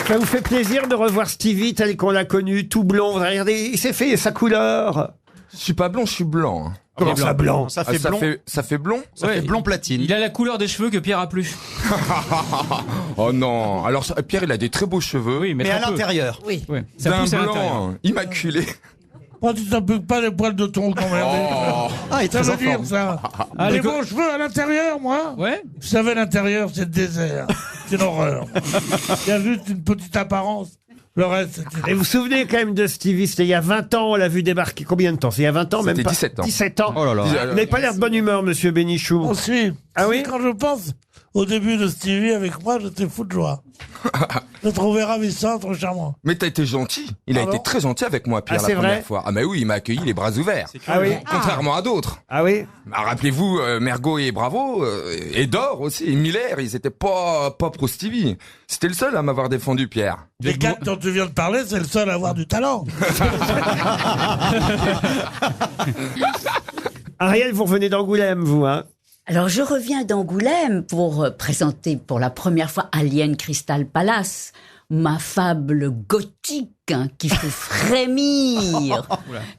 Ça vous fait plaisir de revoir Stevie tel qu'on l'a connu, tout blond. Vous regardez, il s'est fait sa couleur. Je suis pas blond, je suis blanc. Comment ça, blanc? Ça fait blond. Ça fait blond. Ça fait blond platine. Il a la couleur des cheveux que Pierre a plus. Oh non. Alors Pierre, il a des très beaux cheveux. Oui, Mais à l'intérieur. Oui. Ça D'un pousse à l'intérieur. blanc immaculé. Pourquoi tu t'appuies pas les poils de ton con, merde. Ah, il est Ça très veut en dire forme. ça. Ah, Les les co- bons cheveux à l'intérieur, moi. Ouais. Vous savez, l'intérieur, c'est le désert. C'est une horreur. Il y a juste une petite apparence. Le reste, c'est... Et vous vous souvenez quand même de Stevie, c'était il y a 20 ans, on l'a vu débarquer. Combien de temps? C'est il y a 20 ans, même C'était pas 17 ans. 17 ans. Oh là là. Vous n'avez pas l'air de bonne humeur, monsieur Bénichou. Aussi. Ah oui? Quand je pense au début de Stevie avec moi, j'étais fou de joie. Je le trouvais ravissant, trop charmant. Mais t'as été gentil. Il a Pardon été très gentil avec moi, Pierre, Ah, la c'est première vrai fois. Ah mais oui, il m'a accueilli les bras ouverts. Ah oui? Contrairement à d'autres. Ah oui? Bah, rappelez-vous, Mergo et Bravo, et Dor aussi, et Miller, ils étaient pas pro Stevie. C'était le seul à m'avoir défendu, Pierre. Les quatre dont tu viens de parler, c'est le seul à avoir du talent. Ariel, vous revenez d'Angoulême, vous, hein? Alors, je reviens d'Angoulême pour présenter pour la première fois Alien Crystal Palace, ma fable gothique qui fait frémir.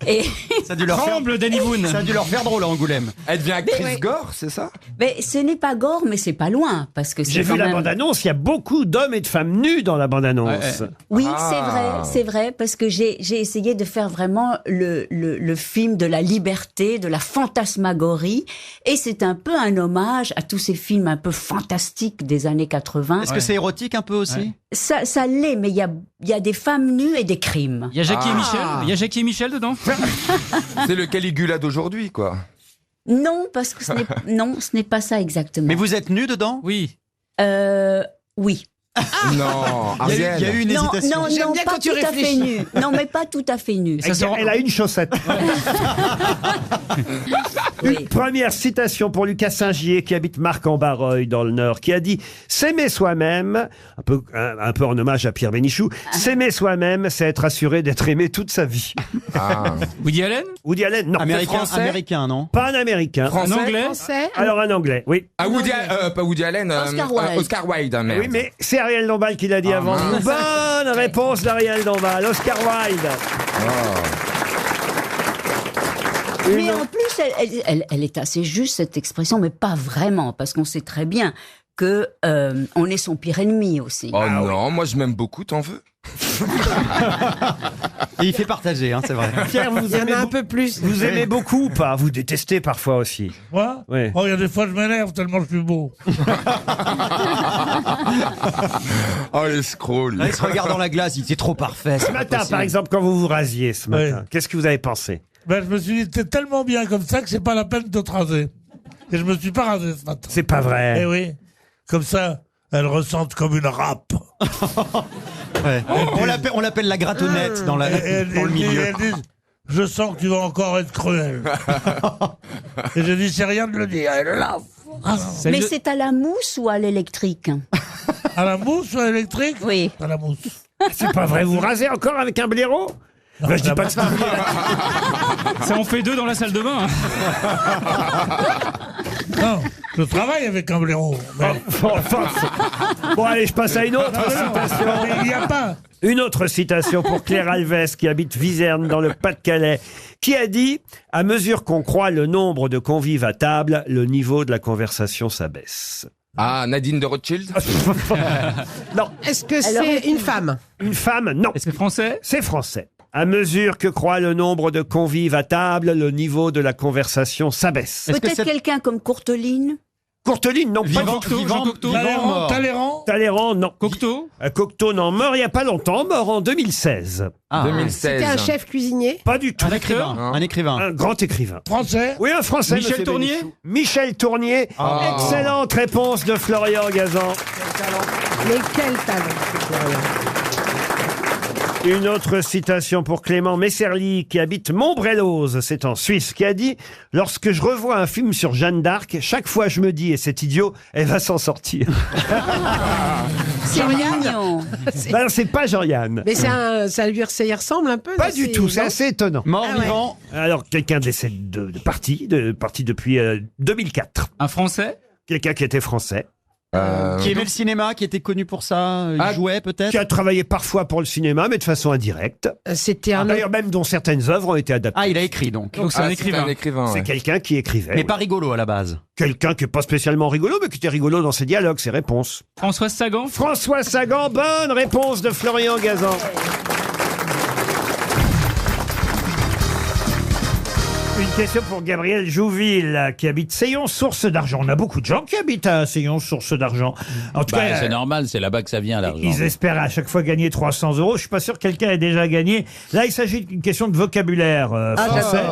Et Ça a dû leur faire... Tremble, Danny Boone. Ça a dû leur faire drôle à Angoulême. Elle devient Chris ouais. Gore, c'est ça? mais ce n'est pas gore, mais c'est pas loin parce que J'ai c'est quand vu la même... bande-annonce, il y a beaucoup d'hommes et de femmes nus dans la bande-annonce. Ouais. Oui, Ah. c'est vrai, parce que j'ai essayé de faire vraiment le film de la liberté, de la fantasmagorie, et c'est un peu un hommage à tous ces films un peu fantastiques des années 80. Est-ce que c'est érotique un peu aussi? Ça l'est, mais il y a des femmes nues et des crimes. Il y a Jackie et Ah. Michel. Il y a Jackie et Michel dedans. C'est le Caligula d'aujourd'hui, quoi. Non, parce que ce n'est pas ça exactement. Mais vous êtes nu dedans? Oui. Oui. Non, Il y Ariel. a eu une Non, hésitation. non, pas tout à fait nu. Non, mais pas tout à fait nu. Elle a une chaussette. Oui. Une première citation pour Lucas Saint-Gier, qui habite Marc-en-Barreuil, dans le Nord, qui a dit « S'aimer soi-même », un peu en hommage à Pierre Bénichou, « S'aimer soi-même, c'est être assuré d'être aimé toute sa vie. Ah. Woody Allen. » Woody Allen, non. Français Américain, non? Pas un Américain. Français. Un anglais. Alors un Anglais, oui. Ah, pas Woody Allen. Oscar Wilde. Oscar Wilde, hein, merde. Oui, mais c'est Ariel Dombal qui l'a dit avant. mince. Bonne réponse d'Ariel Dombal. Oscar Wilde. Mais en plus, elle est assez juste, cette expression, mais pas vraiment, parce qu'on sait très bien que on est son pire ennemi aussi. Oh non, moi je m'aime beaucoup, t'en veux? Et il fait partager, hein, c'est vrai. Pierre, vous aimez un peu plus. Vous aimez beaucoup ou pas? Vous détestez parfois aussi. Moi Oui. Oh, il y a des fois, je m'énerve tellement je suis beau. Oh, l'escroc, lui. Là, il se regarde dans la glace, il dit c'est trop parfait. Ce matin, par exemple, quand vous vous rasiez ce matin, qu'est-ce que vous avez pensé? Ben, je me suis dit, t'es tellement bien comme ça que c'est pas la peine de te raser. Et je me suis pas rasé ce matin. C'est pas Eh vrai. oui. Comme ça, elle ressentent comme une râpe. Ouais. On l'appelle la grattonnette dans, Et elle dans le dit, milieu. elle dit, je sens que tu vas encore être cruel. Et j'ai dit, c'est rien de le dire. Elle est là. Mais c'est à la mousse ou à l'électrique? À la mousse ou à l'électrique? Oui. À la mousse. C'est pas vrai. Vous rasez encore avec un blaireau? Ben, je dis pas que c'est Ça en fait deux dans la salle de bain. Non, je travaille avec un blaireau. Mais... Bon, allez, je passe à une autre Non, citation. mais il n'y a pas. Une autre citation pour Claire Alves, qui habite Viserne, dans le Pas-de-Calais, qui a dit « À mesure qu'on croît le nombre de convives à table, le niveau de la conversation s'abaisse. Ah, Nadine de Rothschild? » Non. Est-ce que c'est une femme? Une femme, non. Est-ce que français? C'est français. À mesure que croît le nombre de convives à table, le niveau de la conversation s'abaisse. Peut-être quelqu'un comme Courteline? Courteline, non. Vivant, Pas du tout. vivant, Cocteau, vivant, mort. Talleyrand. Talleyrand, non. Cocteau. Cocteau, non. Mort il n'y a pas longtemps, mort en 2016. Ah, 2016. C'était un chef cuisinier? Pas du tout. un écrivain. Hein. Un écrivain. Un grand écrivain. Français. Oui, un Français. Michel monsieur Tournier Bénichou. Michel Tournier. Excellente réponse de Florian Gazan. Mais quel talent! Une autre citation pour Clément Messerly, qui habite Montbrelloz, c'est en Suisse, qui a dit « Lorsque je revois un film sur Jeanne d'Arc, chaque fois je me dis, et c'est idiot, elle va s'en sortir. C'est mignon. » Ben, c'est pas Jean-Yann. Mais ça y ressemble un peu? Pas non, du tout, c'est non assez étonnant. Mort, Ah ouais. vivant. Alors, quelqu'un décède parti depuis 2004. Un français. Quelqu'un qui était français. Qui aimait le cinéma, qui était connu pour ça, il jouait peut-être. Qui a travaillé parfois pour le cinéma, mais de façon indirecte. C'était un D'ailleurs, même dont certaines œuvres ont été adaptées. Ah, il a écrit donc. Donc c'est un écrivain. C'est ouais. quelqu'un qui écrivait. Mais oui. pas rigolo à la base. Quelqu'un qui n'est pas spécialement rigolo, mais qui était rigolo dans ses dialogues, ses réponses. François Sagan. François Sagan, bonne réponse de Florian Gazan. Une question pour Gabriel Jouville, qui habite Seyon, source d'argent. On a beaucoup de gens qui habitent à Seyon, source d'argent. En tout cas, c'est normal, c'est là-bas que ça vient, l'argent. ils espèrent à chaque fois gagner 300 €. Je suis pas sûr que quelqu'un ait déjà gagné. Là, il s'agit d'une question de vocabulaire français.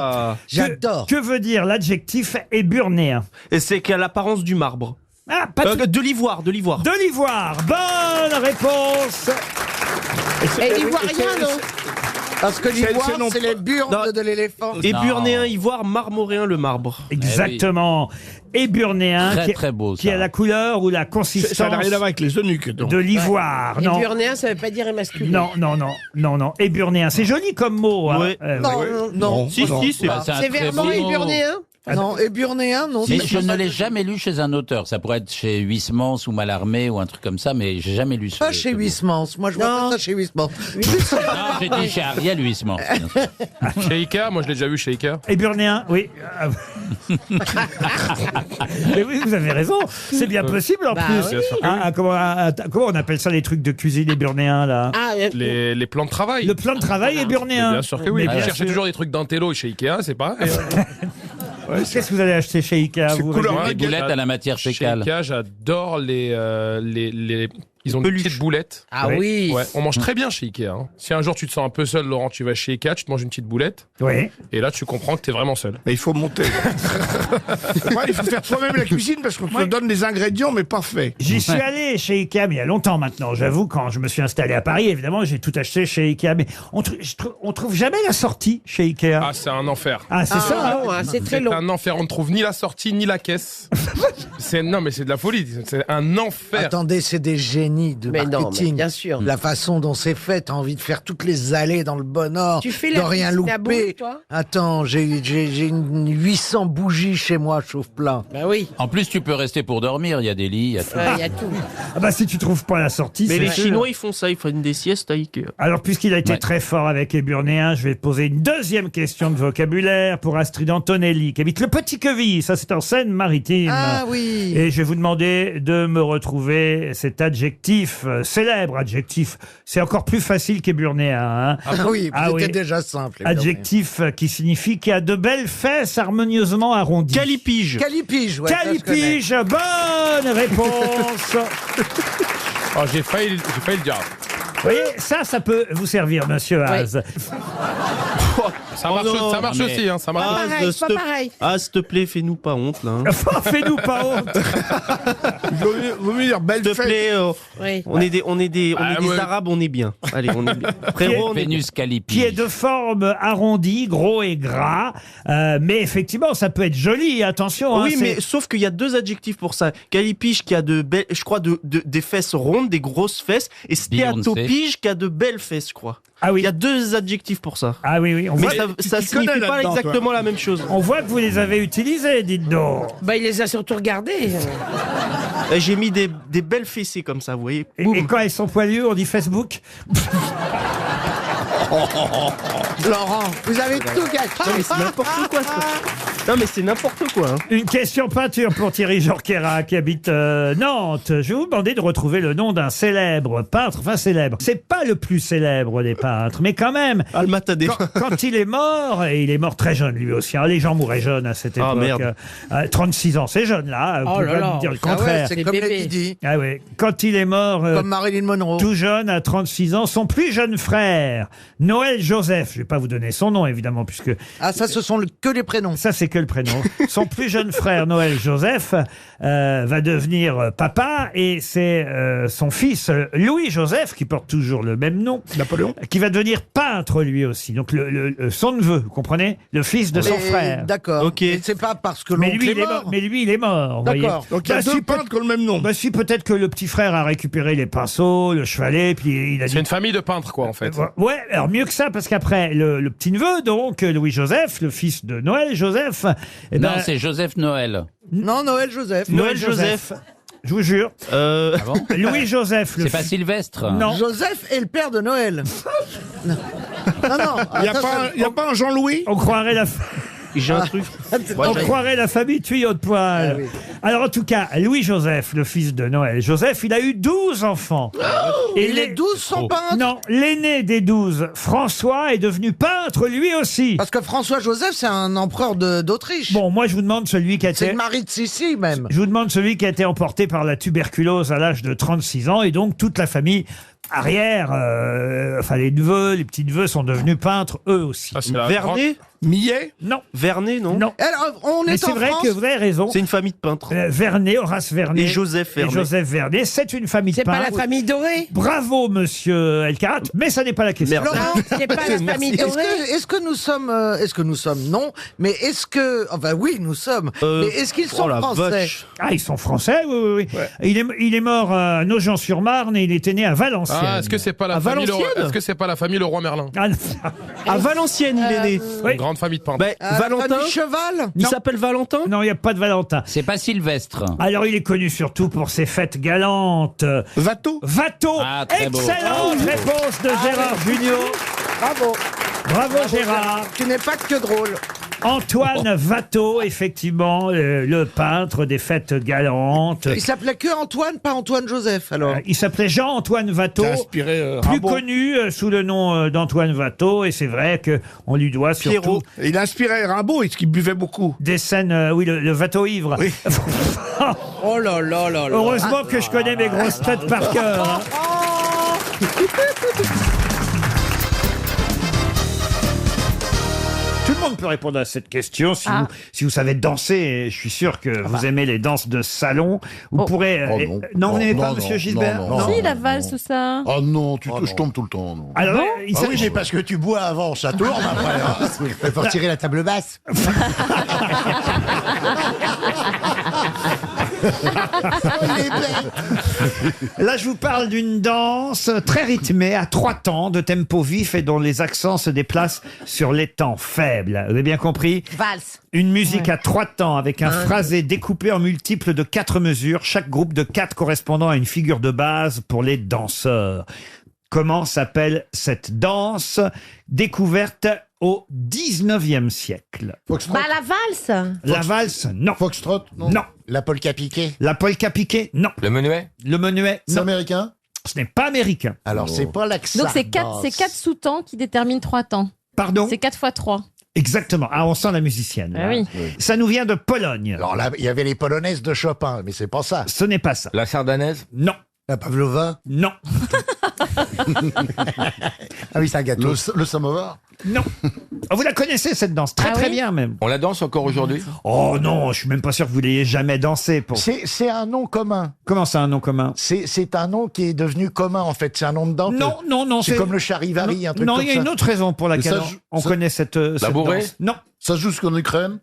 J'adore. Que veut dire l'adjectif éburnéen? Et c'est qu'à l'apparence du marbre. Ah, pas tout- De l'ivoire, de l'ivoire. De l'ivoire. Bonne réponse. Et l'ivoirien, non? Parce que l'ivoire, non c'est les burnes Non. de l'éléphant. Éburnéen, ivoire, marmoréen, le marbre. Exactement. Éburnéen, Très, qui, très beau, qui a ça. la couleur ou la consistance avec les eunuques. de l'ivoire. Et Non. burnéen, ça veut pas dire émasculé. Non. Éburnéen. C'est joli comme mot. Hein. Ouais. Non, Si, si, c'est Bah, c'est un C'est très vraiment beau mot. éburnéen? non, et burnéen, non. Si, c'est je pas ne ça. l'ai jamais lu chez un auteur. Ça pourrait être chez Huysmans ou Mallarmé ou un truc comme ça, mais j'ai jamais lu ce Pas chez ce mot. Huysmans. Moi, je vois Non. pas ça chez Huysmans. Non, j'ai dit chez Ariel Huysmans. bien sûr. Chez Ikea, moi je l'ai déjà vu chez Ikea. Éburnéen, oui. Mais oui, vous avez raison. C'est bien possible en Bah plus. oui. Comment on appelle ça les trucs de cuisine éburnéens là? Ah, Les plans de travail. Le plan de travail éburnéen. Bien sûr que oui. Mais Vous bien cherchez sûr. toujours des trucs d'intello chez Ikea, c'est pas. Qu'est-ce que vous allez acheter chez Ikea vous, couleur. Régis Des boulettes à la matière Chez fécale. Ikea, j'adore les. Ils ont des Peluches. petites boulettes. Ah oui. Ouais, on mange très bien chez Ikea. Hein. Si un jour tu te sens un peu seul, Laurent, tu vas chez Ikea, tu te manges une petite boulette, Oui. et là tu comprends que t'es vraiment seul. Mais il faut monter. Ouais, il faut faire soi-même la cuisine parce qu'on te donne des ingrédients mais pas faits. J'y suis allé chez Ikea, mais il y a longtemps maintenant. J'avoue, quand je me suis installé à Paris, évidemment, j'ai tout acheté chez Ikea. Mais on trouve jamais la sortie chez Ikea. Ah, c'est un enfer. Ah, c'est ça. long, hein, c'est très long. un enfer. On ne trouve ni la sortie ni la caisse. Non, mais c'est de la folie. C'est un enfer. Attendez, c'est des génies de Mais non, marketing. mais bien sûr. La façon dont c'est fait, t'as envie de faire toutes les allées dans le bon ordre, Tu fais de la rien cuisine à louper. boule, toi Attends, j'ai une 800 bougies chez moi, chauffe-plat. Bah oui, En plus, tu peux rester pour dormir. Il y a des lits, il y a tout. il y a tout. Ah bah si tu trouves pas la sortie, Mais c'est les sûr. Chinois, ils font ça, ils font des siestes à Ikea. Alors, puisqu'il a été Ouais. très fort avec éburnéen, je vais poser une deuxième question de vocabulaire pour Astrid Antonelli, qui habite le Petit Queville. Ça, c'est en Seine-Maritime. Ah oui. Et je vais vous demander de me retrouver cet adjectif, célèbre adjectif. C'est encore plus facile qu'éburnéen. Hein. Ah oui, Ah c'était oui. déjà simple. Adjectif qui signifie qu'il a de belles fesses harmonieusement arrondies. Calipige. Calipige, ouais. ça, je connais. Calipige, bonne réponse. Oh, j'ai failli le dire. Vous voyez, ça peut vous servir, monsieur Haas. Ça marche, non, ça marche mais- aussi, hein, ça marche. Pas pareil, c'est pas pareil. Ah, s'il te plaît, fais-nous pas honte, là. hein. Fais-nous pas honte. Vaut mieux dire belle S'il te fête. plaît, Oui. on est des ouais. Arabes, on est bien. Allez, on est bien. Frérot, on est bien. Vénus Calipige. Qui est de forme arrondie, gros et gras. Mais effectivement, ça peut être joli, attention. hein, Oui, c'est- mais sauf qu'il y a deux adjectifs pour ça. Calipige qui a de belles, je crois, des fesses rondes, des grosses fesses, et stéatopige qui a de belles fesses, je crois. Ah oui. Il y a deux adjectifs pour ça. Ah oui, on Mais voit, ça t'y signifie connais pas là-dedans, exactement la même chose. on voit que vous les avez utilisés, dites donc. Bah, il les a surtout regardés. Et j'ai mis des belles fessées comme ça, vous voyez. Et, Boum. et quand elles sont poilues, on dit Facebook. Laurent, vous avez tout gâché. Non, mais c'est n'importe quoi, ça. Non, mais c'est n'importe quoi. Hein. Une question peinture pour Thierry Jorquera qui habite Nantes. Je vais vous demander de retrouver le nom d'un célèbre peintre. Enfin, célèbre. C'est pas le plus célèbre des peintres, mais quand même. Alma Tadé. Quand il est mort, et il est mort très jeune lui aussi, hein, les gens mouraient jeunes à cette Ah, époque. merde. 36 ans, c'est jeune là, vous Oh pouvez là pas là. me dire le Ah ouais, contraire. c'est comme bébés. Lady Di, Ah ouais. Quand il est mort, comme Marilyn Monroe. tout jeune, à 36 ans, son plus jeune frère, Noël Joseph, je vais pas vous donner son nom évidemment, puisque Ah, ça, ce sont que les prénoms. ça c'est que le prénom. Son plus jeune frère, Noël Joseph, va devenir papa, et c'est son fils, Louis Joseph, qui porte toujours le même nom, Napoléon. qui va devenir peintre lui aussi. Donc son neveu, vous comprenez, le fils de son Mais, frère. D'accord. Ok. Et c'est pas parce que Mais l'oncle lui, est il est mort. mort. Mais lui, il est mort. vous voyez. D'accord. Donc il y a Bah, deux si, peintres qui ont le même nom. Bah si, peut-être que le petit frère a récupéré les pinceaux, le chevalet, puis il a dit... C'est une famille de peintres, quoi, en fait. Ouais, alors mieux que ça, parce qu'après, le petit-neveu, donc, Louis-Joseph, le fils de Noël Joseph, eh Non, ben, c'est Joseph Noël. Non, Noël Joseph. Noël Joseph. Je vous jure. Louis-Joseph. C'est pas Sylvestre. Non. Joseph est le père de Noël. non. Il n'y a pas un Jean-Louis? On croirait la... J'ai un truc. On croirait la famille tuyau de poil. Alors en tout cas, Louis-Joseph, le fils de Noël Joseph, il a eu 12 enfants. Et les 12 sont peintres? Non, l'aîné des 12, François, est devenu peintre lui aussi. Parce que François-Joseph, c'est un empereur d'Autriche. Bon, moi je vous demande celui qui a C'est été... le mari de Sissi, même. Je vous demande celui qui a été emporté par la tuberculose à l'âge de 36 ans, et donc toute la famille arrière, enfin les neveux, les petits-neveux sont devenus peintres eux aussi. Ah, c'est la Vernet Millet? Non. Vernet, non Non. Alors, on Mais est c'est en vrai France. que vous avez raison. C'est une famille de peintres. Vernet, Horace Vernet. Et Joseph Vernet. Et Joseph Vernet, c'est une famille de C'est pas peintres. la famille dorée? Bravo, monsieur Elkarat, mais ça n'est pas la question. Merde. Laurent, C'est pas la famille dorée? est-ce que nous sommes, non, mais est-ce que, enfin oui, nous sommes, mais est-ce qu'ils sont oh la français? vache. Ah, ils sont français, oui. Il est mort à Nogent-sur-Marne et il était né à Valenciennes. Ah, est-ce que c'est pas la À famille Valenciennes Est-ce que c'est pas la famille Leroy Merlin? Ah, non. À Valenciennes, il est né. Oui. Une grande famille de peintres. Ben, Valentin. Famille Cheval? Il s'appelle Valentin. Non, il n'y a pas de Valentin. C'est pas Sylvestre. Alors, il est connu surtout pour ses fêtes galantes. Watteau? Watteau. Ah, très beau. Excellente réponse de Gérard Junior. Bravo. Bravo Gérard. Tu n'es pas que drôle. Antoine Watteau, effectivement, le peintre des fêtes galantes. Il s'appelait que Antoine, pas Antoine Joseph, alors. Il s'appelait Jean-Antoine Watteau, T'as inspiré plus Rimbaud. connu sous le nom d'Antoine Watteau, et c'est vrai qu'on lui doit surtout Pierrot. Il a inspiré Rimbaud, est-ce qu'il buvait beaucoup? des scènes, oui, le Watteau ivre. Oui. Oh là là là là. Heureusement que je connais mes grosses têtes par cœur. Hein. Tout le monde peut répondre à cette question si vous savez danser. Et je suis sûr que vous aimez les danses de salon. Vous pourrez. Non, vous n'aimez pas, Monsieur Gilbert? Si, la valse, tout ça. Oh non, je tombe tout le temps. Non. Alors, il Ah s'agit- oui, mais parce que tu bois avant, ça tourne après. Il faut retirer la table basse. Là, je vous parle d'une danse très rythmée, à 3 temps, de tempo vif et dont les accents se déplacent sur les temps faibles. Vous avez bien compris? Valse. Une musique à 3 temps avec un phrasé découpé en multiples de 4 mesures, chaque groupe de 4 correspondant à une figure de base pour les danseurs. Comment s'appelle cette danse découverte au 19e siècle? Foxtrot. Bah, la valse. La valse, non. Foxtrot, non. Non. La polka piquée. La polka piquée, non. Le menuet? Le menuet, C'est non. américain. Ce n'est pas américain. Alors, c'est pas l'accent. Donc, c'est 4 sous-temps qui déterminent 3 temps. Pardon? C'est 4 fois 3. Exactement. Ah, on sent la musicienne. Ah là. oui. Ça nous vient de Pologne. Alors là, il y avait les polonaises de Chopin, mais c'est pas ça. Ce n'est pas ça. La sardanaise? Non. La pavlova. Non. Ah oui, c'est un gâteau. Le samovar. Non. Oh, vous la connaissez, cette danse? Très, Ah très oui bien, même. On la danse encore aujourd'hui? Oh non, je suis même pas sûr que vous l'ayez jamais dansé. Pour... C'est un nom commun. Comment ça, un nom commun? C'est un nom qui est devenu commun, en fait. C'est un nom de danse. Non. C'est comme le charivari, un truc Non, comme il y a ça. une autre raison pour laquelle ça, on connaît cette bourrée? danse. Non. Ça se joue jusqu'en Ukraine.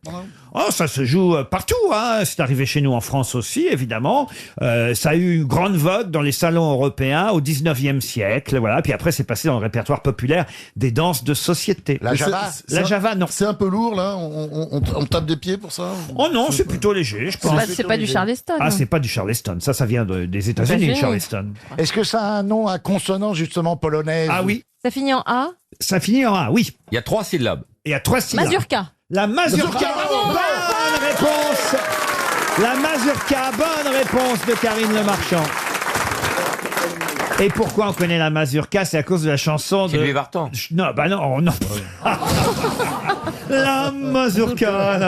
Oh, ça se joue partout, hein. C'est arrivé chez nous en France aussi, évidemment. Ça a eu une grande vogue dans les salons européens au 19e siècle, voilà. Puis après, c'est passé dans le répertoire populaire des danses de société. La Java. La Java, non. C'est un peu lourd, là. On tape des pieds pour ça. Oh non, c'est plutôt léger, je pense. C'est pas du Charleston. Ah, c'est pas du Charleston. Ça vient des États-Unis, le Charleston. Est-ce que ça a un nom à consonance, justement, polonaise? Ah oui. Ça finit en A. Ça finit en A, oui. Il y a 3 syllabes. Et il y a 3 syllabes. Mazurka. La mazurka. Bonne réponse. La mazurka. Bonne réponse de Karine Le Marchand. Et pourquoi on connaît la mazurka? C'est à cause de la chanson de... Sylvie Vartan. Non, bah non, non. La mazurka,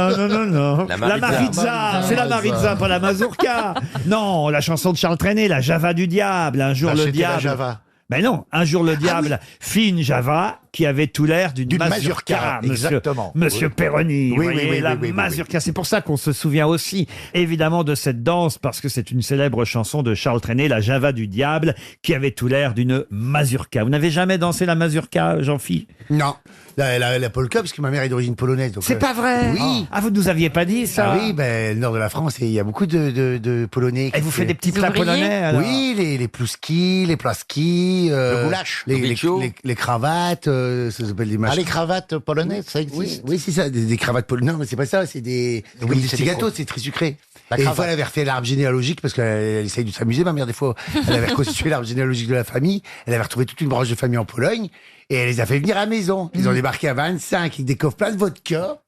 non. La La maritza, c'est la maritza, pas la mazurka. Non, la chanson de Charles Trenet, la Java du diable, un jour Ah, le c'était diable. la Java. Ben non, un jour le diable fit une Java qui avait tout l'air d'une mazurka, exactement. Monsieur Oui. Perroni. Oui, Vous voyez, oui, la oui. mazurka. C'est pour ça qu'on se souvient aussi, évidemment, de cette danse, parce que c'est une célèbre chanson de Charles Trenet, la Java du diable, qui avait tout l'air d'une mazurka. Vous n'avez jamais dansé la mazurka, Jean-Phi? Non. La polka, parce que ma mère est d'origine polonaise. donc, C'est pas vrai? Oui. Ah, vous nous aviez pas dit ça? Ah oui, ben, le nord de la France, il y a beaucoup de Polonais. Et vous faites des petits plats polonais, alors? Oui, les plouskis, les plaskis, Le goulash, le bichot. les cravates, ça s'appelle des machins. les cravates polonaises, ça existe. Oui, c'est ça, des cravates polonaises. Non, mais c'est pas ça, c'est des petits gâteaux, c'est très sucré. Et une fois, elle avait refait l'arbre généalogique, parce qu'elle essaye de s'amuser, ma mère, des fois. Elle avait reconstitué l'arbre généalogique de la famille. Elle avait retrouvé toute une branche de famille en Pologne. Et elle les a fait venir à la maison. Ils ont débarqué à 25, avec des coffres pleins de vodka.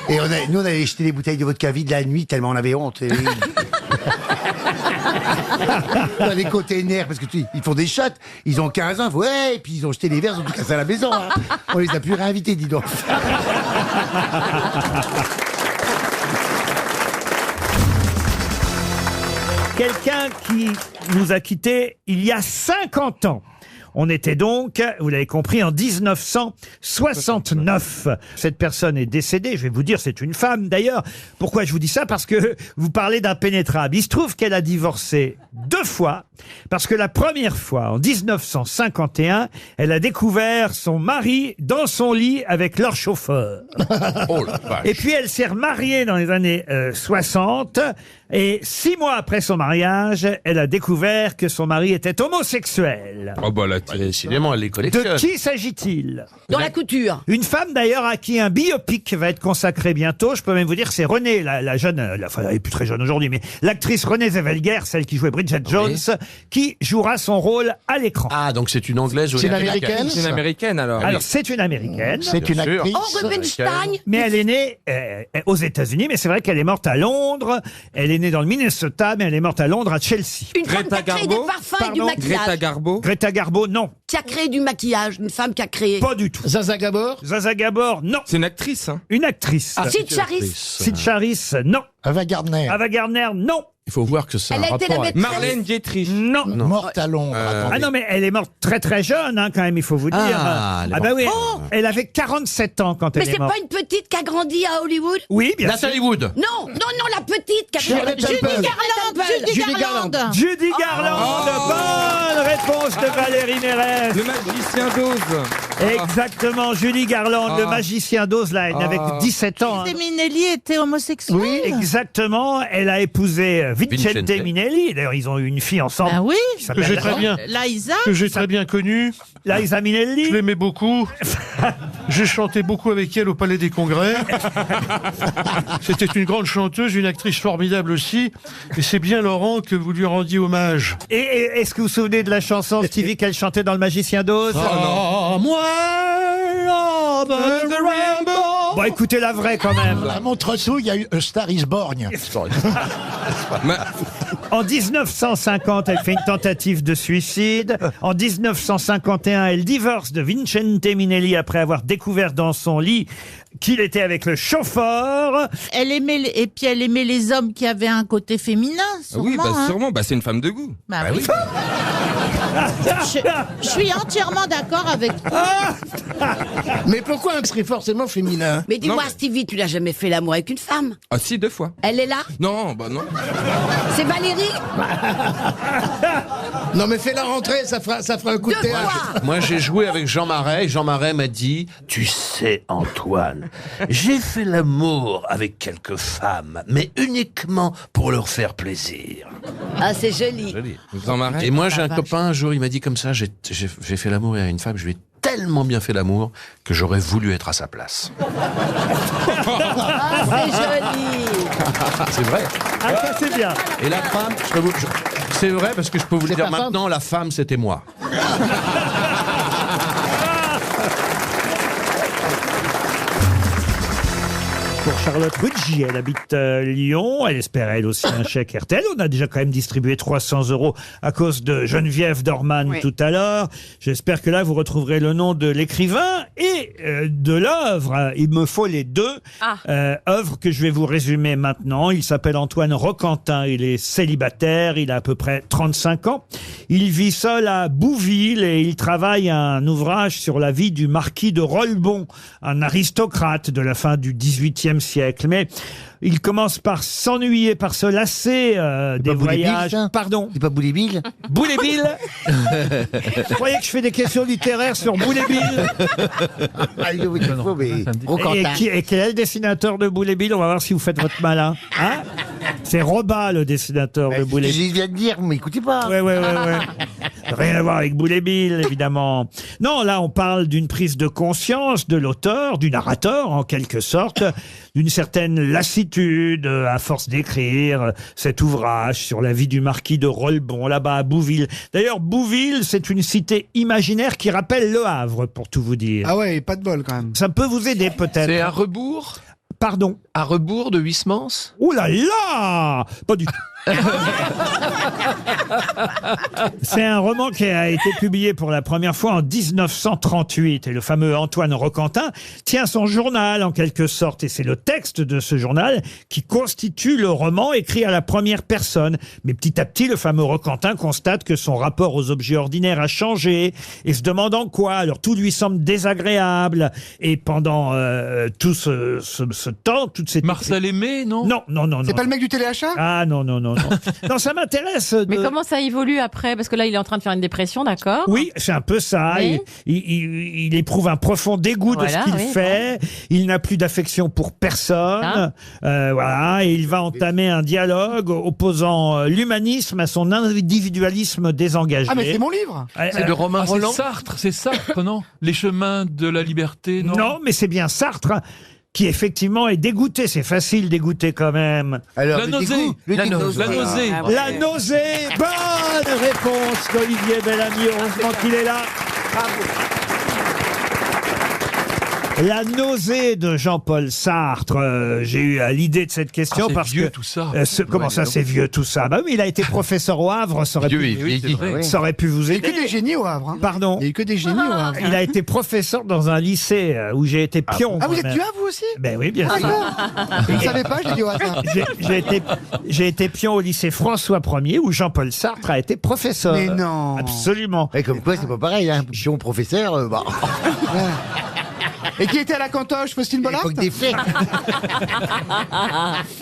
Et nous, on avait jeté des bouteilles de vodka vides la nuit, tellement on avait honte. Dans les containers, parce que ils font des shots. Ils ont 15 ans, ouais, et puis ils ont jeté les verres, ils ont tout cassé à la maison. Hein. On les a plus réinvités, dis donc. Quelqu'un qui nous a quittés il y a 50 ans. On était donc, vous l'avez compris, en 1969. Cette personne est décédée, je vais vous dire, c'est une femme d'ailleurs. Pourquoi je vous dis ça? Parce que vous parlez d'impénétrable. Il se trouve qu'elle a divorcé 2 fois, parce que la première fois, en 1951, elle a découvert son mari dans son lit avec leur chauffeur. Oh la vache. Et puis elle s'est remariée dans les années 60, et 6 mois après son mariage, elle a découvert que son mari était homosexuel. Oh bah là, décidément, elle les collectionne. De qui s'agit-il? Dans la couture. Une femme d'ailleurs à qui un biopic va être consacré bientôt. Je peux même vous dire que c'est Renée, la jeune, enfin elle est plus très jeune aujourd'hui, mais l'actrice Renée Zellweger, celle qui jouait Bridget Jones, qui jouera son rôle à l'écran. Ah, donc c'est une anglaise ou C'est une américaine? C'est une américaine alors. Alors c'est une américaine. C'est une actrice. Oh, Rubenstein. Mais elle est née aux États-Unis, mais c'est vrai qu'elle est morte à Londres. Elle est née dans le Minnesota, mais elle est morte à Londres, à Chelsea. Une femme qui a créé des parfums et du maquillage. Greta Garbo. Greta Garbo, non. Qui a créé du maquillage. Une femme qui a créé. Pas du tout. Zaza Gabor. Zaza Gabor, non. C'est une actrice. Hein. Une actrice. Sid Charis. Sid Charis, non. Ava Gardner. Ava Gardner, non. Il faut voir que c'est Elle un a été la rapport avec... maîtresse. Marlène Dietrich. Non. Morte à Londres. Ah non, mais elle est morte très très jeune, hein, quand même, il faut vous dire. Ah, elle est bah oui. Oh. Elle avait 47 ans quand Mais elle est c'est morte. pas une petite qui a grandi à Hollywood? Oui, bien sûr. Nathalie Wood. Non, la petite qui a Shirley Temple. Judy Garland. Judy Garland, bonne réponse de Valérie Mérès. Le magicien d'Oz. Exactement, Judy Garland, le Ah. magicien d'Oz, là, elle n'avait que 17 ans. hein. Minelli était homosexuel. Oui, exactement. Elle a épousé Vincente Vincente. Minelli. D'ailleurs, ils ont eu une fille ensemble. Ah oui. qui Que s'appelle j'ai très bien, Liza. que j'ai très bien connue. Liza Minnelli. Je l'aimais beaucoup. J'ai chanté beaucoup avec elle au Palais des Congrès. C'était une grande chanteuse, une actrice formidable aussi. Et c'est bien, Laurent, que vous lui rendiez hommage. Et est-ce que vous vous souvenez de la chanson, Stevie, qu'elle chantait dans Le Magicien d'Oz? Oh, moi, over the rainbow. Bon, écoutez la vraie quand même. À Montretout, il y a eu A Star is Born. En 1950, elle fait une tentative de suicide. En 1951, elle divorce de Vincente Minelli après avoir découvert dans son lit qu'il était avec le chauffeur. Elle aimait et puis elle aimait les hommes qui avaient un côté féminin. Sûrement, Oui, bah hein. sûrement. Bah c'est une femme de goût. Bah oui. Je suis entièrement d'accord avec toi. Mais pourquoi un serait forcément féminin? Mais dis-moi, Non, mais- Stevie, tu n'as jamais fait l'amour avec une femme? Ah si, 2 fois. Elle est là? Non, bah non. C'est Valérie? Non mais fais-la rentrer, ça fera un coup de 2 théâtre. fois! Moi, j'ai joué avec Jean Marais. Jean Marais m'a dit, tu sais, Antoine, j'ai fait l'amour avec quelques femmes, mais uniquement pour leur faire plaisir. Ah, c'est joli. Jean Marais. Et moi, j'ai un copain, un jour, il m'a dit comme ça, j'ai fait l'amour à une femme, je lui ai tellement bien fait l'amour que j'aurais voulu être à sa place. Ah, c'est joli. C'est vrai. Ah, ça c'est bien. Et la femme, c'est vrai parce que je peux vous le C'est dire ta femme maintenant, la femme, c'était moi. Pour Charlotte Ruggi, elle habite Lyon. Elle espère elle aussi un chèque RTL. On a déjà quand même distribué 300 € à cause de Geneviève Dorman tout à l'heure. J'espère que là vous retrouverez le nom de l'écrivain et de l'œuvre. Il me faut les deux. Œuvre que je vais vous résumer maintenant. Il s'appelle Antoine Roquentin. Il est célibataire. Il a à peu près 35 ans. Il vit seul à Bouville et il travaille à un ouvrage sur la vie du marquis de Rolbon, un aristocrate de la fin du XVIIIe siècle. Mais il commence par s'ennuyer, par se lasser des voyages. Pardon. C'est pas Boulébile? Boulébile. Vous croyez que je fais des questions littéraires sur Boulébile? Et quel est le dessinateur de Boulébile? On va voir si vous faites votre malin. Hein? C'est Robat, le dessinateur de Boulébile. Je viens de dire, mais écoutez pas. Ouais. Rien à voir avec Boule et Bill, évidemment. Non, là, on parle d'une prise de conscience de l'auteur, du narrateur, en quelque sorte, d'une certaine lassitude à force d'écrire cet ouvrage sur la vie du marquis de Rolbon, là-bas à Bouville. D'ailleurs, Bouville, c'est une cité imaginaire qui rappelle Le Havre, pour tout vous dire. Ah ouais, pas de bol quand même. Ça peut vous aider, peut-être. C'est à rebours Pardon. À rebours de Huysmans? Ouh là là! Pas du tout. C'est un roman qui a été publié pour la première fois en 1938 et le fameux Antoine Roquentin tient son journal en quelque sorte et c'est le texte de ce journal qui constitue le roman écrit à la première personne. Mais petit à petit, le fameux Roquentin constate que son rapport aux objets ordinaires a changé et se demande en quoi. Alors tout lui semble désagréable et pendant tout ce temps, toute cette... Marcel Aimé, non? Non. C'est pas le mec du téléachat? Ah non. Non, ça m'intéresse. Mais comment ça évolue après? Parce que là, il est en train de faire une dépression, d'accord? Oui, c'est un peu ça. Oui. Il éprouve un profond dégoût de ce qu'il fait. Il n'a plus d'affection pour personne. Voilà. Et il va entamer un dialogue opposant l'humanisme à son individualisme désengagé. Ah, mais c'est mon livre! C'est de Romain Roland? C'est Sartre, non? Les chemins de la liberté, non? Non, mais c'est bien Sartre qui effectivement est dégoûté. C'est facile d'égoûter quand même. Alors, La nausée. La nausée. La nausée. Bonne réponse d'Olivier Bellamy. Heureusement qu'il est là. La nausée de Jean-Paul Sartre. J'ai eu l'idée de cette question parce vieux, que tout ça. Comment ça, c'est vieux tout ça? Bah oui, il a été professeur au Havre. Ça aurait, ça aurait pu vous Il y a eu aider. que des génies au Havre. Hein. Pardon. Il y a eu que des génies au Havre. Il a été professeur dans un lycée où j'ai été pion. Ah, vous êtes moi-même. du Havre, vous aussi? Ben oui, bien sûr. Je ne savais pas, j'ai dit au hasard. J'ai été pion au lycée François Ier où Jean-Paul Sartre a été professeur. Mais non. Absolument. Et comme quoi, c'est pas pareil, hein. Pion professeur, bah. Et qui était à la cantoche, Faustine Bollard? L'époque des faits.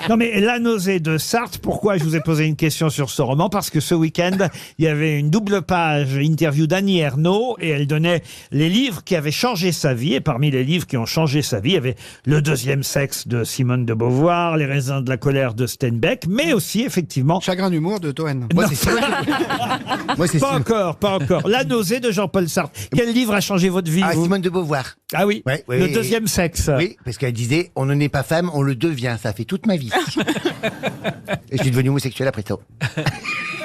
Non mais la nausée de Sartre, pourquoi je vous ai posé une question sur ce roman? Parce que ce week-end, il y avait une double page interview d'Annie Ernaux et elle donnait les livres qui avaient changé sa vie. Et parmi les livres qui ont changé sa vie, il y avait Le deuxième sexe de Simone de Beauvoir, Les raisins de la colère de Steinbeck, mais aussi effectivement... Chagrin d'humour de Toen. Non. Moi, c'est Pas encore. La nausée de Jean-Paul Sartre. Quel livre a changé votre vie? Ah, vous Simone de Beauvoir. Ah oui, Ouais, Le deuxième sexe. Oui, parce qu'elle disait, on ne naît pas femme, on le devient. Ça fait toute ma vie. Et je suis devenu homosexuel après ça.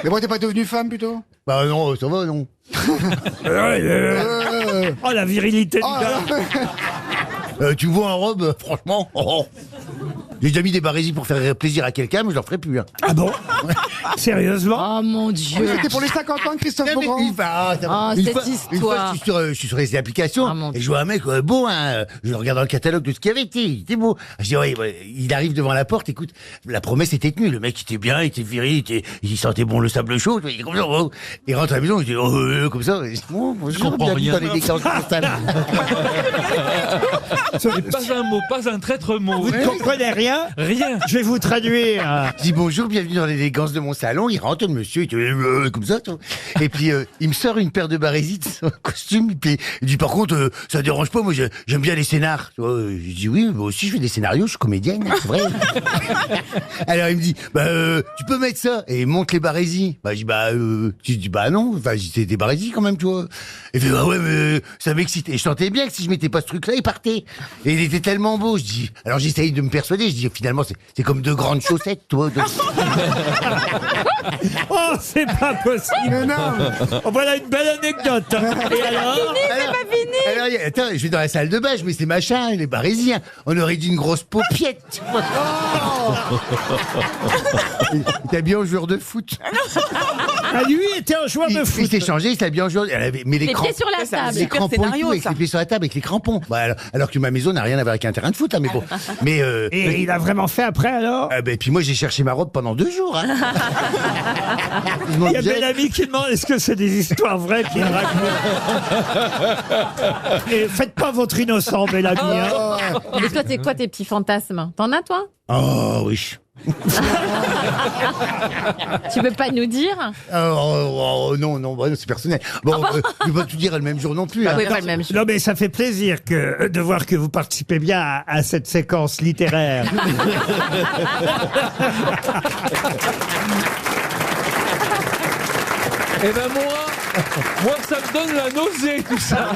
Mais bon, t'es pas devenue femme plutôt? Bah non, ça va, non. Oh, la virilité du Oh, gars. Tu vois en robe, franchement. J'ai déjà mis des barésies pour faire plaisir à quelqu'un, mais je n'en ferai plus. Hein. Ah bon? Sérieusement? Oh mon Dieu. C'était pour les 50 ans de Christophe Beaugrand. Cette histoire. Je suis sur les applications et je vois un mec beau, hein. Je regarde dans le catalogue de ce qu'il y avait, il était beau. Je dis, ouais, il arrive devant la porte, écoute, la promesse était tenue. Le mec était bien, il était viril, il sentait bon le sable chaud. Il est comme ça, oh. Il rentre à la maison, il dit, comme ça. Je comprends rien. Dans les décors postales. Pas un mot, pas un traître mot. Vous ne comprenez rien? Rien. Je vais vous traduire. Je dis bonjour, bienvenue dans l'élégance de mon salon. Il rentre, le monsieur, il était comme ça. Et puis, il me sort une paire de barésies de son costume. Et puis, il dit, par contre, ça dérange pas, moi, j'aime bien les scénars. Je dis, oui, moi aussi, je fais des scénarios, je suis comédienne, c'est vrai. Alors, il me dit, tu peux mettre ça. Et il monte les barésies. Je dis, non. Enfin, c'est des barésies quand même, tu vois. Il fait, ouais, mais ça m'excite. Et je sentais bien que si je mettais pas ce truc-là, il partait. Et il était tellement beau, je dis. Alors, j'essaye de me persuader, je dis, finalement, c'est comme deux grandes chaussettes, toi. Oh, c'est pas possible. Mais non. Oh, voilà une belle anecdote. Et alors? Alors, attends, je vais dans la salle de bain, je mets ces machins, les barésiens. On aurait dit une grosse paupiette. Tu vois. Il était bien au joueur de foot. Ah, lui était un joueur de foot. Il s'est changé, il s'est bien en joueur. Mais Les pieds sur la table. Les crampons et tout, avec les pieds sur la table, avec les crampons. Alors que ma maison n'a rien à voir avec un terrain de foot, hein, mais bon. Mais et il a vraiment fait après alors? Puis moi j'ai cherché ma robe pendant 2 jours. Hein. Il y a Bellamy qui demande est-ce que c'est des histoires vraies qu'il raconte. Et faites pas votre innocent, Bellamy. Hein. Et toi, c'est quoi tes petits fantasmes? T'en as, toi? Oh oui. Tu peux pas nous dire? Non, c'est personnel. Bon, je peux pas tout dire le même jour non plus. Hein. Oui, pas le même jour. Non, mais ça fait plaisir de voir que vous participez bien à cette séquence littéraire. Eh ben moi, Moi, ça me donne la nausée, tout ça.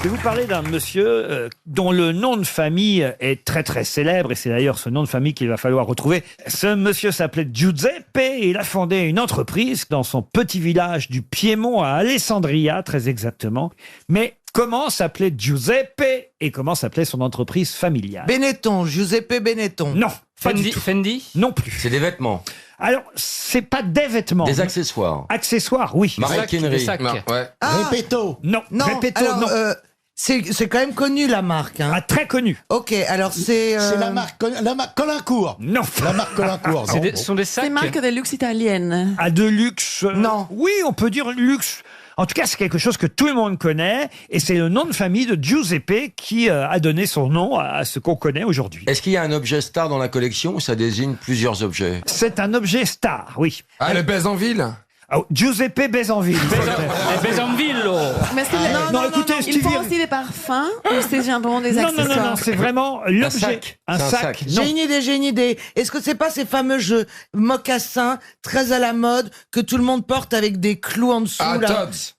Je vais vous parler d'un monsieur dont le nom de famille est très très célèbre, et c'est d'ailleurs ce nom de famille qu'il va falloir retrouver. Ce monsieur s'appelait Giuseppe et il a fondé une entreprise dans son petit village du Piémont à Alessandria, très exactement. Mais comment s'appelait Giuseppe et comment s'appelait son entreprise familiale? Benetton, Giuseppe Benetton. Non, pas du tout. Fendi? Non plus. C'est des vêtements. Alors, c'est pas des vêtements. Des accessoires. Accessoires, oui. Maroquinerie. Des sacs. Ouais. Répéto. Non, Non, Repetto, alors, non. c'est quand même connu la marque. Hein. Ah, très connu. Ok, alors c'est... C'est la marque Colincourt. Non. La marque Colincourt. Ce sont des sacs. C'est marque de luxe italienne. À de luxe. Non. Oui, on peut dire luxe. En tout cas, c'est quelque chose que tout le monde connaît, et c'est le nom de famille de Giuseppe qui a donné son nom à ce qu'on connaît aujourd'hui. Est-ce qu'il y a un objet star dans la collection ou ça désigne plusieurs objets? C'est un objet star, oui. Ah, le baise en ville. Oh, Giuseppe Bézanville. Bézanvillo. Mais c'est Non, écoutez, il faut Stevie. aussi des parfums ou c'est simplement des Non, accessoires? non, c'est vraiment l'objet. sac. Un C'est un sac. sac. Non. J'ai une idée. Est-ce que c'est pas ces fameux jeux mocassins très à la mode que tout le monde porte avec des clous en dessous Ah, là Tod's.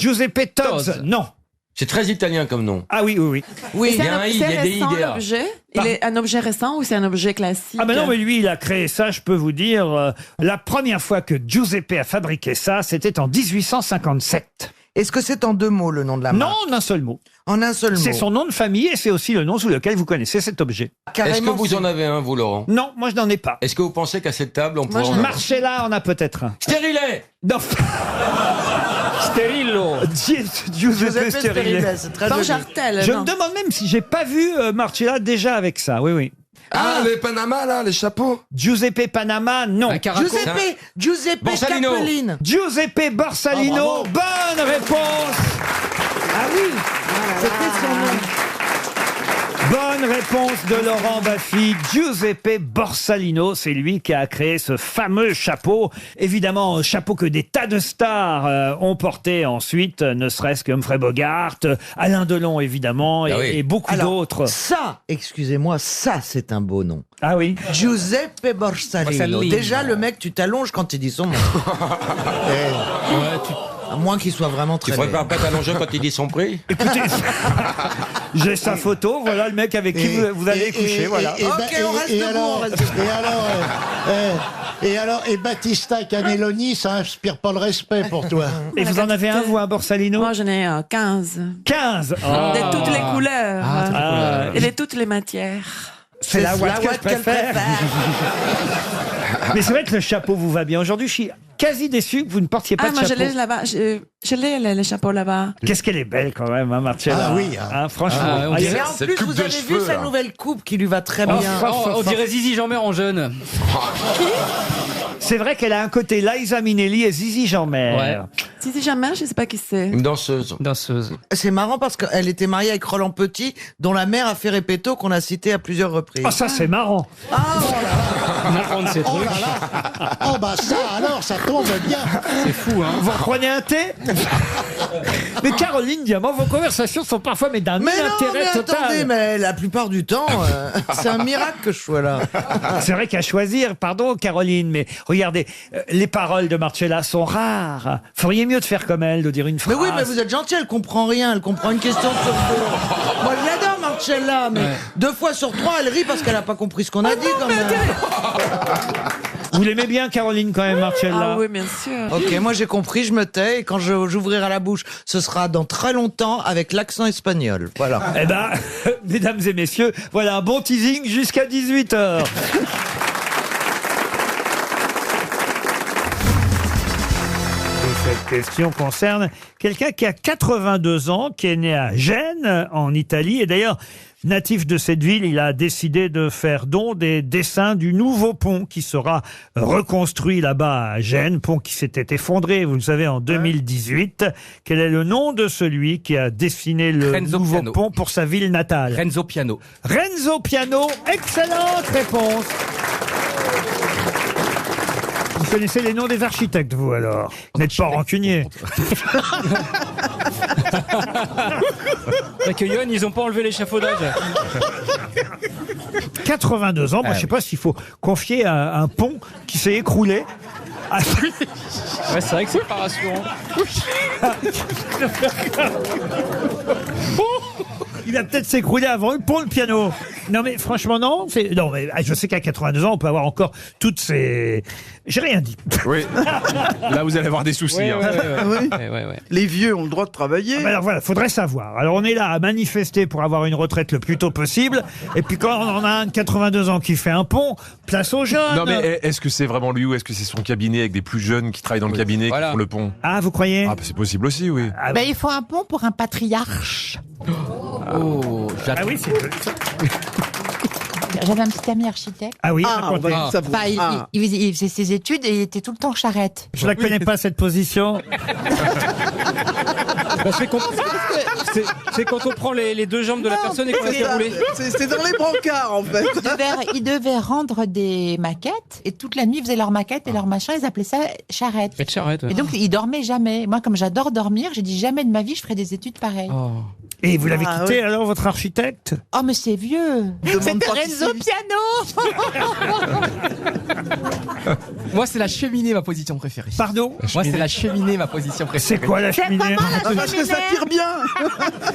Giuseppe Tod's. Tod's. Non. C'est très italien comme nom. Ah oui, oui, oui. Oui. Il y a un I, il y a des récent, idées. l'objet? Il est un objet récent ou c'est un objet classique? Ah ben non, mais lui, il a créé ça, je peux vous dire. La première fois que Giuseppe a fabriqué ça, c'était en 1857. Est-ce que c'est en deux mots le nom de la marque? Non, en un seul mot. En un seul mot. C'est son nom de famille et c'est aussi le nom sous lequel vous connaissez cet objet. Est-ce que vous en avez un, vous, Laurent? Non, moi je n'en ai pas. Est-ce que vous pensez qu'à cette table, on pourrait en avoir? Marcella en a peut-être un. Stérilet. Non. Sterillo. Giuseppe Sterile. c'est très Jean joli. Jartel, Je non. me demande même si j'ai pas vu Marcella déjà avec ça. Oui, oui. Ah, les Panama, là, les chapeaux. Giuseppe Panama, non. Un caraco. Giuseppe Borsalino. Capeline. Giuseppe Borsalino, bonne réponse. Ah oui, c'était son nom. Bonne réponse de Laurent Baffy. Giuseppe Borsalino, c'est lui qui a créé ce fameux chapeau. Évidemment, un chapeau que des tas de stars ont porté ensuite, ne serait-ce que Humphrey Bogart, Alain Delon évidemment, et beaucoup Alors, d'autres. Ça, excusez-moi, ça c'est un beau nom. Ah oui. Giuseppe Borsalino. Borsalino. Déjà, le mec, tu t'allonges quand il dit son nom. À moins qu'il soit vraiment Tu très préfères pas t'allonger quand il dit son prix? Écoutez, j'ai sa photo, voilà le mec avec qui vous allez coucher, voilà. Ok, on reste debout, on reste debout. Et alors, Battista Caneloni, ça inspire pas le respect pour toi. Et vous en avez un, vous, un Borsalino? Moi, j'en ai 15. 15. De toutes les couleurs. Ah. Et de toutes les matières. C'est la ouate que je préfère. Mais c'est vrai que le chapeau vous va bien. Aujourd'hui, je suis quasi déçu que vous ne portiez pas de moi, je chapeau. l'ai là-bas. Je l'ai, le chapeau là-bas. Qu'est-ce qu'elle est belle quand même, hein, Marcella. Ah oui, hein, franchement. on dirait- Et en Cette plus, coupe vous de avez cheveux, vu sa là. nouvelle coupe qui lui va très Oh, bien. On dirait Zizi Jeanmaire en jeune. C'est vrai qu'elle a un côté Liza Minnelli et Zizi Jeanmaire. Si jamais, je sais pas qui c'est. Une danseuse. Danseuse. C'est marrant parce qu'elle était mariée avec Roland Petit, dont la mère a fait Repetto, qu'on a cité à plusieurs reprises. Oh, ça c'est marrant. Marrant de ces Oh trucs. là là. Oh bah ça alors, ça tombe bien. C'est fou, hein. Vous reprenez un thé Mais Caroline Diamant, vos conversations sont parfois mais d'un Mais non, inintérêt mais total. attendez, mais la plupart du temps, c'est un miracle que je sois là. C'est vrai qu'à choisir, pardon Caroline, mais regardez, les paroles de Marcella sont rares. Feriez mieux de faire comme elle, de dire une Mais phrase. oui, mais vous êtes gentil, elle comprend rien, elle comprend une question sur deux. Moi, je l'adore, Marcella, mais 2 fois sur 3, elle rit parce qu'elle n'a pas compris ce qu'on a dit, quand même. Vous l'aimez bien Caroline quand même, Marcella? Ah oui, bien sûr. Ok, moi j'ai compris, je me tais, et quand j'ouvrirai la bouche, ce sera dans très longtemps avec l'accent espagnol. Voilà. Eh ben, mesdames et messieurs, voilà un bon teasing jusqu'à 18h. Cette question concerne quelqu'un qui a 82 ans, qui est né à Gênes, en Italie. Et d'ailleurs, natif de cette ville, il a décidé de faire don des dessins du nouveau pont qui sera reconstruit là-bas à Gênes. Pont qui s'était effondré, vous le savez, en 2018. Quel est le nom de celui qui a dessiné le Renzo nouveau Piano. pont pour sa ville natale? Renzo Piano. Renzo Piano, excellente réponse. Vous connaissez les noms des architectes, vous, alors? Vous n'êtes pas rancunier. Parce que Yoann, ils ont pas enlevé l'échafaudage. 82 ans, moi, je sais pas s'il faut confier un pont qui s'est écroulé. Ah, Ouais, c'est vrai que c'est pas rassurant. il va peut-être s'écrouler avant le pont, le piano. Non, mais franchement, non. Non, mais je sais qu'à 82 ans, on peut avoir encore toutes ces... J'ai rien dit. Oui. Là, vous allez avoir des soucis. Ouais, hein. ouais. Les vieux ont le droit de travailler. Ah, alors voilà, faudrait savoir. Alors on est là à manifester pour avoir une retraite le plus tôt possible. Et puis quand on a un de 82 ans qui fait un pont, place aux jeunes. Non, mais est-ce que c'est vraiment lui ou est-ce que c'est son cabinet avec des plus jeunes qui travaillent dans le cabinet qui font le pont? Ah, vous croyez? Ah, bah, c'est possible aussi, oui. Ben, il faut un pont pour un patriarche. Ah oui, c'est... J'avais un petit ami architecte. Ah oui, racontez. Enfin, il faisait ses études et il était tout le temps en charrette. Je la connais pas, cette position. Bah, c'est quand on prend les deux jambes de la personne et qu'on la fait rouler. C'est dans les brancards, en fait. Ils devaient rendre des maquettes et toute la nuit ils faisaient leurs maquettes et leurs machins, ils appelaient ça charrette. Charrette, ouais. Et donc ils dormaient jamais. Moi, comme j'adore dormir, j'ai dit jamais de ma vie je ferai des études pareilles. Et vous l'avez quitté alors, votre architecte? Oh, mais c'est vieux. C'était Renzo Piano. Moi, c'est la cheminée, ma position préférée. Pardon? Moi, c'est la cheminée, ma position préférée. C'est quoi la cheminée? Parce que ça tire bien.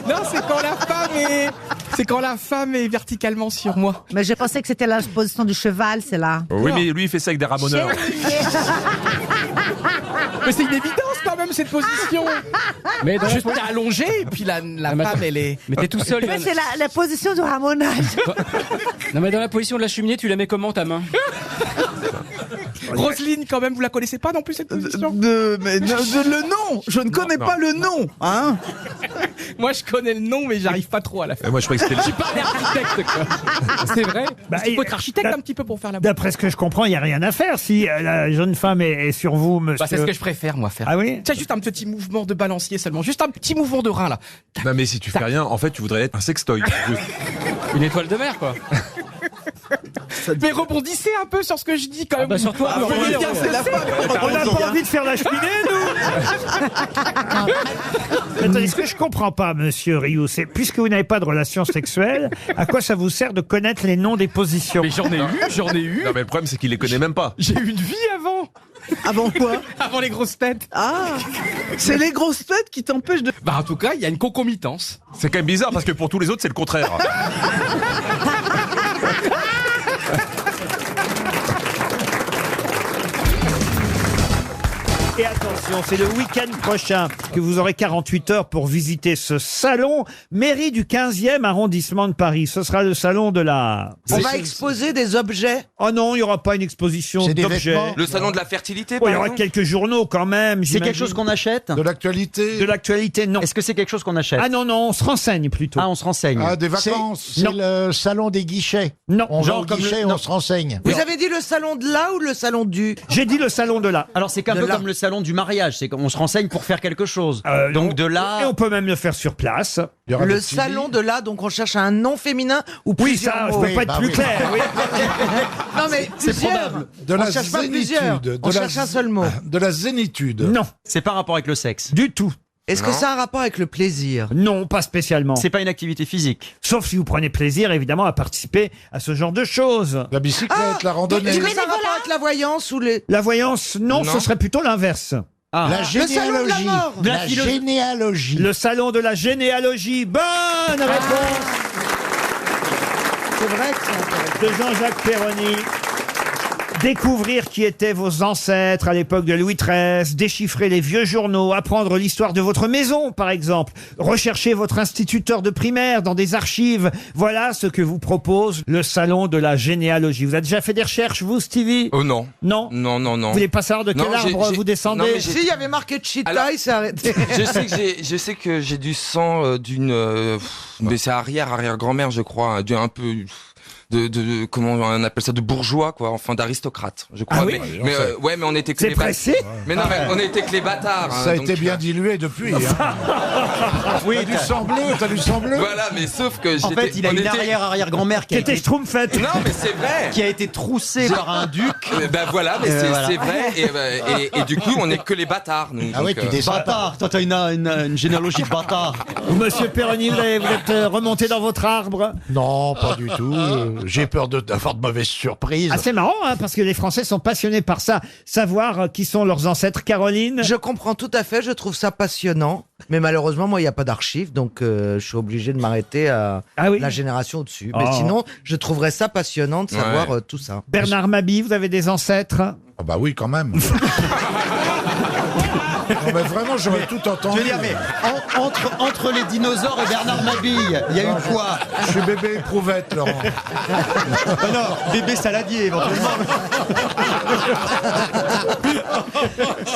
Non, c'est quand la femme est verticalement sur moi. Mais je pensais que c'était la position du cheval, c'est là. Oui, mais lui, il fait ça avec des ramoneurs. Mais c'est une évidence quand même, cette position. Mais Je suis allongé et puis la femme, elle est... Mais t'es tout seul. Mais c'est la position du ramonage. Non, mais dans la position de la cheminée, tu la mets comment, ta main? Roselyne, quand même, vous la connaissez pas non plus, cette position? Le nom. Je ne connais pas le nom. Hein. Moi, je connais le nom, mais j'arrive pas trop à la faire. Moi, je croyais que c'était Je suis pas architecte, quoi. C'est vrai. Il faut être architecte un petit peu pour faire la... D'après ce que je comprends, il n'y a rien à faire si la jeune femme est sur vous, monsieur. Bah, c'est ce que je préfère, moi, faire. Ah oui? Tiens, juste un petit mouvement de balancier seulement. Juste un petit mouvement de rein, là. Non, mais si tu fais rien, en fait, tu voudrais être un sextoy. Une étoile de mer, quoi. Mais rebondissez un peu sur ce que je dis, quand même. Bah, sur toi, C'est la femme. On n'a pas envie de faire la cheminée, nous. Attendez, ce que je comprends pas, monsieur Rioux, c'est puisque vous n'avez pas de relation sexuelle, à quoi ça vous sert de connaître les noms des positions? Mais j'en ai eu. Non, mais le problème, c'est qu'il les connaît même pas. J'ai eu une vie avant. Avant quoi? Avant les grosses têtes. Ah, c'est les grosses têtes qui t'empêchent de... Bah, en tout cas, il y a une concomitance. C'est quand même bizarre parce que pour tous les autres, c'est le contraire. Et attention, c'est le week-end prochain que vous aurez 48 heures pour visiter ce salon, mairie du 15e arrondissement de Paris. Ce sera le salon de la... On va exposer des objets. Oh non, il n'y aura pas une exposition C'est des d'objets. vêtements. Le salon de la fertilité, Oh, par il y aura exemple. quelques journaux quand même. C'est j'imagine. quelque chose qu'on achète? De l'actualité. De l'actualité, non. Est-ce que c'est quelque chose qu'on achète? Ah non, non, on se renseigne plutôt. Ah, on se renseigne. Ah, des vacances. C'est Non. le salon des guichets. Non. On va Genre au comme guichet, le- non. on se renseigne. Vous avez dit le salon de là ou le salon du? J'ai dit le salon de là. Alors c'est un De peu là. comme le salon du mariage, c'est qu'on se renseigne pour faire quelque chose. Donc de là... Et on peut même le faire sur place. Il y aura Le des petits salon de là, donc on cherche un nom féminin ou Oui, plusieurs ça, je mots. peux pas être bah plus oui. clair. Oui. Non mais C'est plusieurs. probable. De On la cherche pas plusieurs. zénitude. On cherche un seul mot. De la zénitude. Non, C'est pas rapport avec le sexe. du tout. Est-ce que ça a un rapport avec le plaisir? Non, pas spécialement. C'est pas une activité physique. Sauf si vous prenez plaisir, évidemment, à participer à ce genre de choses. La bicyclette, la randonnée. Est-ce que ça a un rapport avec la voyance ou les... La voyance, non, Non. ce serait plutôt l'inverse. Ah. La Le salon de la généalogie. mort. La généalogie. Le salon de la généalogie. Bonne réponse C'est vrai que c'est intéressant. de Jean-Jacques Perroni. Découvrir qui étaient vos ancêtres à l'époque de Louis XIII, déchiffrer les vieux journaux, apprendre l'histoire de votre maison, par exemple, rechercher votre instituteur de primaire dans des archives. Voilà ce que vous propose le salon de la généalogie. Vous avez déjà fait des recherches, vous, Stevie? Oh non. Non? Non, non, non. Vous voulez pas savoir de quel Non, j'ai- arbre j'ai- vous descendez? non, mais j'ai- Si, il y avait marqué Cheetah, Alors- il s'est arrêté. Je sais que j'ai du sang d'une, mais c'est arrière-grand-mère, je crois, un peu comment on appelle ça, de bourgeois, quoi, enfin d'aristocrate, je crois. Ah oui mais ouais, mais on était que C'est les bâtards. pressé? Mais non, mais on était que les bâtards. Ça a donc, été bien dilué depuis. Hein. Oui, T'as du sang bleu, t'as du sang bleu. Voilà, mais sauf que En j'étais. fait, il a on une était- arrière-arrière-grand-mère qui a Qui était été... Schtroumpfette. Non, mais c'est vrai. qui a été troussée par un duc. Ben voilà, mais c'est voilà. c'est vrai. Et du coup, on est que les bâtards. Nous, Ah oui, donc, tu descends pas. Bâtard, toi t'as une généalogie de bâtard. Monsieur Perroni, vous êtes remonté dans votre arbre? Non, pas du tout. j'ai peur d'avoir de mauvaises surprises. Ah, c'est marrant, hein, parce que les Français sont passionnés par ça. Savoir qui sont leurs ancêtres. Caroline? Je comprends tout à fait, je trouve ça passionnant. Mais malheureusement, moi, il n'y a pas d'archives, donc je suis obligé de m'arrêter à la génération au-dessus. Mais sinon, je trouverais ça passionnant de savoir tout ça. Bernard Mabie, vous avez des ancêtres? Ah bah oui, quand même. Non, mais vraiment, j'aurais tout entendu. Je veux dire, mais entre les dinosaures et Bernard Mabille, il y a eu quoi? Je suis bébé éprouvette, Laurent. Non, bébé saladier, éventuellement.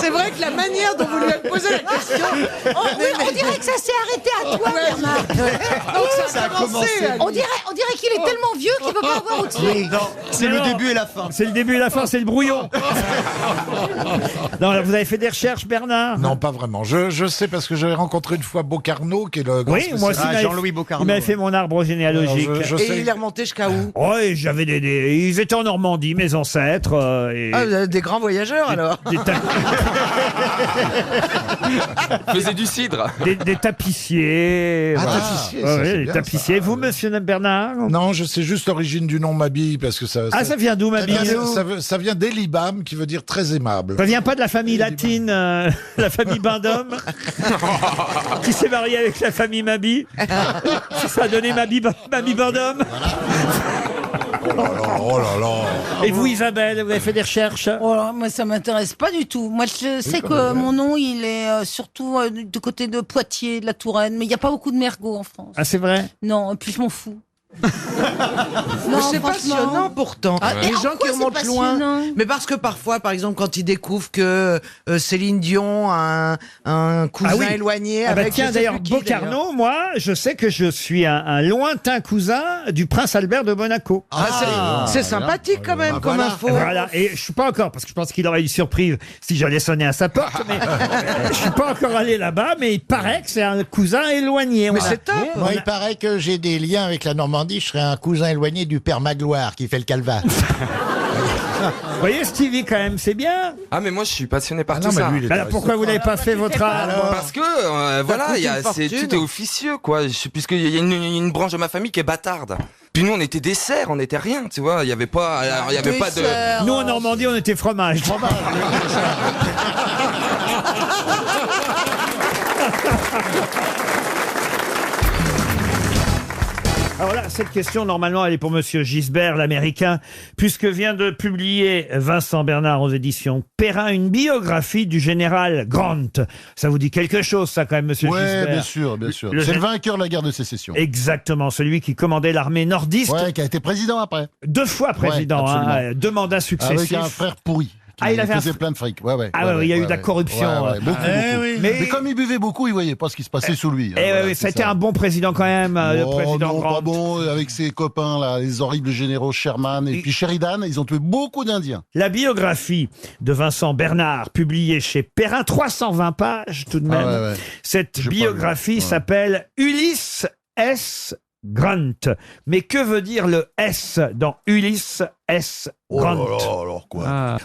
C'est vrai que la manière dont vous lui avez posé la question... On dirait que ça s'est arrêté à toi, Bernard. Donc ça a commencé. On dirait qu'il est tellement vieux qu'il ne peut pas avoir au-dessus. Non, c'est le début et la fin. C'est le début et la fin, c'est le brouillon. Non, vous avez fait des recherches, Bernard? Non, pas vraiment. Je sais parce que j'avais rencontré une fois Bocarno, qui est le grand Oui, moi aussi, Jean-Louis Bocarno. il m'avait fait mon arbre généalogique. Alors, je Et sais. il est remonté jusqu'à où? Oh, et j'avais ils étaient en Normandie, mes ancêtres. Et Ah, vous avez des grands voyageurs alors. Faisait du cidre. Des tapissiers. Ah, voilà. tapissiers, Ouais, ça, c'est les bien, tapissiers. ça. Vous, monsieur Bernard? Non, je sais juste l'origine du nom Mabille, parce que ça... Ah, ça vient d'où, Mabille? Ça vient d'Elibam, qui veut dire très aimable. Ça vient pas de la famille latine, la famille Bindom, qui s'est mariée avec la famille Mabie. Ça a donné Mabie Bindom. Oh là là. Et vous, Isabelle, vous avez fait des recherches? Oh là, moi, ça m'intéresse pas du tout. Moi, je sais que mon nom, il est surtout du côté de Poitiers, de la Touraine, mais il n'y a pas beaucoup de mergots en France. Ah, c'est vrai? Non, et puis je m'en fous. Non, c'est franchement. passionnant pourtant. Ah, Les et en gens quoi qui c'est remontent loin. passionnant? Mais parce que parfois, par exemple, quand ils découvrent que Céline Dion a un cousin éloigné Ah bah avec... tiens, je sais d'ailleurs, plus qui, d'ailleurs. Bocarno, moi, je sais que je suis un lointain cousin du prince Albert de Monaco. C'est sympathique quand même comme info. Voilà, et je suis pas encore, parce que je pense qu'il aurait une surprise si j'allais sonner à sa porte, mais je suis pas encore allé là-bas, mais il paraît que c'est un cousin éloigné. Mais c'est top. Moi, il paraît que j'ai des liens avec la Normandie. Je serais un cousin éloigné du père Magloire qui fait le calvaire. Vous voyez, Stevie, quand même, c'est bien. Ah, mais moi, je suis passionné par Ah tout non, mais ça. lui, il est Alors pourquoi vous n'avez pas fait votre arbre? Parce que, voilà, coûte une fortune. tout est officieux, quoi. Puisqu'il y a une branche de ma famille qui est bâtarde. Puis nous, on était dessert, on était rien, tu vois. Il n'y avait pas, de... Nous, en Normandie, on était fromage. Alors là, cette question, normalement, elle est pour Monsieur Gisbert, l'Américain, puisque vient de publier Vincent Bernard aux éditions Perrin une biographie du général Grant. Ça vous dit quelque chose, ça, quand même, Monsieur Gisbert? Ouais, bien sûr, bien sûr. Le C'est le gén- vainqueur de la guerre de sécession. Exactement, celui qui commandait l'armée nordiste. Ouais, qui a été président après. 2 fois président, Ouais, absolument. 2 mandats successifs. Avec un frère pourri. Ah, il avait faisait plein de fric. Ouais, ouais. Ah ouais, il y a eu de la corruption. Beaucoup, Eh beaucoup. oui. Mais comme il buvait beaucoup, il voyait pas ce qui se passait sous lui. Eh oui, ça a été un bon président quand même, le Oh, président non, Grant. pas bon, avec ses copains, là, les horribles généraux Sherman et puis Sheridan, ils ont tué beaucoup d'Indiens. La biographie de Vincent Bernard, publiée chez Perrin, 320 pages tout de même. Ah ouais, ouais. Cette biographie s'appelle Ulysse S. Grant. Mais que veut dire le S dans Ulysse S. Grant? Oh là là, alors quoi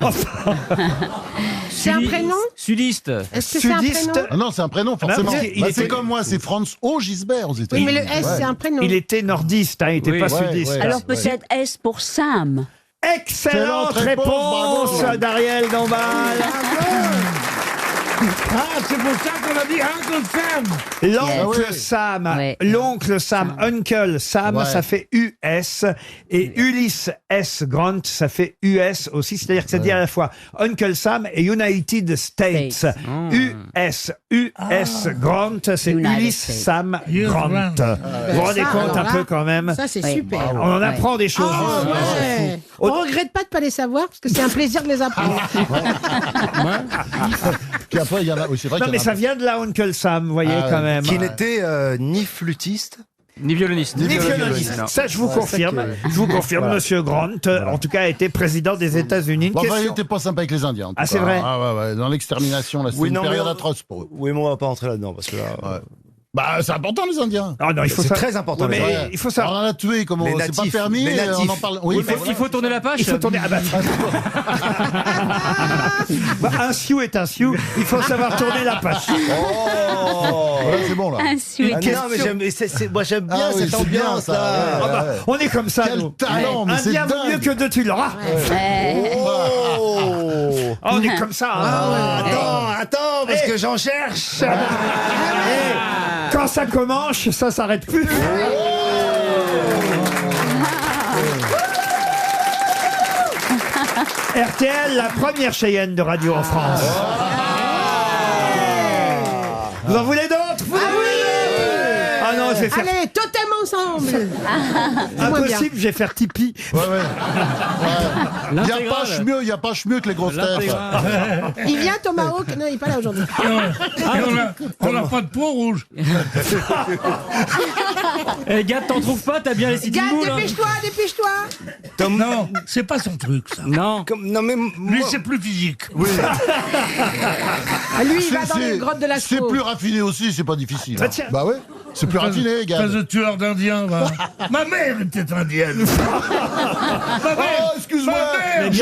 C'est un prénom? Sudiste. Est-ce que c'est un Sudiste. prénom? Ah non, c'est un prénom, forcément. parce qu'il Bah, était- c'est comme moi, c'est Franz O. Gisbert aux Oui, États-Unis. mais le S, c'est un prénom. Il était nordiste, hein, il n'était Oui. pas Ouais, sudiste. ouais. Alors peut-être S pour Sam. Excellente Excellente réponse, réponse bravo. d'Ariel Dombal. Ah, c'est pour ça qu'on a dit Uncle Sam. L'oncle Ah oui. Sam, Ouais. l'oncle Sam, Uncle Sam, Ouais. ça fait US. Et Ulysse S. Grant, ça fait US aussi. C'est-à-dire que ça dit à la fois Uncle Sam et United States. States. US. US Grant, c'est United Ulysse States. Sam Grant. Vous vous rendez Ça, compte alors un là, peu quand même? Ça, c'est Oui. super. On en apprend des choses. Ah, ici. ouais. On regrette pas de pas les savoir parce que c'est un plaisir de les apprendre. Puis après, il y en a. Oui, c'est vrai Non, qu'il y mais en a- ça vient de là, Uncle Sam, vous voyez, Ah, quand même. Qui n'était ni flûtiste. Ni violoniste. Ni violoniste. Ça, je vous confirme. Je vous confirme, Monsieur Grant, en tout cas, a été président des États-Unis. Une Bon, enfin, il question. n'était pas sympa avec les Indiens. en tout Ah, c'est cas. vrai. Ah, ouais, ouais. Dans l'extermination, là, c'était une période atroce pour eux. Oui, mais on va pas rentrer là-dedans parce que là. Bah, c'est important, les Indiens. Ah non, il faut C'est ça- très important. Oui, mais les- il faut ça. On en a tué, comment Les c'est pas natifs, permis, les on natifs. en parle. Oui, Il faut tourner la page. Il faut tourner. Ah bah, bah, un sioux est un sioux. Il faut savoir tourner la page. Voilà, c'est bon, là. Un suite. Ah, non, mais moi j'aime bien Ah oui, cette c'est bien, ambiance ça, là. ouais. Ah bah, on est comme ça, Quel nous. talent, mais Un c'est bien vaut dingue. mieux que deux, tu l'auras. Oh. Ah, on est comme ça. hein. Attends, parce que j'en cherche. Eh, quand ça commence, ça s'arrête plus. RTL, la première Cheyenne de radio en France. Vous en voulez d'autres? Vous en voulez d'autres? Ah non, je vais faire... Allez, totem ensemble. Impossible, je vais faire Tipeee. Ouais. Il n'y a pas mieux que les grosses têtes. Il vient Tomahawk. Non, il n'est pas là aujourd'hui. On n'a pas de point rouge. Eh, Gad, t'en trouves pas? T'as bien les sites Gad, moules, hein. dépêche-toi. Non, c'est pas son truc, ça. Non. Non, mais Lui, c'est plus physique. Oui. Ah, lui, il va dans les grottes de la C'est Chaux. plus raffiné aussi, c'est pas difficile. Bah, tiens. Bah ouais, c'est plus raffiné, gars. Pas de tueur d'Indiens, va. Ma mère était indienne. Ma mère, Oh, excuse-moi, ma mère,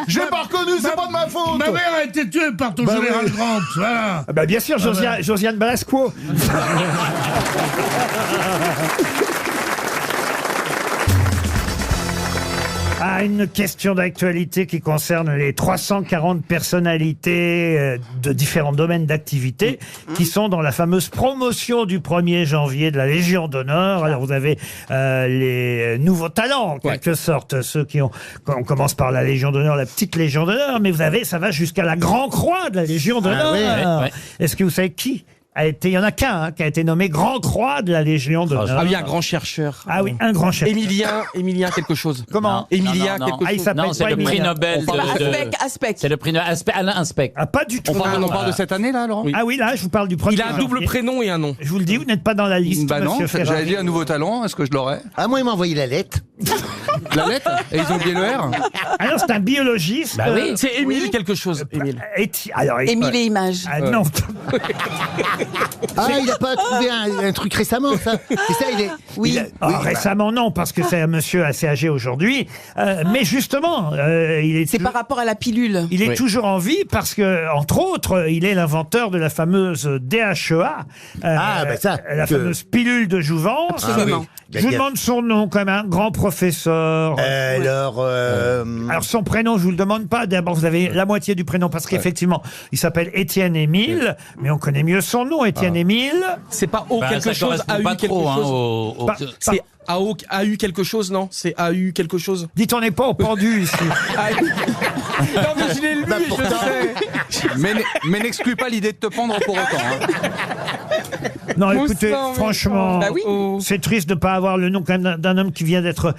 j'ai pas reconnu, c'est pas de ma faute. Ma mère a été tuée par ton Bah général oui. Grant, voilà. Ah bah bien sûr, Josiane Balasco. Ah, une question d'actualité qui concerne les 340 personnalités de différents domaines d'activité qui sont dans la fameuse promotion du 1er janvier de la Légion d'honneur. Alors vous avez les nouveaux talents, en quelque sorte, ceux qui ont... On commence par la Légion d'honneur, la petite Légion d'honneur, mais vous avez, ça va jusqu'à la Grand Croix de la Légion d'honneur. ouais. Est-ce que vous savez qui a été, il y en a qu'un qui a été nommé Grand Croix de la Légion d'honneur. Ah oui, un grand chercheur. Ah oui, un grand chercheur. Émilien quelque chose. Comment? Émilien Non, non, non. quelque Ah, il chose. s'appelle Non, c'est pas le prix Émilien. Nobel Aspect. C'est le prix Alain Aspect. Ah, pas du tout. On parle de cette année là, Laurent? Ah oui, là, je vous parle du premier. Il a un double janvier. prénom et un nom. Je vous le dis, vous n'êtes pas dans la liste, Bah non, monsieur Ferrari. j'avais dit un nouveau talent, est-ce que je l'aurais? Ah, moi, il m'a envoyé la lettre. La lettre? Et ils ont oublié le R? Alors, c'est un biologiste. Bah oui. C'est Émile quelque chose. Émile. Alors, Émile et Images. Ah, non. Ah, il a pas trouvé un truc récemment, ça. C'est ça, il est. Oui. Ah, récemment, non, parce que c'est un monsieur assez âgé aujourd'hui. Mais justement, il est. C'est par rapport à la pilule. Il est toujours en vie parce que, entre autres, il est l'inventeur de la fameuse DHEA, ça, la fameuse pilule de jouvence. Absolument. Je vous demande son nom comme un grand professeur. Alors, Alors son prénom, je vous le demande pas. D'abord, vous avez la moitié du prénom parce qu'effectivement, il s'appelle Étienne Émile, mais on connaît mieux son nom, Étienne Émile. C'est pas O Bah, quelque ça chose, correspond AU pas quelque trop, hein, chose. Pas- C'est AU quelque chose, non? C'est AU quelque chose. Dites, on n'est pas au pendu ici. Non mais je l'ai lu, je sais. Mais n'exclus pas l'idée de te pendre pour autant. Hein. Non, écoutez, Moussan, mais- franchement, Bah oui. c'est triste de ne pas avoir le nom quand même d'un homme qui vient d'être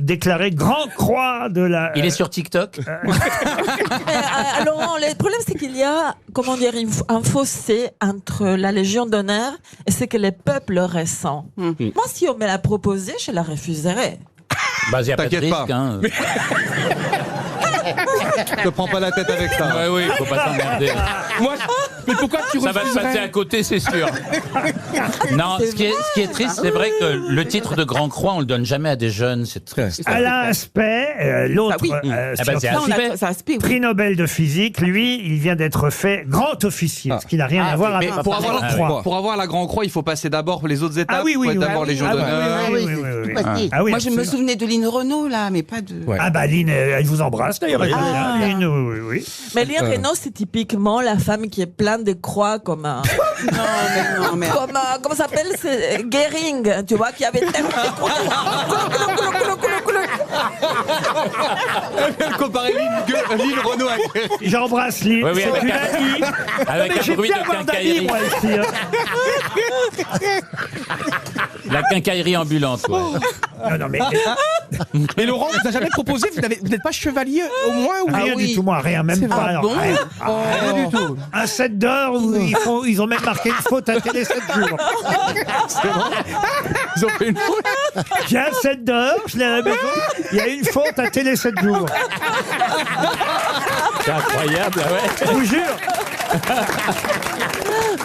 déclaré Grand Croix de la... Il est sur TikTok. Alors, le problème, c'est qu'il y a, comment dire, un fossé entre la Légion d'honneur et ce que le peuple ressent. Moi, si on me l'a proposé, je la refuserais. Bah, y a pas de T'inquiète risque, pas. hein. Te prends pas la tête avec ça. Ouais, oui, faut pas s'emmerder. Moi, mais pourquoi tu Ça va te refuserais? passer à côté, c'est sûr. Non, ce qui est triste, c'est vrai que le titre de Grand Croix, on le donne jamais à des jeunes. C'est très. Alain Aspect, l'autre Ah oui. Ah bah, c'est scientifique, Aspect. Ça aspect, oui. prix Nobel de physique, lui, il vient d'être fait grand officier, ce qui n'a rien à voir Mais avec pour la avoir, Grande Croix. pour avoir la Grand Croix, il faut passer d'abord les autres étapes. Ah oui, oui, faut être oui. d'abord Légion Ah oui, d'honneur. oui, oui, oui, oui, c'est oui, tout oui. facile. Ah oui, Moi, je me absolument. souvenais de Lynn Renault, là, mais pas de. Ah bah Lynn, elle vous embrasse d'ailleurs. elle est Ah. bien, Lynn, oui, oui, oui. Mais Lynn Renault, c'est typiquement la femme qui est pleine de croix comme un... Non, mais. Comme, comment ça s'appelle? C'est Gehring, tu vois, qui avait tellement de croix. Comparer Lynn Renault à J'embrasse Lynn, Oui, oui, c'est avec une un- amie. avec Mais un j'ai bruit bien de avoir d'amis, quincaillerie. moi, ici, hein. La quincaillerie ambulante, ouais. Non, non, mais Mais Laurent, vous n'avez jamais proposé, vous n'êtes pas chevalier au moins ou rien oui. du tout, moi, rien, même C'est pas. vrai. alors, bon rien. Rien du tout. Un 7 d'heure où ils ont même marqué une faute à Télé 7 jours. Ils ont fait une faute. J'ai un 7 d'heure, je l'ai à la maison, il y a une faute à Télé 7 jours. C'est incroyable, ah ouais. Je vous jure.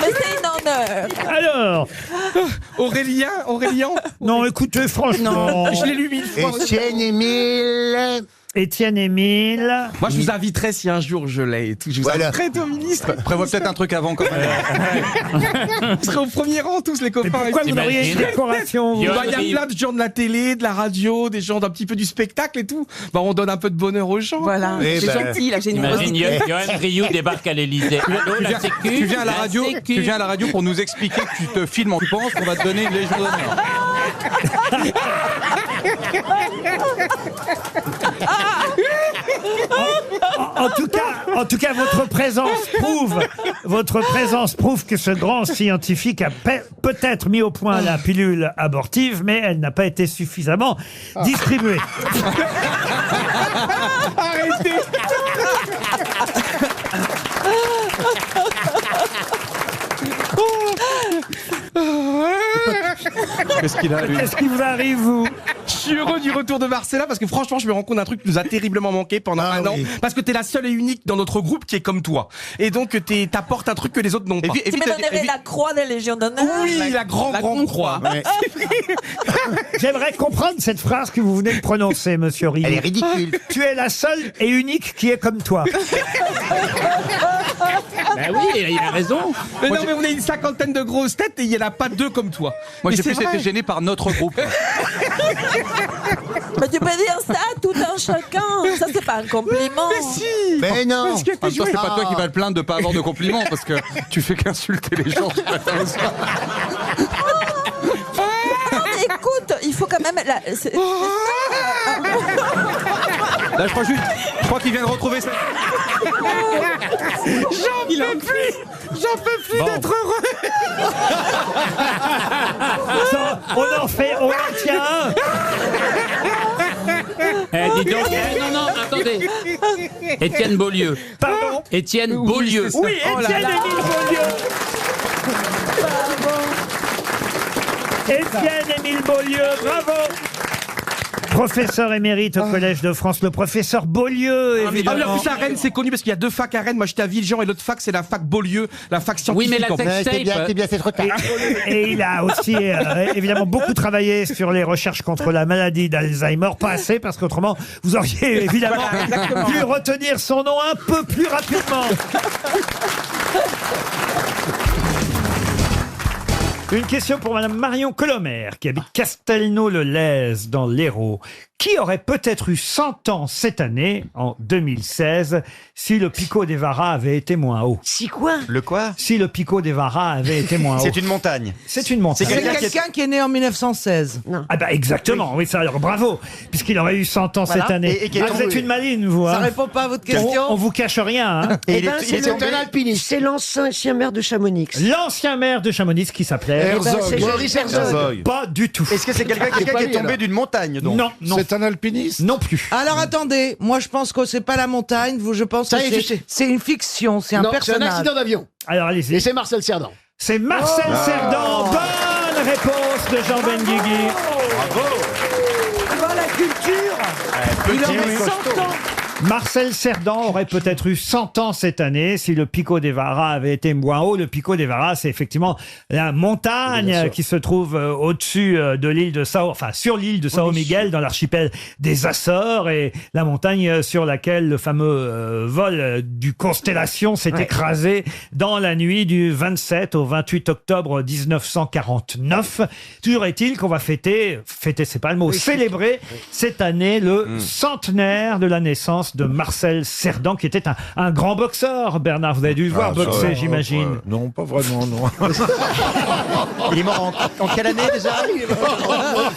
Mais c'est une bonheur. Alors, Aurélien. non, écoutez, franchement. Je l'ai lu 1000 fois. Étienne Émile. Étienne Émile. Moi, je vous inviterai si un jour je l'ai et tout. Je vous inviterai au ministre. Prévois peut-être un truc avant quand même. Vous serez au premier rang, tous les copains. Pourquoi vous auriez une décoration Il y a plein de gens de la télé, de la radio, des gens d'un petit peu du spectacle et tout. Bah, on donne un peu de bonheur aux gens. Voilà, c'est gentil, la générosité. Imagine, Johan Rioux débarque à l'Élysée. Tu viens à la radio pour nous expliquer que tu te filmes en tu penses qu'on va te donner une Légion d'honneur. En tout cas, votre présence prouve que ce grand scientifique a peut-être mis au point la pilule abortive, mais elle n'a pas été suffisamment distribuée. Arrêtez. Qu'est-ce qu'il a, lui ? Qu'est-ce qui vous arrive, vous? Je suis heureux du retour de Marcella parce que franchement, je me rends compte d'un truc qui nous a terriblement manqué pendant un an. Parce que t'es la seule et unique dans notre groupe qui est comme toi. Et donc, t'apportes un truc que les autres n'ont pas. Tu me donnerais la croix des Légions d'honneur? Oui, la grande croix. Ouais. J'aimerais comprendre cette phrase que vous venez de prononcer, monsieur Rioux. Elle est ridicule. Tu es la seule et unique qui est comme toi. Ben oui, il a raison. Mais non, mais on est une cinquantaine de grosses têtes et il n'y en a pas deux comme toi. Moi, Mais j'ai c'est plus vrai. été gêné par notre groupe. Mais tu peux dire ça à tout un chacun. Ça, c'est pas un compliment. Mais si. Mais non. Parce que En même temps, c'est pas toi qui vas te plaindre de pas avoir de compliments parce que tu fais qu'insulter les gens du matin au soir. Non, mais écoute, il faut quand même... Là, je crois qu'il vient de retrouver ça. J'en peux plus d'être heureux. On en tient un. Dis donc, non, attendez. Étienne Beaulieu. Pardon? Étienne Beaulieu. Oui, Étienne-Émile Beaulieu. Étienne-Émile Beaulieu, bravo. Professeur émérite au Collège de France, le professeur Beaulieu, Ah, mais évidemment. en plus, à Rennes, c'est connu parce qu'il y a deux facs à Rennes. Moi, j'étais à Villejean et l'autre fac, c'est la fac Beaulieu, la fac scientifique. Oui, mais la en fait. sextape. bien, c'est trop tard. Et il a aussi évidemment beaucoup travaillé sur les recherches contre la maladie d'Alzheimer. Pas assez, parce qu'autrement, vous auriez évidemment pu retenir son nom un peu plus rapidement. Une question pour Madame Marion Colomer, qui habite Castelnau-le-Lez, dans l'Hérault, qui aurait peut-être eu 100 ans cette année, en 2016, si le Pico des Varas avait été moins haut. Si quoi? Le quoi? Si le Pico des Varas avait été moins haut. C'est une montagne. C'est une montagne. C'est quelqu'un qui est né en 1916. Ah bah exactement, oui, ça alors bravo, puisqu'il aurait eu 100 ans Voilà. cette année. Et qui est Ah, vous êtes tombé. une maline, vous. Ça hein. répond pas à votre question. On vous cache rien. Hein. Eh ben, c'est un alpiniste. C'est l'ancien maire de Chamonix. L'ancien maire de Chamonix qui s'appelait c'est Maurice Herzog. Pas du tout. Est-ce que c'est quelqu'un qui est tombé d'une montagne donc? Non, non. C'est un alpiniste. Non plus. Alors attendez, moi je pense que c'est pas la montagne, je pense Ça que y est, je sais. c'est une fiction, c'est un Non, c'est un personnage. accident d'avion. Alors allez-y. Et c'est Marcel Cerdan. C'est Marcel Oh. Cerdan. Bonne réponse de Jean Benguigui. Dans la culture, il aurait 100 ans. Marcel Cerdan aurait peut-être eu 100 ans cette année si le Pico des Varas avait été moins haut. Le Pico des Varas, c'est effectivement la montagne qui se trouve au-dessus de l'île de Sao, enfin sur l'île de Sao Miguel dans l'archipel des Açores, et la montagne sur laquelle le fameux vol du Constellation s'est écrasé dans la nuit du 27 au 28 octobre 1949. Toujours est-il qu'on va fêter c'est pas le mot, célébrer cette année le centenaire de la naissance de Marcel Cerdan, qui était un grand boxeur. Bernard, vous avez dû le voir boxer, j'imagine. Non, pas vraiment, non. Il est mort en quelle année déjà?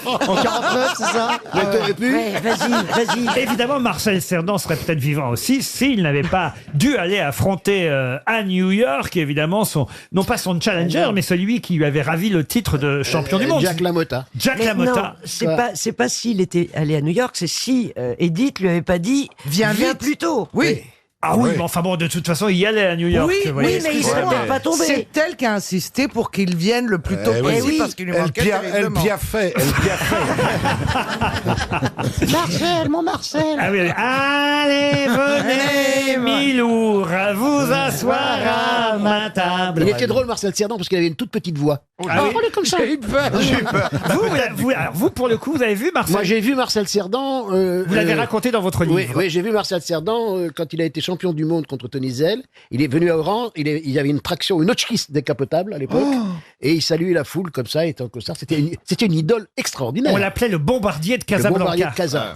En 49, c'est ça? Vas-y. Évidemment, Marcel Cerdan serait peut-être vivant aussi s'il n'avait pas dû aller affronter à New York, évidemment, non pas son challenger, mais celui qui lui avait ravi le titre de champion du monde. Jack LaMotta. Jack Mais LaMotta. non, c'est pas s'il était allé à New York, c'est si Edith lui avait pas dit viens plus tôt. Oui. Ah oui, mais enfin bon, de toute façon, il y allait à New York. Oui, vous voyez. mais il serait pas tombé. C'est elle qui a insisté pour qu'il vienne le plus tôt possible parce qu'il lui manquait terriblement. Marcel, mon Marcel. Ah oui, allez, venez, Milour, à vous asseoir à ma table. Il était drôle, Marcel Cerdan, parce qu'il avait une toute petite voix. Ah oui. Comme ça. J'ai eu peur. Alors, vous, pour le coup, vous avez vu Marcel? Moi, j'ai vu Marcel Cerdan. Vous l'avez raconté dans votre livre. Oui, j'ai vu Marcel Cerdan quand il a été champion du monde contre Tony Zell. Il est venu à Oran, il y avait une traction, une Hotchkiss décapotable à l'époque, et il saluait la foule comme ça, étant costard. C'était une idole extraordinaire. On l'appelait le bombardier de Casablanca. Le bombardier de Casa.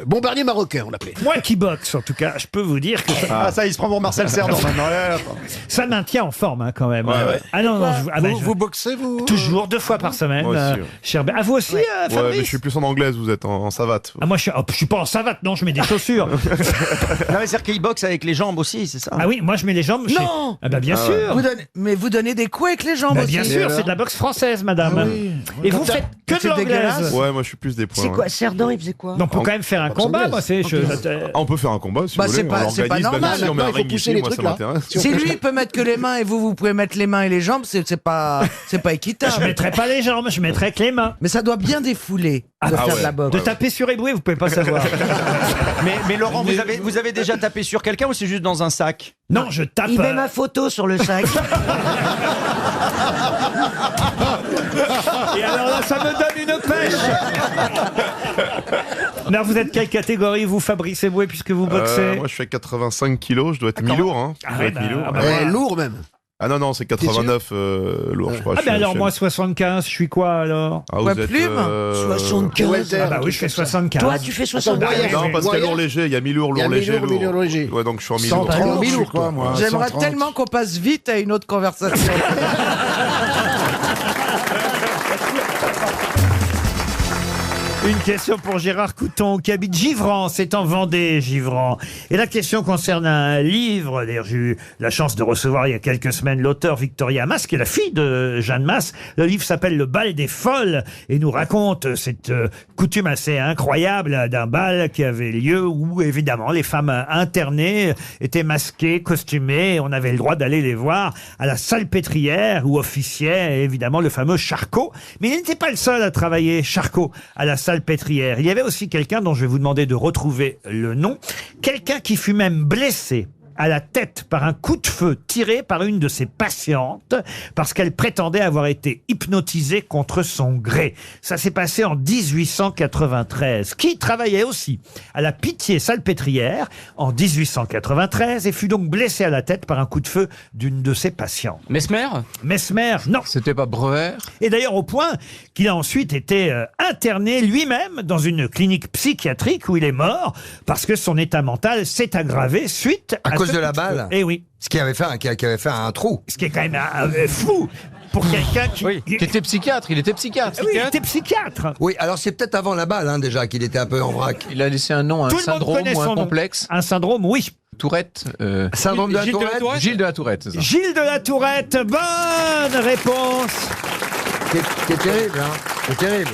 Bombardier marocain, on l'appelait. Moi qui boxe, en tout cas, je peux vous dire que ça, il se prend pour Marcel Cerdan maintenant. ça maintient en forme hein, quand même. Ouais. Ah non, non, Vous boxez, vous? Toujours 2 fois par semaine. Moi aussi, ouais. Cher Ah, vous aussi, Fabrice? Ouais, mais je suis plus en anglaise, vous êtes en savate. Ah, moi, je suis pas en savate, non, je mets des chaussures. Non, mais c'est-à-dire qu'il boxe avec les jambes aussi, c'est ça? Ah oui, moi, je mets les jambes. Non. Ah bah bien sûr. Mais vous donnez des coups avec les jambes Bah, aussi. bien sûr, c'est de la boxe française, madame. Ah oui. Et vous faites que de l'anglaise. Ouais, moi je suis plus des points. C'est quoi, Cerdan, il faisait quoi? On peut quand même faire un combat, moi, c'est... On peut faire un combat si Bah, vous c'est voulez. pas- On c'est pas l'organise, normal. même si on met un Maintenant, il faut ring pousser ici, les moi ça trucs, là. m'intéresse. Si lui il peut mettre que les mains et vous pouvez mettre les mains et les jambes, c'est pas équitable. Je mettrais pas les jambes, je mettrais que les mains. Mais ça doit bien défouler de faire de la boxe. De taper sur éboué, vous pouvez pas savoir. Mais Laurent, vous avez déjà tapé sur quelqu'un ou c'est juste dans un sac? Non, je tape. Il met ma photo sur le sac. Et alors là, ça me donne une pêche. Non, vous êtes quelle catégorie, vous, Fabrice Eboué, puisque vous boxez? Moi je fais 85 kilos, je dois être mi-lourd. Hein. Je dois être mi-lourd. Lourd même. Ah non, c'est 89 lourd, je crois. Ah ben alors moi 75, je suis quoi alors? Ah, vous êtes, 75. Ah bah oui, je fais 75. Toi, tu fais 75. Non, parce qu'il y a lourd léger, il y a mi-lourd, lourd léger, lourd. léger. Ouais, donc je suis en mi-lourd. 130 mi-lourd, quoi, moi. J'aimerais 130. tellement qu'on passe vite à une autre conversation. Une question pour Gérard Couton qui habite Givran, c'est en Vendée, Givran. Et la question concerne un livre, d'ailleurs j'ai eu la chance de recevoir il y a quelques semaines l'auteur Victoria Mass, qui est la fille de Jeanne Mass. Le livre s'appelle Le bal des folles et nous raconte cette coutume assez incroyable d'un bal qui avait lieu où évidemment les femmes internées étaient masquées, costumées, et on avait le droit d'aller les voir à la Salpêtrière où officiait évidemment le fameux Charcot. Mais il n'était pas le seul à travailler Charcot à la Salpêtrière. Il y avait aussi quelqu'un dont je vais vous demander de retrouver le nom, quelqu'un qui fut même blessé à la tête par un coup de feu tiré par une de ses patientes parce qu'elle prétendait avoir été hypnotisée contre son gré. Ça s'est passé en 1893. Qui travaillait aussi à la Pitié-Salpêtrière en 1893 et fut donc blessé à la tête par un coup de feu d'une de ses patientes. Mesmer? Mesmer, non. C'était pas Breuer? Et d'ailleurs au point qu'il a ensuite été interné lui-même dans une clinique psychiatrique où il est mort parce que son état mental s'est aggravé suite À cause ce de la coup feu. balle. Eh oui. Ce qui avait fait un trou. Ce qui est quand même fou pour quelqu'un qui... Qui était psychiatre, il était psychiatre. Oui, il était psychiatre. Oui, alors c'est peut-être avant la balle hein, déjà qu'il était un peu en vrac. Il a laissé un nom, un Tout le monde syndrome connaît ou un son nom. complexe. Un syndrome, oui. Tourette. Syndrome de la Gilles Tourette. Gilles de la Tourette, c'est ça. Gilles de la Tourette, bonne réponse. C'est terrible, hein. C'est terrible.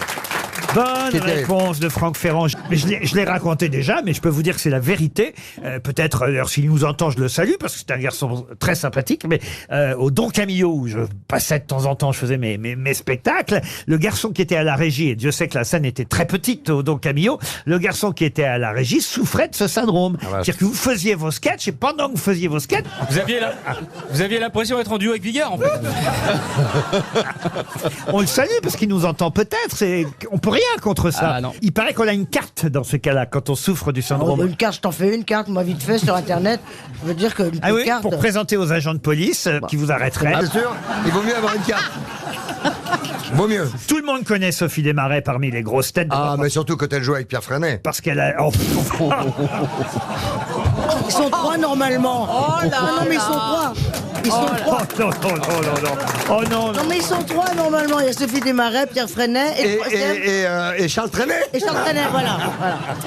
Bonne C'est terrible. réponse de Franck Ferrand. Je l'ai raconté déjà, mais je peux vous dire que c'est la vérité. Peut-être, d'ailleurs, s'il nous entend, je le salue, parce que c'est un garçon très sympathique. Mais au Don Camillo, où je passais de temps en temps, je faisais mes spectacles, le garçon qui était à la régie, et Dieu sait que la scène était très petite au Don Camillo, le garçon qui était à la régie souffrait de ce syndrome. C'est-à-dire que vous faisiez vos sketchs, et pendant que vous faisiez vos sketchs... Vous aviez l'impression d'être en duo avec Bigard, en fait. On le salue, parce qu'il nous entend peut-être. On peut rien contre ça. Ah, non. Il paraît qu'on a une carte dans ce cas-là, quand on souffre du syndrome. Une carte, je t'en fais une carte, moi vite fait sur internet. Je veux dire que une Ah oui, carte. pour présenter aux agents de police qui vous arrêteraient. Bien sûr, il vaut mieux avoir une carte. Vaut mieux. Tout le monde connaît Sophie Desmarais parmi les grosses têtes. Ah, mais surtout quand elle joue avec Pierre Freinet. Parce qu'elle a... Oh. Ils sont trois normalement. Oh là non, mais ils sont là. trois. Ils sont trois. non. Oh non. Non, mais ils sont trois normalement. Il y a Sophie Desmarais, Pierre Freinet Et Charles Trenet. Et Charles Trenet, voilà.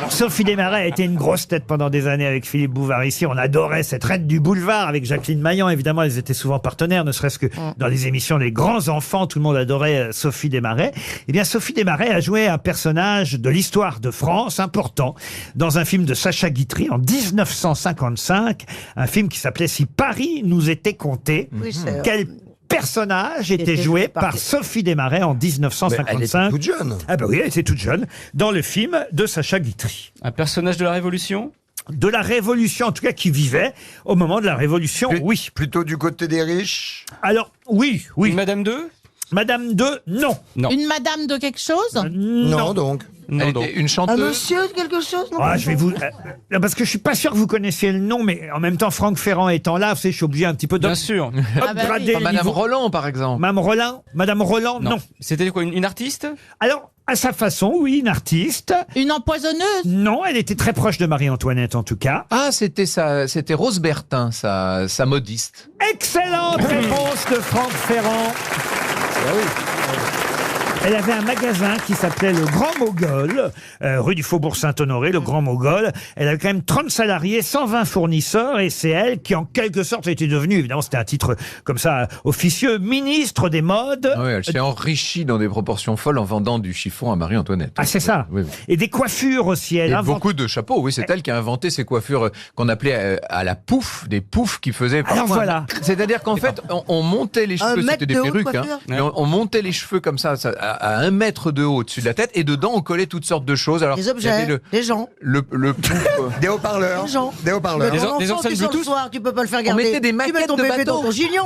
Sophie Desmarais a été une grosse tête pendant des années avec Philippe Bouvard ici. On adorait cette reine du boulevard avec Jacqueline Maillan. Évidemment, elles étaient souvent partenaires, ne serait-ce que dans les émissions Les Grands Enfants. Tout le monde adorait Sophie Desmarais. Eh bien, Sophie Desmarais a joué un personnage de l'histoire de France important dans un film de Sacha Guitry en 1955. Un film qui s'appelait Si Paris nous était compté. Oui, c'est- Quel personnage était joué par Sophie Desmarais en 1955. Mais elle était toute jeune. Ah bah oui, elle était toute jeune dans le film de Sacha Guitry. Un personnage de la Révolution? De la Révolution, en tout cas qui vivait au moment de la Révolution, oui. Plutôt du côté des riches. Alors, oui. Madame 2? Madame 2, non. Une madame de quelque chose Non, donc. Non, donc. Une Un chanteuse. monsieur de quelque chose, non? Ah, je vais vous... parce que je suis pas sûr que vous connaissiez le nom, mais en même temps, Franck Ferrand étant là, vous savez, je suis obligé un petit peu Bien sûr. upgrader le Madame niveau. Roland, par exemple. Madame Roland, non. C'était quoi, une artiste? Alors, à sa façon, oui, une artiste. Une empoisonneuse Non, elle était très proche de Marie-Antoinette, en tout cas. Ah, c'était Rose Bertin, sa modiste. Excellente réponse de Franck Ferrand. Elle avait un magasin qui s'appelait Le Grand Mogol, rue du Faubourg Saint-Honoré, Le Grand Mogol. Elle avait quand même 30 salariés, 120 fournisseurs, et c'est elle qui, en quelque sorte, était devenue, évidemment, c'était un titre comme ça, officieux, ministre des modes. Oui, elle s'est enrichie dans des proportions folles en vendant du chiffon à Marie-Antoinette. Ah, c'est ça. Oui, oui. Et des coiffures aussi. Elle Et invente... beaucoup de chapeaux, oui, c'est elle qui a inventé ces coiffures qu'on appelait à la pouffe, des poufs qui faisaient Alors parfois- voilà. C'est-à-dire qu'en fait, on montait les cheveux, mètre c'était des de haut de perruques, coiffure mais on montait les cheveux comme ça, à 1 mètre de haut au-dessus de la tête, et dedans on collait toutes sortes de choses. Alors, Des il y avait objets, des gens. le pouf, Des haut-parleurs. Des gens. Des haut-parleurs. Des Ton enfant enceintes qui sort le Bluetooth soir, tu peux pas le faire on garder. mettait des Tu mets maquettes ton de bébé dans bateaux. ton gignon.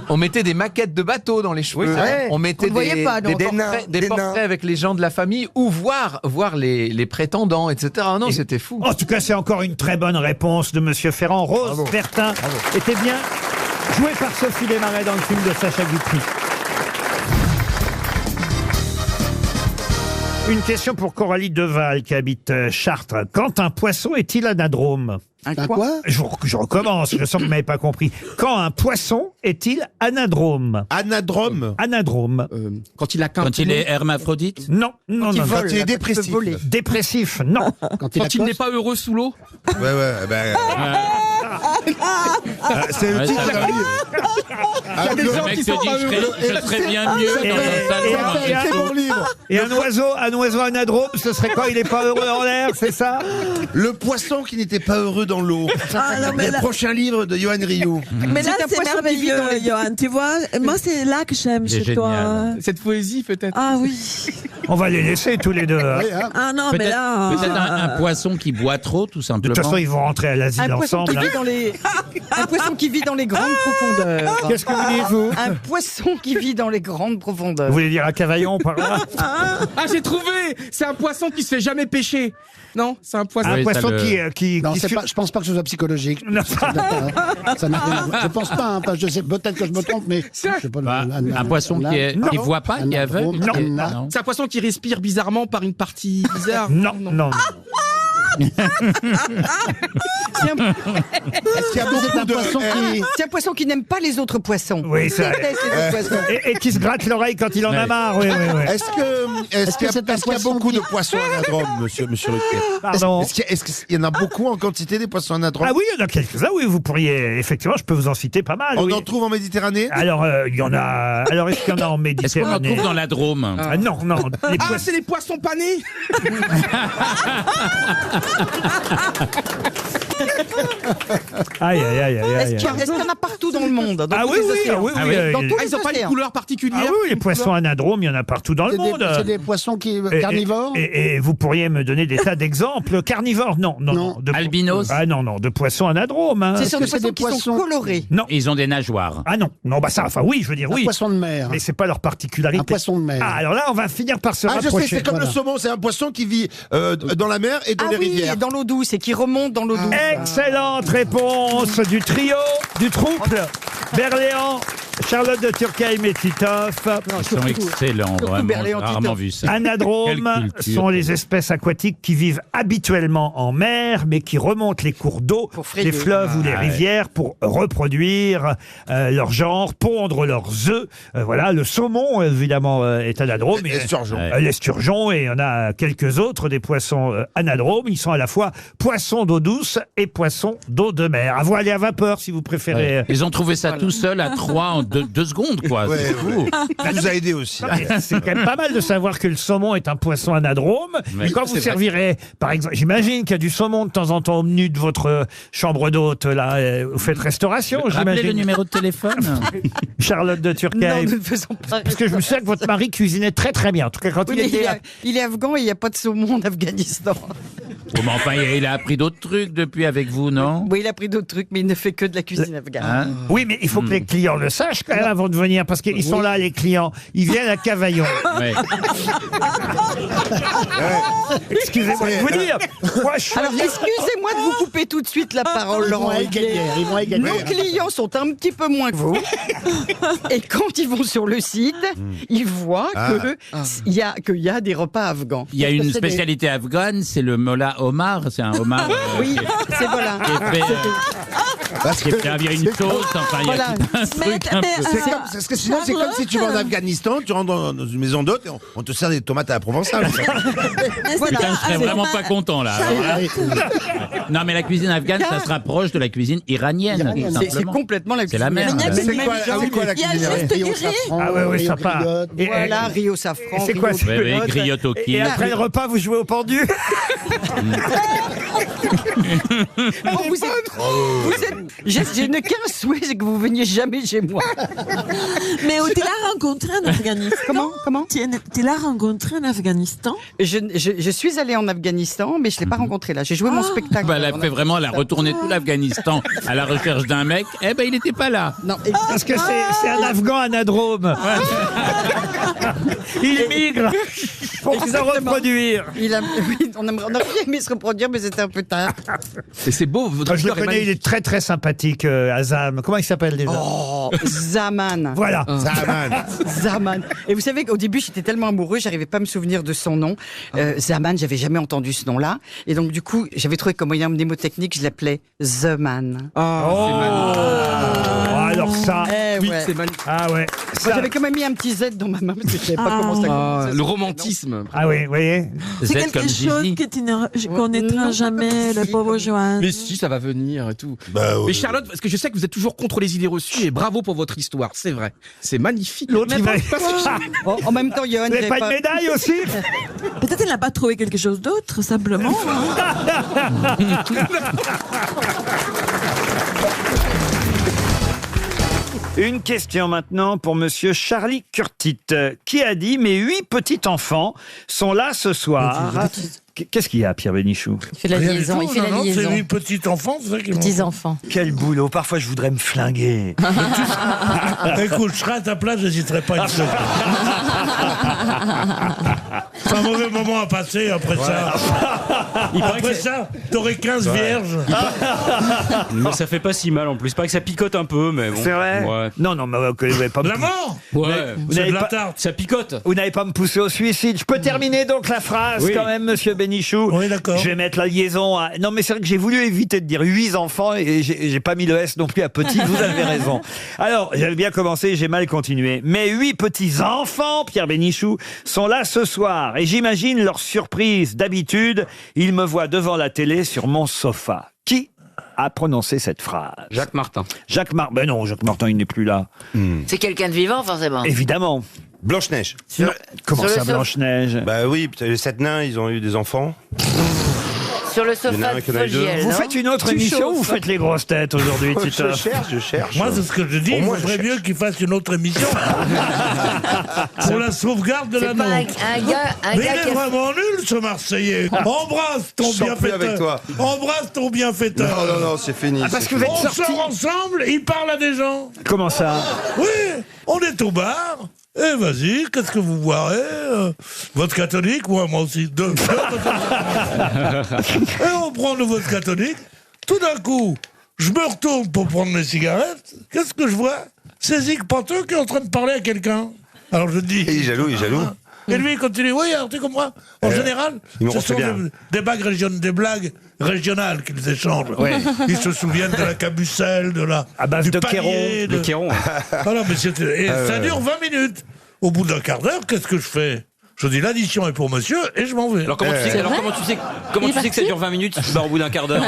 On mettait des maquettes de bateaux dans les cheveux. c'est vrai. On mettait On ne voyait pas, non. des Des nains, portraits, des des portraits nains. avec les gens de la famille ou voir les prétendants, etc. Non, c'était fou. En tout cas, c'est encore une très bonne réponse de Monsieur Ferrand. Rose Bertin était bien jouée par Sophie Desmarais dans le film de Sacha Guitry. Une question pour Coralie Deval qui habite Chartres. Quand un poisson est-il anadrome? Un quoi? Je recommence, je sens que vous m'avez pas compris. Quand un poisson est-il anadrome? Anadrome. Anadrome. Quand il a qu'un Quand il est hermaphrodite? Non, non, non. Quand il est dépressif. Dépressif, non. Quand il n'est pas heureux sous l'eau. Ouais, ben. C'est le Ouais, titre ça de la va. Il y a des Le gens mec qui te sont dit, pas heureux. je serais bien mieux dans un salon. C'est mon livre. Et un oiseau anadrome, ce serait quoi? Il est pas heureux en l'air, c'est ça? Le poisson qui n'était pas heureux dans l'eau. Le prochain livre de Johan Rioux. Mais là, C'est un c'est poisson qui vit dans merveilleux, les- Johan. Tu vois, moi, c'est là que j'aime Il est chez toi. génial. Cette poésie, peut-être. Ah oui. On va les laisser tous les deux. hein. Ah non, mais Peut-être là. peut-être un poisson qui boit trop, tout De simplement. toute façon, ils vont rentrer à l'asile Un poisson ensemble. qui hein. vit dans les... Un poisson qui vit dans les grandes profondeurs. Qu'est-ce que vous dites, vous? Un poisson qui vit dans les grandes profondeurs. Vous voulez dire à Cavaillon par là? Ah, j'ai trouvé. C'est un poisson qui se fait jamais pêcher. Non, c'est un poisson. Un Oui, poisson ça le- qui Non, je pense pas que ce soit psychologique. Non. Ça n'a rien à voir. Je pense pas. Hein, je sais peut-être que je me trompe, mais je sais pas. Bah, un poisson qui voit pas, qui est aveugle. Non. qui est- Non. C'est un poisson qui respire bizarrement par une partie bizarre. Non, non. Est-ce qu'il y a beaucoup de poissons qui... C'est un poisson qui n'aime pas les autres poissons. Oui, ça. Déteste les autres poissons. Et qui se gratte l'oreille quand il en a Ouais. marre. Oui, oui, oui. Est-ce qu'il y a beaucoup de poissons anadromes, monsieur Ruquier? Pardon. Est-ce qu'il y en a beaucoup en quantité des poissons anadromes? Ah oui, il y en a quelques-uns. Oui, vous pourriez. Effectivement, je peux vous en citer pas mal. On oui. en trouve en Méditerranée? Alors, il y en a. Alors, est-ce qu'il y en a en Est-ce qu'on en Méditerranée? trouve dans la Drôme? Ah, non, non. Les Ah, poissons- c'est les poissons panés. Aïe, aïe, aïe, aïe, aïe. Est-ce qu'il y en a partout dans le monde? Dans Ah tous oui, les oui, océans ah oui, oui. Dans tous Ah, les ils ont pas une océans. couleur particulière. Ah oui, les poissons anadromes, il y en a partout dans le monde. C'est des poissons qui Et- carnivores. Et vous pourriez me donner des tas d'exemples. Carnivores, non, non, Non. non. De- Albinos? Ah non, non, de poissons anadromes. hein. C'est sur que des c'est poissons des qui sont poissons- colorés. Non. Ils ont des nageoires. Ah non, non, bah ça, enfin oui, je veux dire Un oui. poisson de mer. Mais c'est pas leur particularité. Un poisson de mer. Ah, alors là, on va finir par se Ah, je sais, rapprocher. c'est comme Voilà. le saumon, c'est un poisson qui vit dans la mer et dans Ah les oui, rivières. dans l'eau douce et qui remonte dans l'eau douce. Excellente réponse du trio, du trouble. Berléand, Charlotte de Turckheim et Titoff. Ils sont excellents, vraiment. J'ai rarement vu ça. Anadromes Quelle culture. sont les espèces aquatiques qui vivent habituellement en mer, mais qui remontent les cours d'eau, les fleuves ou les rivières pour reproduire leur genre, pondre leurs œufs. Voilà, le saumon, évidemment, est anadrome. L'esturgeon. L'esturgeon, et il y en a quelques autres, des poissons anadromes. Ils sont à la fois poissons d'eau douce et poissons d'eau de mer. À voile et à vapeur, si vous préférez. Ils ont trouvé ça tout seul à 3 en 2 secondes, quoi. Ouais, C'est fou. Ça nous a aidé aussi. C'est quand même pas mal de savoir que le saumon est un poisson anadrome. Ouais. Mais quand vous C'est vrai. servirez, par exemple, j'imagine qu'il y a du saumon de temps en temps au menu de votre chambre d'hôte, là, vous faites restauration, Rappelez j'imagine. le numéro de téléphone. Charlotte de Turckheim. Non, ne faisons pas. Parce que je me souviens que votre mari cuisinait très très bien. En tout cas, quand Oui, il mais était là. il est afghan et il n'y a pas de saumon en Afghanistan. Oh, mais enfin, il a appris d'autres trucs depuis avec vous, non? Oui, il a pris d'autres trucs, mais il ne fait que de la cuisine afghane. Hein? Oui, mais il faut que les clients le sachent quand même avant de venir, parce qu'ils sont là, les clients. Ils viennent à Cavaillon. Ouais. Excusez-moi de vous dire. Moi, je suis- Alors, excusez-moi de vous couper tout de suite la parole, Laurent. Ils vont égaler. Nos clients sont un petit peu moins que vous. Et quand ils vont sur le site, ils voient qu'il y a des repas afghans. Il y a une C'est des- spécialité afghane, c'est le mola homard. C'est un homard Oui, c'est voilà. qui est fait servir une sauce. Enfin, il y a Voilà. tout un truc un peu. Parce que sinon, c'est comme si tu vas en Afghanistan, tu rentres dans une maison d'hôte et on te sert des tomates à la provençale. Putain, je serais vraiment pas content là. Alors là. Non, mais la cuisine afghane, ça se rapproche de la cuisine iranienne. tout C'est simplement. complètement la C'est la cuisine. même. C'est quoi, la Il y a cuisine juste Rio grillé. safran, Ah ouais, ouais, Rio sympa. griotte. Et, Voilà, Rio Safran. c'est quoi, Rio c'est- Oui, Griotte. griotte au et king. après le repas, vous jouez au pendu. Oh, vous êtes, je n'ai qu'un souhait, c'est que vous veniez jamais chez moi. Mais tu l'as rencontré en Afghanistan. Comment Tu l'as rencontré en Afghanistan. Je suis allée en Afghanistan, mais je ne l'ai pas rencontré là. J'ai joué mon spectacle. Bah, elle a en fait vraiment, elle a retourné tout l'Afghanistan à la recherche d'un mec. Eh ben, il n'était pas là. Non, Parce que c'est un Afghan anadrome. Il migre pour se reproduire. oui, on aurait bien aimé se reproduire, mais c'était un peu tard. Et c'est beau, votre Je le histoire est connais, il magnifique. est très très sympathique, Azam. Comment il s'appelle déjà Oh, Zaman. Voilà. Zaman. Et vous savez qu'au début, j'étais tellement amoureux, j'arrivais pas à me souvenir de son nom. Zaman, j'avais jamais entendu ce nom-là. Et donc, du coup, j'avais trouvé comme moyen mnémotechnique, je l'appelais The Man. Alors ça. Eh Oui, ouais. c'est magnifique. Ah ouais. Moi, Ça- j'avais quand même mis un petit Z dans ma main parce que je savais pas comment ça commençait. Le romantisme. Ah oui, vous voyez. C'est Z quelque comme chose Gigi. que tu ne connaîtras jamais, le pauvre Johan. Mais si, ça va venir et tout. Bah, Mais Charlotte, parce que je sais que vous êtes toujours contre les idées reçues et bravo pour votre histoire, c'est vrai. C'est magnifique. L'autre, il va. Oh, en même temps, Johan, Vous n'avez j'avais pas de médaille aussi Peut-être elle n'a pas trouvé quelque chose d'autre, simplement. Une question maintenant pour monsieur Charlie Curtit, qui a dit « Mes 8 petits-enfants sont là ce soir ». Qu'est-ce qu'il y a, Pierre Bénichou? Il fait la liaison, il fait la liaison. C'est 8 petits-enfants, c'est ça qui Petits-enfants. Quel boulot, parfois je voudrais me flinguer. Écoute, je serai à ta place, j'hésiterai pas une seconde. C'est un mauvais moment à passer après ça. Après ça, t'aurais 15 vierges. Mais ça fait pas si mal en plus. Pas que ça picote un peu, mais bon. C'est vrai? Ouais. Non, non, mais vous n'avez pas... La mort Ouais. Vous C'est n'avez de la pas- tarte. Ça picote. Vous n'allez pas me pousser au suicide. Je peux terminer donc la phrase Oui. quand même, monsieur Bénichou. Oui, d'accord. Je vais mettre la liaison à... Non, mais c'est vrai que j'ai voulu éviter de dire 8 enfants et j'ai pas mis le S non plus à petit. Vous avez raison. Alors, j'avais bien commencé, j'ai mal continué. Mes 8 petits-enfants, Pierre Bénichou, sont là ce soir. Et j'imagine leur surprise. D'habitude, ils me voient devant la télé sur mon sofa. Qui a prononcé cette phrase? Jacques Martin. Jacques Martin. Ben non, Jacques Martin, il n'est plus là. C'est quelqu'un de vivant, forcément. Évidemment. Blanche-Neige. Non. Comment sur ça, le sofa. Blanche-Neige? Bah oui, les 7 nains, ils ont eu des enfants. Sur le Il y en a sofa un de qui en a eu deux. Fogiel, Vous non faites une autre émission ou vous faites les grosses têtes aujourd'hui, Tito? Je cherche. Moi, c'est ce que je dis. Pour Il moi, je faudrait cherche. mieux qu'il fasse une autre émission. Pour la sauvegarde de la C'est pas nôtre. un gars Mais il qui est a... vraiment nul, ce Marseillais. Embrasse ton Je sors plus avec bienfaiteur. toi. Embrasse ton bienfaiteur. Non, c'est fini. parce c'est que vous fini. êtes On sorti. sort ensemble, il parle à des gens. Comment ça? Oui, on est au bar. Eh, vas-y, qu'est-ce que vous boirez Votre catholique, moi aussi. Deux catholiques. Et on prend le vodka catholique. Tout d'un coup, je me retourne pour prendre mes cigarettes. Qu'est-ce que je vois? c'est Zig Panteux qui est en train de parler à quelqu'un. Alors je dis... Il est jaloux, il est jaloux. Et lui, il continue. Oui, alors tu comprends. En général, ce sont des blagues régionales qu'ils échangent. Ouais. Ils se souviennent de la cabucelle, à base du de panier, Kéron. Voilà, mais ça dure 20 minutes. Au bout d'un quart d'heure, qu'est-ce que je fais? Je dis l'addition est pour monsieur et je m'en vais. Alors comment tu sais que ça dure 20 minutes si tu pars au bout d'un quart d'heure?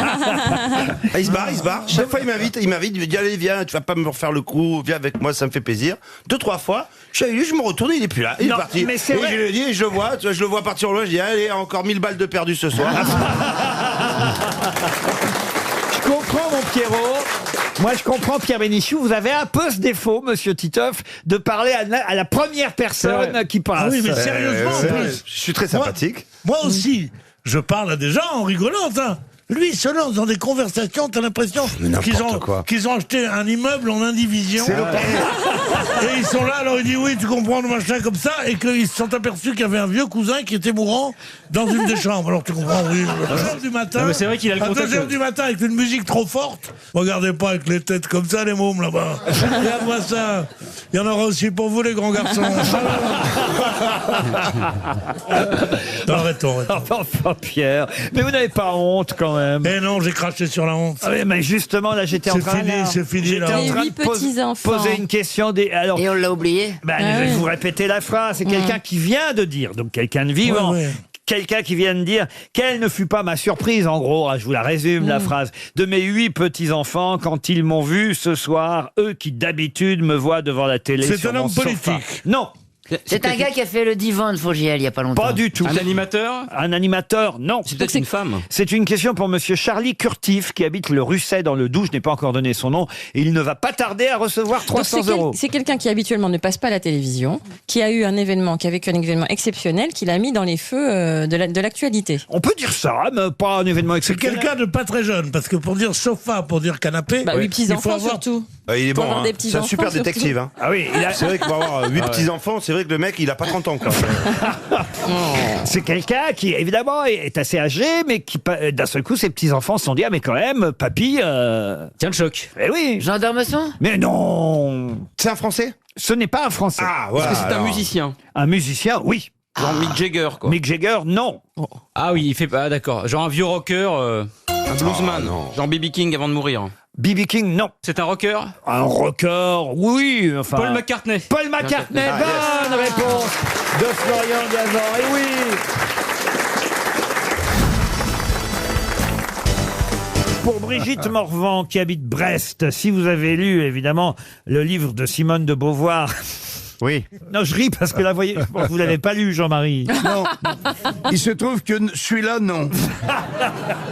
Il se barre. Chaque fois, il m'invite, il me dit, allez, viens, tu vas pas me refaire le coup, viens avec moi, ça me fait plaisir. 2-3 fois, je suis avec lui, je me retourne, il est plus là, il est parti. Mais c'est et vrai. je le dis, et je le vois partir au loin, je dis, allez, encore 1000 balles de perdu ce soir. Je comprends, mon Pierrot. Moi, je comprends, Pierre Bénichou, vous avez un peu ce défaut, monsieur Titoff, de parler à la première personne qui passe. Ah oui, mais sérieusement, en plus. Je suis très sympathique. Moi aussi, je parle à des gens en rigolant, hein. Lui, il se lance dans des conversations, t'as l'impression qu'ils ont acheté un immeuble en indivision. Et ils sont là, alors il dit oui, tu comprends, le machin comme ça, et qu'ils se sont aperçus qu'il y avait un vieux cousin qui était mourant dans une des chambres. Alors tu comprends, oui, à 2h du matin. Non, mais c'est vrai qu'il a le à contact. 2h du matin avec une musique trop forte. Regardez pas avec les têtes comme ça, les mômes là-bas. Regarde-moi ça. Il y en aura aussi pour vous, les grands garçons. Non, arrêtons. Enfin, Pierre, mais vous n'avez pas honte quand même. Eh non, j'ai craché sur la honte. Ah oui, mais justement, là, j'étais en train de poser une question. Alors, Et on l'a oublié. je vais vous répéter la phrase. C'est quelqu'un qui vient de dire, donc quelqu'un de vivant. Ouais. Quelqu'un qui vient de dire « Quelle ne fut pas ma surprise ?» En gros, je vous la résume, la phrase. « De mes 8 petits-enfants, quand ils m'ont vu ce soir, eux qui d'habitude me voient devant la télé C'est sur un mon homme sofa. politique. Non. C'est un gars qui a fait le divan de Fogiel il y a pas longtemps. Pas du tout. Un animateur? Un animateur, non. C'est peut-être une femme. C'est une question pour monsieur Charlie Curtif, qui habite le Russet dans le Doubs. Je n'ai pas encore donné son nom. Et il ne va pas tarder à recevoir 300 euros. C'est quelqu'un qui habituellement ne passe pas à la télévision, qui a eu un événement, qui a vécu un événement exceptionnel, qu'il a mis dans les feux de l'actualité. On peut dire ça, mais pas un événement C'est exceptionnel. quelqu'un de pas très jeune, parce que pour dire sofa, pour dire canapé, Bah, 8 il faut petits-enfants avoir... surtout. Il est Pour bon, avoir hein. des C'est un petits-enfants, super surtout. détective. Hein. Ah oui, C'est vrai que pour avoir 8 petits-enfants, c'est vrai que le mec, il a pas 30 ans. Quoi. c'est quelqu'un qui, évidemment, est assez âgé, mais qui, d'un seul coup, ses petits-enfants se sont dit « Ah, mais quand même, papy... Tiens le choc. » Eh oui. Jean d'Ormesson? Mais non. C'est un Français? Ce n'est pas un Français. Ah, Est-ce voilà. que c'est un alors. musicien? Un musicien, oui. Genre Mick Jagger, quoi. Mick Jagger, non. Ah oui, il fait pas, d'accord. Genre un vieux rocker, un bluesman. Genre B.B. King avant de mourir. B.B. King, non. C'est un rocker? Un rocker, oui. Enfin, Paul McCartney. Paul McCartney, bonne réponse de Florian Gazan. Et oui. Pour Brigitte Morvan, qui habite Brest, si vous avez lu, évidemment, le livre de Simone de Beauvoir... Oui. Non, je ris parce que là, voyez, je pense que vous l'avez pas lu, Jean-Marie. Non. Il se trouve que celui-là, non.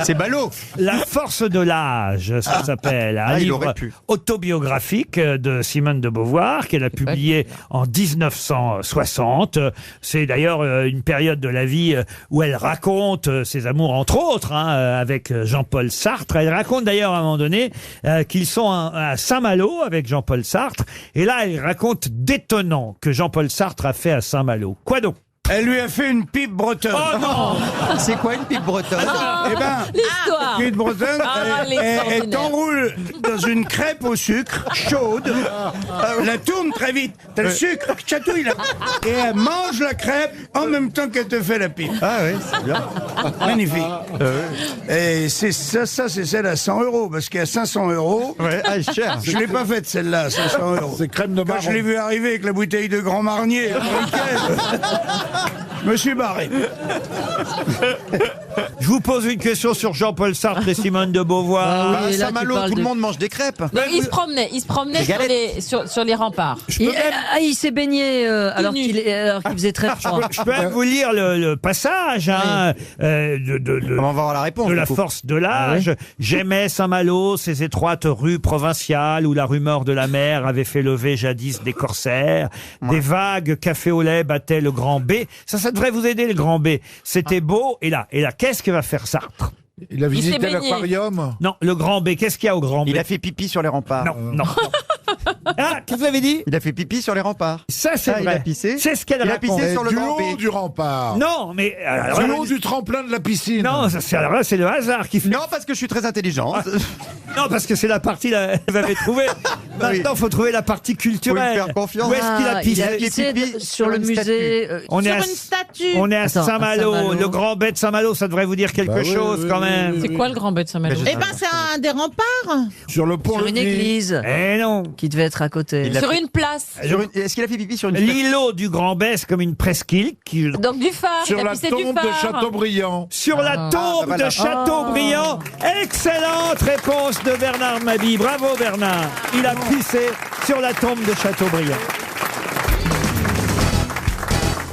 C'est ballot. La force de l'âge, ça s'appelle. Un il livre aurait pu. autobiographique de Simone de Beauvoir qu'elle a publié en 1960. C'est d'ailleurs une période de la vie où elle raconte ses amours, entre autres, avec Jean-Paul Sartre. Elle raconte d'ailleurs à un moment donné qu'ils sont à Saint-Malo avec Jean-Paul Sartre. Et là, elle raconte d'étonnant que Jean-Paul Sartre a fait à Saint-Malo. Quoi donc? Elle lui a fait une pipe bretonne. Oh non. C'est quoi une pipe bretonne? Eh ben, L'histoire. une pipe bretonne, elle l'extraordinaire. t'enroule dans une crêpe au sucre chaude, la tourne très vite, t'as le sucre qui chatouille là, et elle mange la crêpe en même temps qu'elle te fait la pipe. Ah oui, c'est bien. Magnifique. Et c'est ça c'est celle à 100 euros, parce qu'à 500 euros, cher. Je l'ai pas faite celle-là, à 500 euros. C'est crème de marron. Quand je l'ai vu arriver avec la bouteille de Grand Marnier américaine, je me suis barré. Je vous pose une question sur Jean-Paul Sartre et Simone de Beauvoir. À Saint-Malo, tout le monde mange des crêpes. Donc, il se promenait sur les remparts. Il s'est baigné alors qu'il faisait très froid. Je peux même vous lire le passage On va voir la réponse. de la force de l'âge. J'aimais Saint-Malo, ces étroites rues provinciales où la rumeur de la mer avait fait lever jadis des corsaires. Des vagues café au lait battaient le grand B. Ça devrait vous aider, le grand B. C'était beau. Et là, qu'est-ce que va faire Sartre? Il a visité baigné. l'aquarium. Non, le grand B, qu'est-ce qu'il y a au grand B? Il a fait pipi sur les remparts. Non. Ah, qu'est-ce que vous avez dit? Il a fait pipi sur les remparts. Ça, c'est vrai. Il a pissé. C'est ce qu'elle Il a raconte. pissé sur le Du grand haut B. du rempart. Non, mais... Du haut du tremplin de la piscine. Non, alors là, c'est le hasard qui fait... Non, parce que je suis très intelligent. Non, parce que c'est la partie là, elle avait trouvé. Maintenant, il faut trouver la partie culturelle. Faut lui faire confiance. Où est-ce qu'il a Ah, pissé il a pissé sur le musée. On est Sur à, une statue. on est à Attends, à Saint-Malo. Saint-Malo. Le grand bête de Saint-Malo, ça devrait vous dire quelque chose quand même. C'est quoi le grand bête de Saint-Malo? Eh ben, c'est un des remparts. Sur le pont Sur une Levis. église Eh non. qui devait être à côté. Sur une place. Est-ce qu'il a fait pipi sur une L'îlot du Grand Bête, c'est comme une presqu'île qui... Donc du phare. Sur il a la pissé tombe du de phare. Chateaubriand. Sur la tombe de Chateaubriand. Excellente réponse de Bernard Mabie. Bravo Bernard. Il a pissé sur la tombe de Chateaubriand.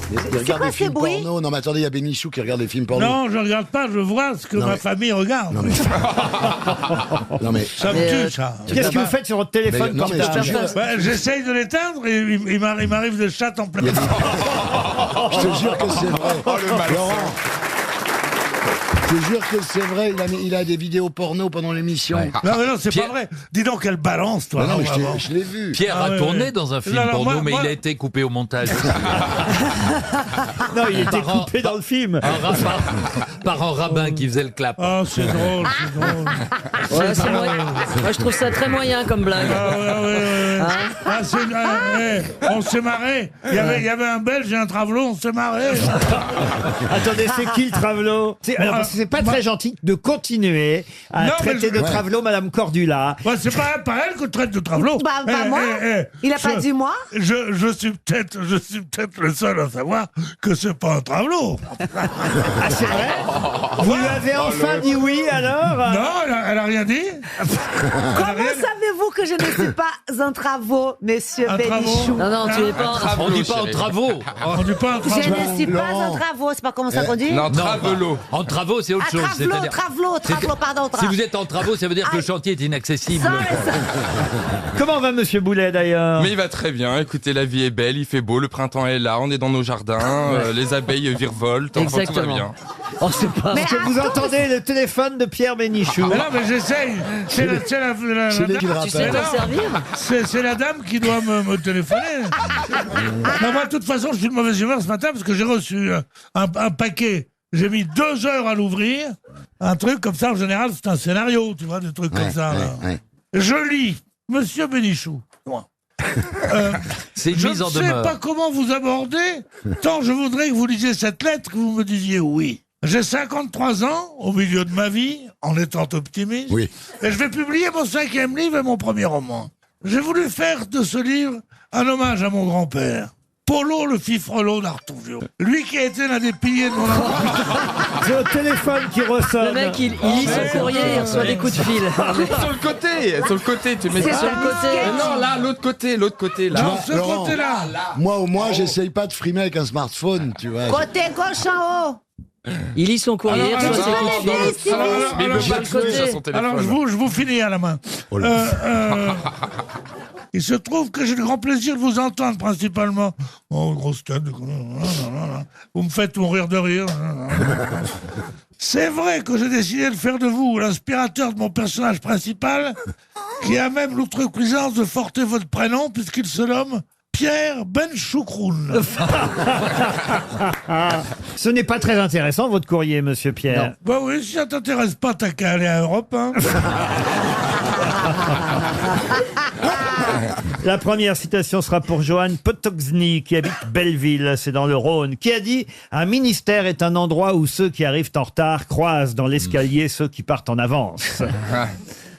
Il regarde quoi des films ces bruits porno. Non, mais attendez, il y a Bénichou qui regarde des films porno. Non, je regarde pas, je vois ce que Non, ma mais- famille regarde. Non, mais. Ça me tue, ça. Qu'est-ce que vous faites sur votre téléphone Mais- non, mais portable je te jure- Ouais, j'essaye de l'éteindre et il m'arrive de chatte en plein. Je te jure que c'est vrai. Laurent, je te jure que c'est vrai, il a des vidéos porno pendant l'émission. Non, mais non, c'est pas vrai. Dis donc, quelle balance, toi. Non, non, mais vraiment. je l'ai vu. Pierre Ah, a ouais, tourné ouais. dans un film Non, non, porno, moi- mais moi- il a été coupé au montage. Non, il était Par coupé dans le film. Par un rabbin qui faisait le clap. Ah, c'est drôle, c'est drôle. Ouais, c'est moyen. Moi, je trouve ça très moyen comme blague. Ah, ouais, ouais, ouais. Ah, on s'est marré. Il y avait un Belge et un Travelot, on s'est marré. Attendez, c'est qui le Travelot? Alors, parce que c'est pas très gentil de continuer à Non, mais traiter de ouais. Travelot Madame Cordula. Ouais, c'est pas elle que traite de Travelot. Bah, moi. Il a pas dit moi. Je suis peut-être le seul à savoir que c'est pas un Travelot. Ah, c'est vrai? Vous lui avez enfin dit oui alors? Non, elle a rien dit. Comment savez-vous que je ne suis pas un travaux, monsieur Un travaux. Bénichou? Non, non, tu es pas. On dit pas en travaux. On dit pas un Je Travelot. ne suis pas un travaux, c'est pas comment ça qu'on dit? Non, Travelo. En travaux, c'est autre Ah, chose. Travelot, c'est-à-dire- Travelot, pardon. Si vous êtes en travaux, ça veut dire que le chantier est inaccessible. Ça, mais ça- Comment va Monsieur Boulet d'ailleurs? Mais il va très bien. Écoutez, la vie est belle, il fait beau, le printemps est là, on est dans nos jardins, les abeilles virevoltent, enfin tout va Exactement. bien. Oh, c'est pas. Est-ce que vous entendez le téléphone de Pierre Bénichou? Mais non, mais j'essaye. C'est la Tu sais t'en servir? c'est la dame qui doit me téléphoner. Non, moi, de toute façon, je suis de mauvaise humeur ce matin parce que j'ai reçu un paquet. J'ai mis 2 heures à l'ouvrir. Un truc comme ça, en général, c'est un scénario, tu vois, des trucs comme ça. là. Je lis, Monsieur Bénichou. C'est une Je mise ne en sais demeure. pas comment vous aborder, tant je voudrais que vous lisiez cette lettre, que vous me disiez oui. J'ai 53 ans, au milieu de ma vie, en étant optimiste, Oui. et je vais publier mon 5e livre et mon premier roman. J'ai voulu faire de ce livre un hommage à mon grand-père, Polo le fifrelot d'Artouvio. Lui qui a été l'un des piliers de mon enfance. J'ai au téléphone qui ressonne. Le mec, il lit son courrier et il reçoit des coups de fil. Sur le côté, tu mets C'est ça. sur le côté. Non, là, l'autre côté, là. Non, ce Laurent. côté-là. Moi, au moins, j'essaye pas de frimer avec un smartphone, tu vois. Côté gauche en haut. Il lit son courrier, il Alors, reçoit ses alors, coups de alors, fil. alors, Mais il veut alors, pas le toucher sur son téléphone. Alors, je vous finis à la main. Il se trouve que j'ai le grand plaisir de vous entendre principalement. Oh, grosse tête. Vous me faites mourir de rire. C'est vrai que j'ai décidé de faire de vous l'inspirateur de mon personnage principal, qui a même l'outrecuidance de porter votre prénom, puisqu'il se nomme Pierre Benchoukroun. Ce n'est pas très intéressant votre courrier, Monsieur Pierre. Bah oui, si ça t'intéresse pas, t'as qu'à aller à Europe. Hein. La première citation sera pour Johan Potoczny, qui habite Belleville, c'est dans le Rhône, qui a dit « Un ministère est un endroit où ceux qui arrivent en retard croisent dans l'escalier ceux qui partent en avance.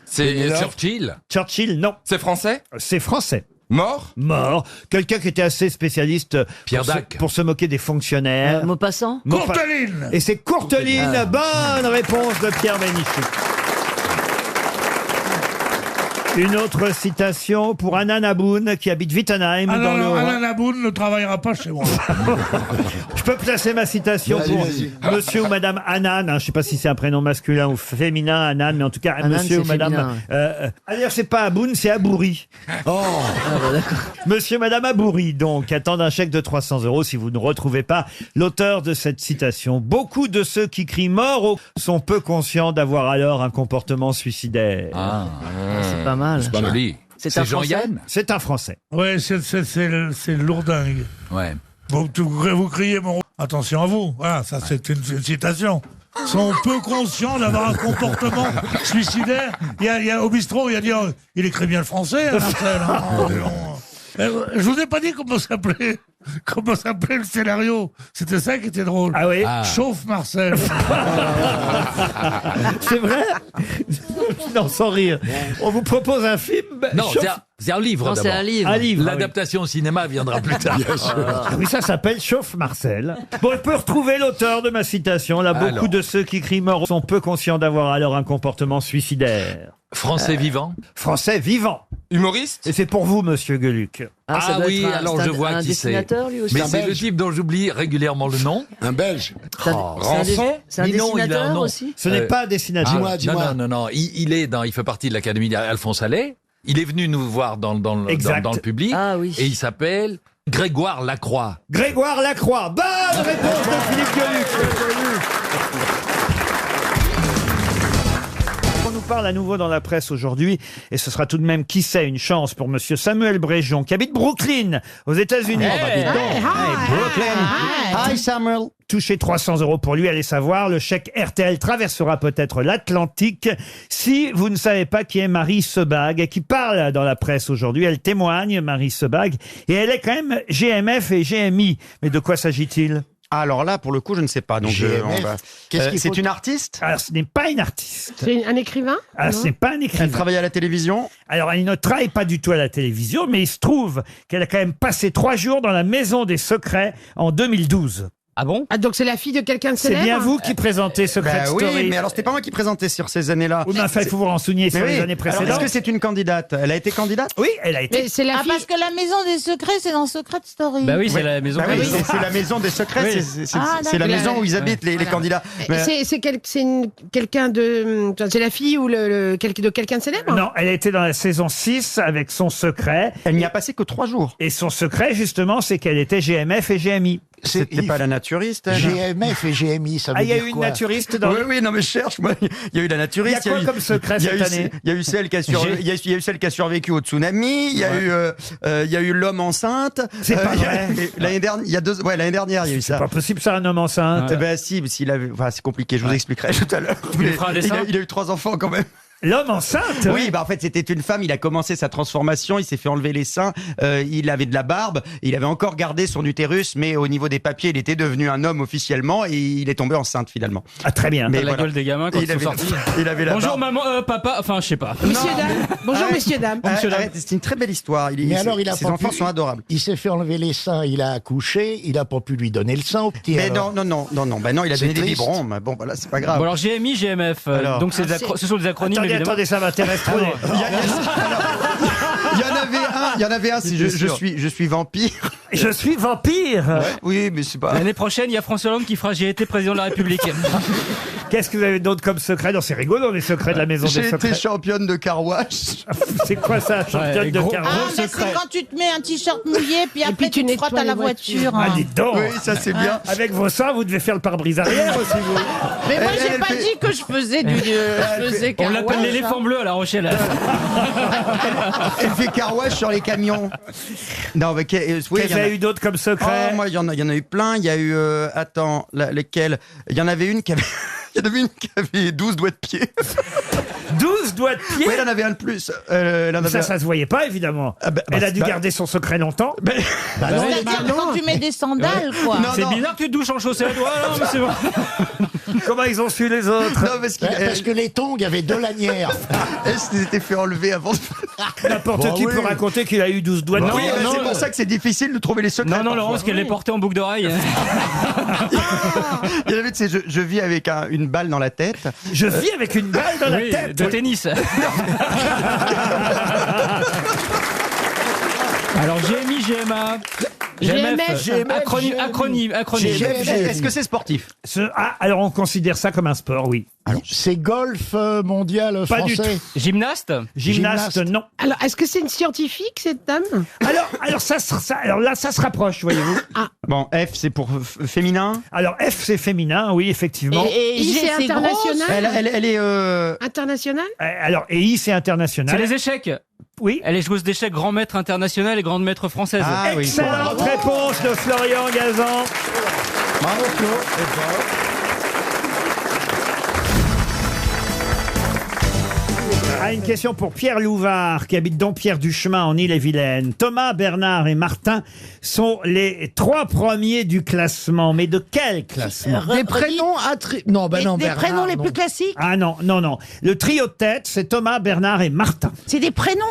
C'est Churchill. » Churchill, non. C'est français. C'est français. Mort. Mort. Quelqu'un qui était assez spécialiste Pierre pour, Dac. pour se moquer des fonctionnaires. Maupassant Courteline. Et c'est Courteline. Bonne réponse de Pierre Bénichou. Une autre citation pour Anna Naboun, qui habite Wittenheim. Ah dans non, le non, Haut-Rhin. Alain Laboune ne travaillera pas chez moi. Je peux placer ma citation Vas-y, pour vas-y. monsieur ou madame Annan. Je ne sais pas si c'est un prénom masculin ou féminin, Annan, mais en tout cas, Annan, monsieur ou c'est madame. D'ailleurs, c'est pas Aboun, c'est Abouri. Oh, Monsieur, madame Abouri, donc, attendent un chèque de 300 € si vous ne retrouvez pas l'auteur de cette citation. Beaucoup de ceux qui crient mort sont peu conscients d'avoir alors un comportement suicidaire. C'est pas mal. c'est pas mal. Joli. C'est C'est un Français Jean-Yann. C'est un Français. Ouais, c'est lourdingue. Ouais. Vous criez mon... Attention à vous. Voilà, ça c'est une citation. sont peu conscients d'avoir un comportement suicidaire. Au bistrot, il a dit oh, il écrit bien le français, hein, Marcel. Hein. Oh, je vous ai pas dit comment s'appelait le scénario. C'était ça qui était drôle. Ah oui. Chauffe Marcel. C'est vrai? Non, sans rire. On vous propose un film. Non, c'est un livre Non, d'abord. c'est un livre. Un livre. L'adaptation au cinéma viendra plus tard. Ah oui, ça s'appelle Chauffe Marcel. Bon, on peut retrouver l'auteur de ma citation. Là, beaucoup Alors. de ceux qui crient mort sont peu conscients d'avoir alors un comportement suicidaire. Français vivant. Français vivant. Humoriste. Et c'est pour vous, monsieur Gueluc. ça doit oui, être un- alors c'est je un- vois un qui c'est. dessinateur, lui aussi. Mais Un c'est le Belge. type dont j'oublie régulièrement le nom. Un Belge. C'est un Rançon. c'est un Mais non, il a un dessinateur nom. aussi. Ce n'est pas un dessinateur. Dis-moi. Non. Il fait partie de l'Académie Alphonse Allais. Il est venu nous voir dans le public. Ah oui. Et il s'appelle Grégoire Lacroix. Grégoire Lacroix. Bonne réponse de Philippe Gueluc. On nous parle à nouveau dans la presse aujourd'hui, et ce sera tout de même, qui sait, une chance pour monsieur Samuel Bréjon, qui habite Brooklyn, aux États-Unis. Hi Samuel. Toucher 300 € pour lui, allez savoir, le chèque RTL traversera peut-être l'Atlantique si vous ne savez pas qui est Marie Sebag, qui parle dans la presse aujourd'hui. Elle témoigne, Marie Sebag, et elle est quand même GMF et GMI. Mais de quoi s'agit-il? Alors là, pour le coup, je ne sais pas. Donc, c'est une artiste? Alors, ce n'est pas une artiste. C'est un écrivain? Alors, ce n'est pas un écrivain. Elle travaille à la télévision? Alors, elle ne travaille pas du tout à la télévision, mais il se trouve qu'elle a quand même passé 3 jours dans la Maison des Secrets en 2012. Ah bon? Ah, donc c'est la fille de quelqu'un de C'est célèbre? bien vous qui présentez Secret Oui, Story. mais alors c'était pas moi qui présentais sur ces années-là. Oui, mais enfin, il faut vous renseigner sur Mais les oui. années Alors, précédentes. est-ce que c'est une candidate? Elle a été candidate? Oui, elle a été. Mais c'est la fille... parce que la maison des secrets, c'est dans Secret Story. Bah oui, c'est la maison. Bah oui, c'est la maison des secrets, Oui. c'est la maison où ils habitent, les candidats. Mais- C'est quelqu'un de... C'est la fille ou de quelqu'un de célèbre? Non, elle a été dans la saison 6 avec son secret. Elle n'y a passé que 3 jours. Et son secret, justement, c'est qu'elle était GMF et GMI. C'était pas la naturiste, elle? GMF et GMI, ça veut Ah, il y a dire eu une quoi? naturiste dans... Oui, non, mais je cherche, moi. Il y a eu la naturiste. Il y a quoi comme secret cette année? Il y a eu celle qui a survécu au tsunami. Il y a eu l'homme enceinte. C'est pas vrai. L'année dernière, l'année dernière, il y a eu ça. C'est pas possible, ça, un homme enceinte. Eh ben si, s'il avait, enfin, c'est compliqué. Je vous expliquerai tout à l'heure. lui feras un dessin. Il a eu 3 enfants quand même. L'homme enceinte? Oui, bah en fait c'était une femme. Il a commencé sa transformation. Il s'est fait enlever les seins. Il avait de la barbe. Il avait encore gardé son utérus, mais au niveau des papiers, il était devenu un homme officiellement et il est tombé enceinte finalement. Ah, très bien. Mais La voilà. gueule des gamins quand Et ils sont sortis. Il avait la Bonjour barbe. maman, papa, enfin je sais pas. Messieurs, dames. Bonjour, messieurs, dames. Arrête, c'est une très belle histoire. Mais alors, il a ses pas enfants pu- sont adorables. Il s'est fait enlever les seins, il a accouché, il a pas pu lui donner le sein au petit. Mais alors. non, il a C'est donné des triste. biberons. Mais bon, voilà, c'est pas grave. Bon alors GMI, GMF, Alors. donc ce sont des acronymes Attendez, évidemment. ça m'intéresse trop. Il y en avait un, c'est je suis vampire. Je suis vampire. Oui, mais c'est pas. L'année prochaine, il y a François Hollande qui fera J'ai été président de la République. Qu'est-ce que vous avez d'autre comme secret? Non, c'est rigolo, les secrets de la Maison J'ai des été Secrets. championne de car wash. C'est quoi ça, championne de gros- carreau? Ah, mais c'est quand tu te mets un t-shirt mouillé, puis après puis tu tu te frottes nettoies à la les voiture. Ah, dites donc. Oui, ça c'est bien. Avec vos seins, vous devez faire le pare-brise arrière aussi, vous. Mais moi, j'ai Elle pas fait- dit que je faisais du... je faisais On car l'appelle wash, l'éléphant hein. bleu à La Rochelle. Elle fait car wash sur les camions. Non, mais oui, Qu'est-ce il qu'il y y en a a eu d'autre comme secret? Oh, moi, il y en a eu plein. Il y a eu, lesquels? Il y en avait une qui avait, il y en avait une qui avait 12 doigts de pied. 12 doigts de pied? Oui, elle en avait un de plus. Elle en avait Ça se voyait pas, évidemment. Elle a dû garder son secret longtemps. C'est-à-dire quand tu mets des sandales, quoi. Non, C'est non. bizarre que tu te douches en chaussettes. Ouais, non, mais c'est bon. Comment ils ont su les autres? Non, parce Parce que les tongs avaient 2 lanières. elle s'était fait enlever avant. N'importe Bah qui oui. peut raconter qu'il a eu 12 doigts de Oui, pied. mais non, c'est pour ça que c'est difficile de trouver les secrets. Non, non, parfois. Laurent, parce qu'elle les portait en boucle d'oreille. Il y en avait, tu sais, je vis avec une balle dans la tête. Je vis avec une balle dans Oui, la tête. de tennis. Alors GMI, GMA, GMF, acronyme. Est-ce que c'est sportif? Alors on considère ça comme un sport, oui. C'est golf mondial Pas du français. tout. Gymnaste? Gymnaste, non. Alors, est-ce que c'est une scientifique, cette dame? Alors là, ça se rapproche, voyez-vous. Bon, F, c'est pour féminin. Alors F, c'est féminin, oui, effectivement. Et I, G, c'est c'est international? Elle est. International? Alors, et I, c'est international. C'est les échecs. Oui. Elle est joueuse d'échecs grand maître international et grande maître française. Ah oui. Excellente réponse de Florian Gazan. Bravo, Flo. Ah, une question pour Pierre Louvard, qui habite Dampierre-du-Chemin en Île-et-Vilaine. Thomas, Bernard et Martin sont les 3 premiers du classement. Mais de quel classement? Des prénoms Non, bah non, Des Bernard, prénoms les non. plus classiques. Ah non. Le trio de tête, c'est Thomas, Bernard et Martin. C'est des prénoms.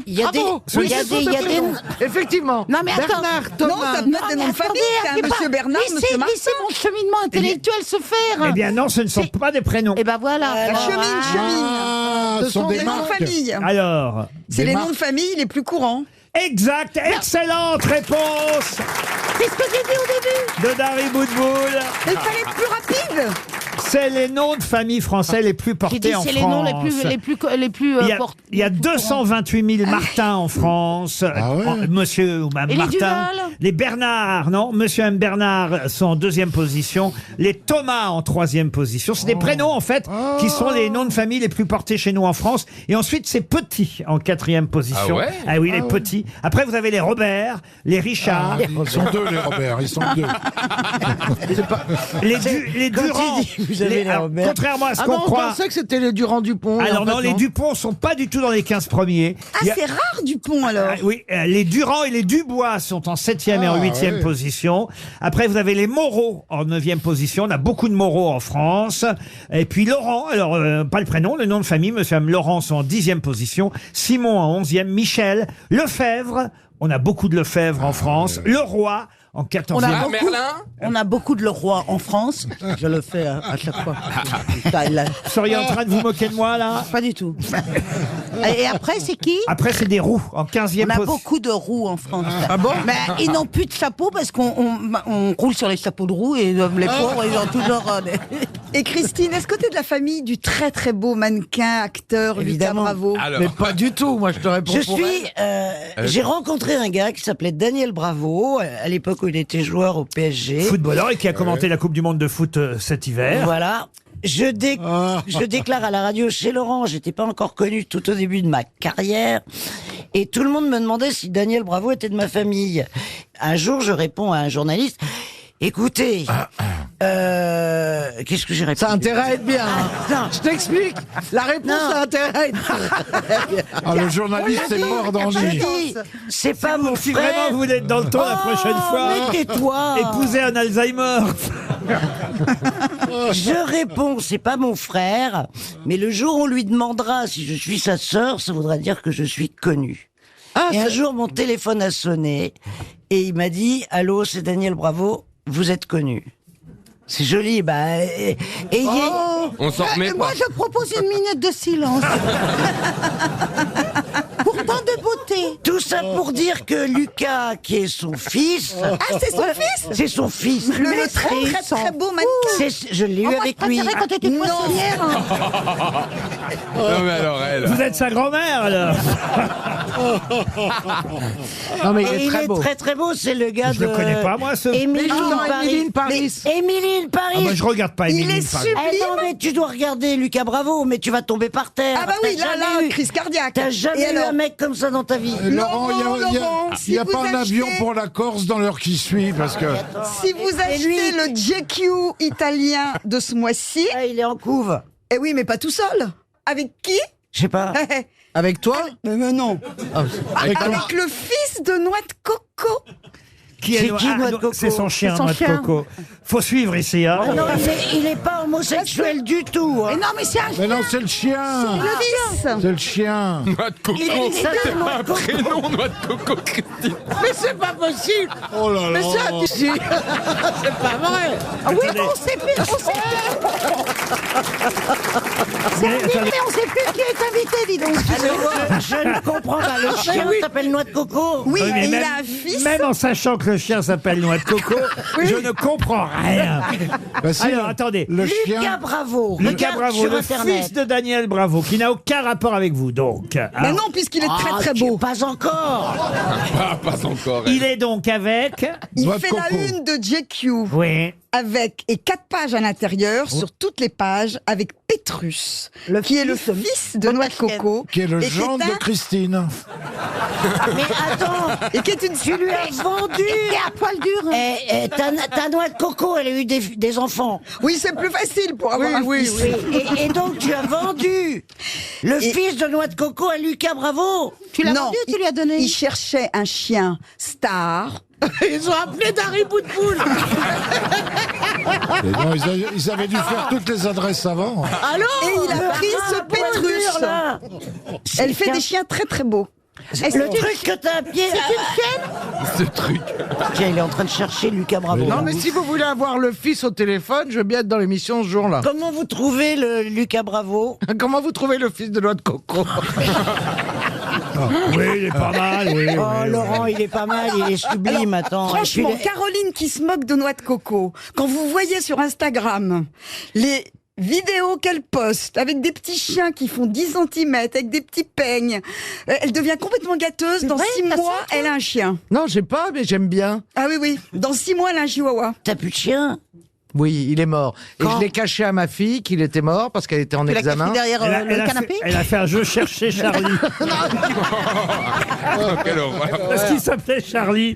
Il y a Bravo. des... Oui, il y a des... Effectivement. Non mais attends. Bernard, Thomas. Non, ça peut être des noms de famille. Monsieur Bernard, Monsieur Martin. Laissez mon cheminement intellectuel se faire. Eh bien non, ce ne sont pas des prénoms. Eh ben voilà. Ce sont des noms de famille. Alors, C'est les noms de famille les plus courants. exact, excellente réponse C'est ce que j'ai dit au début. de Dari Boudboul. Il fallait être plus rapide. C'est les noms de famille français les plus J'ai portés dit en France. c'est les noms les plus Il y a 228 000 Martin en France. Monsieur ou Mme Et les Martin. Duval Les Bernard, non. Monsieur et Mme Bernard sont en 2e position. Les Thomas en 3e position. C'est des prénoms, en fait, qui sont les noms de famille les plus portés chez nous en France. Et ensuite, c'est Petit en 4e position. Ah ouais Ah oui, les petits. Après, vous avez les Robert, les Richard. Ils sont 2, les Robert. Ils sont 2. Les Durand. Alors, contrairement à ce qu'on On croit. pensait que c'était les Durand-Dupont. Alors non, les Dupont sont pas du tout dans les 15 premiers. Il y a- c'est rare Dupont alors. Oui, les Durand et les Dubois sont en 7e et en 8e position. Après, vous avez les Moreau en 9e position. On a beaucoup de Moreau en France. Et puis Laurent, alors pas le prénom, le nom de famille, monsieur et madame Laurent sont en 10e position. Simon en 11e. Michel. Lefebvre. On a beaucoup de Lefebvre en France. Leroy en 14e. On a beaucoup de Leroy en France. Je le fais à chaque fois. Vous seriez en train de vous moquer de moi, là? Pas du tout. Et après, c'est qui? Après, c'est des Roux en 15e On a position. beaucoup de roux en France. Ah bon? Mais ils n'ont plus de chapeau parce qu'on roule sur les chapeaux de roue et les pauvres, ils ont toujours Et Christine, est-ce que t'es de la famille du très très beau mannequin, acteur, Lucas Bravo? Mais pas du tout, moi je te réponds pour elle. J'ai rencontré un gars qui s'appelait Daniel Bravo, à l'époque où il était joueur au PSG. Footballeur et qui a commenté la Coupe du Monde de foot cet hiver. Voilà. Je déclare à la radio chez Laurent, j'étais pas encore connu tout au début de ma carrière, et tout le monde me demandait si Daniel Bravo était de ma famille. Un jour, je réponds à un journaliste, écoutez, qu'est-ce que j'ai répondu? Ça a intérêt à être bien. Non. Je t'explique. La réponse a intérêt à être bien. Le journaliste est mort dans le Je lit. dis, c'est pas mon Si frère. vraiment vous voulez être dans le temps la prochaine fois, mais tais-toi. épousez un Alzheimer. Je réponds, c'est pas mon frère, mais le jour où on lui demandera si je suis sa sœur, ça voudra dire que je suis connu. Et un jour, mon téléphone a sonné et il m'a dit, allô, c'est Daniel Bravo, vous êtes connu. C'est joli, bah. On s'en remet Moi, pas. je propose une minute de silence. Pour tant de beauté. Tout ça pour dire que Lucas, qui est son fils. Ah, c'est son fils? C'est son fils. Le très très beau mannequin. Je l'ai eu avec lui. Quand t'étais poissonnière. Non mais alors elle. Vous êtes sa grand-mère, alors. Non, mais Et il est très beau. très beau, c'est le gars Je de. le connais pas, moi, ce... Émilie Émilie Paris. Émilie Paris. Ah, moi, je regarde pas Il Émilie est Paris. sublime. Non, mais tu dois regarder Lucas Bravo, mais tu vas tomber par terre. Ah bah oui, T'as là, jamais eu- crise cardiaque. T'as jamais Et eu alors un mec comme ça dans ta vie. Laurent, Il si n'y a vous pas un achetez- avion pour la Corse dans l'heure qui suit, parce que... Si vous achetez le GQ italien de ce mois-ci... il est en couve. Eh oui, mais pas tout seul. Avec qui? Je sais pas. Avec toi? Mais non. Avec le fils de Noix de Coco. Qui C'est qui, Noix de non, Coco? C'est son chien, C'est son Noix de chien. Coco. Faut suivre ici, hein. Ah non, il est pas homosexuel du tout. hein. Mais non, mais c'est un Mais non, c'est le chien. Le fils. C'est le chien. Noix de coco. C'est pas un prénom, noix de coco, Christine. Mais c'est pas possible. Oh là là. Mais ça, tu sais. C'est pas vrai. Ah oui, on sait plus. Mais on sait plus qui est invité, dis donc. Je ne comprends pas. Le chien s'appelle Noix de Coco. Oui, Oui, mais et il même- a un fils. Même en sachant que le chien s'appelle Noix de Coco, je ne comprends rien. Bah si, Alors, attendez. le chien... Lucas Bravo. Lucas Regarde Bravo, sur le Internet. fils de Daniel Bravo, qui n'a aucun rapport avec vous, donc. Mais Alors, non, puisqu'il est très très beau. Pas encore. Pas encore. il est donc avec... Il Noix de fait la Coco. une de GQ. Oui. Avec, et 4 pages à l'intérieur, sur toutes les pages, avec Pétrus, qui est le fils de Noix de Coco. Qui est le et gendre un- de Christine. Mais attends, Et qui est une tu lui as vendu. Qui est à poil dur. Ta Noix de Coco, elle a eu des enfants. Oui, c'est plus facile pour avoir un fils. Et donc tu as vendu Le fils de Noix de Coco à Lucas Bravo. Tu l'as Non, vendu ou tu lui as donné? Il cherchait un chien star. Ils ont appelé Dari Boudboul. Et non, ils avaient dû faire toutes les adresses avant. Allô? Et il a pris ce Pétrus. là. Elle fait des chiens très très beaux. Le truc que t'as à pied. Ce truc. Tiens, il est en train de chercher Lucas Bravo. Non, mais si vous voulez avoir le fils au téléphone, je veux bien être dans l'émission ce jour-là. Comment vous trouvez le Lucas Bravo? Comment vous trouvez le fils de Noix de Coco? Oui, il est pas mal. Oui, Oh, oui, Laurent, il est pas mal, il est sublime, attends. Franchement, Et puis, Caroline qui se moque de Noix de Coco, quand vous voyez sur Instagram les vidéos qu'elle poste avec des petits chiens qui font 10 cm, avec des petits peignes, elle devient complètement gâteuse. Dans 6 mois, elle a un chien. Non, j'ai pas, mais j'aime bien. Ah oui, oui. Dans 6 mois, elle a un chihuahua. T'as plus de chien? Oui, il est mort. Et Quand je l'ai caché à ma fille qu'il était mort parce qu'elle était en Tu l'as examen. caché derrière le canapé? Elle a fait un jeu chercher Charlie. Quelle horreur. Parce qu'il s'appelait Charlie.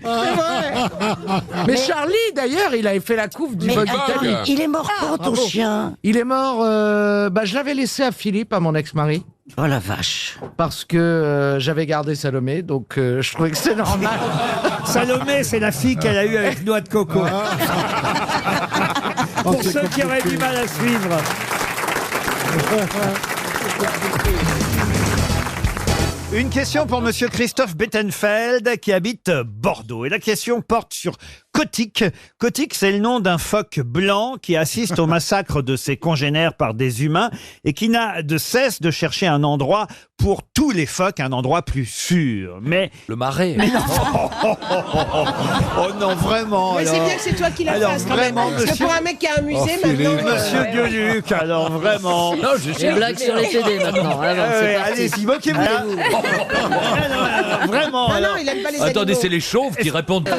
Mais Charlie, d'ailleurs, il avait fait la couve du Mais Vogue attends, d'Italie. il est mort quand ton chien? Il est mort, je l'avais laissé à Philippe, à mon ex-mari. Oh la vache. Parce que j'avais gardé Salomé, donc je trouvais que c'était normal. Salomé, c'est la fille qu'elle a eue avec Noix de Coco. Pour ceux qui auraient du mal à suivre. Une question pour Monsieur Christophe Bettenfeld qui habite Bordeaux. Et la question porte sur Kotick. Kotick, c'est le nom d'un phoque blanc qui assiste au massacre de ses congénères par des humains et qui n'a de cesse de chercher un endroit pour tous les phoques, un endroit plus sûr. Mais Le marais. mais non. Oh non, vraiment. Mais c'est alors. bien que c'est toi qui la Alors, fasses quand même. vraiment, Parce que monsieur- pour un mec qui a un musée, Philippe. maintenant... Monsieur Gueuluc, alors vraiment. Non, je Des cherche. blagues sur les TD maintenant. Alors, Ah c'est ouais, parti. allez-y, moquez-vous. Vraiment. Non, alors. non, il aime pas les Attendez, animaux. c'est les chauves qui répondent.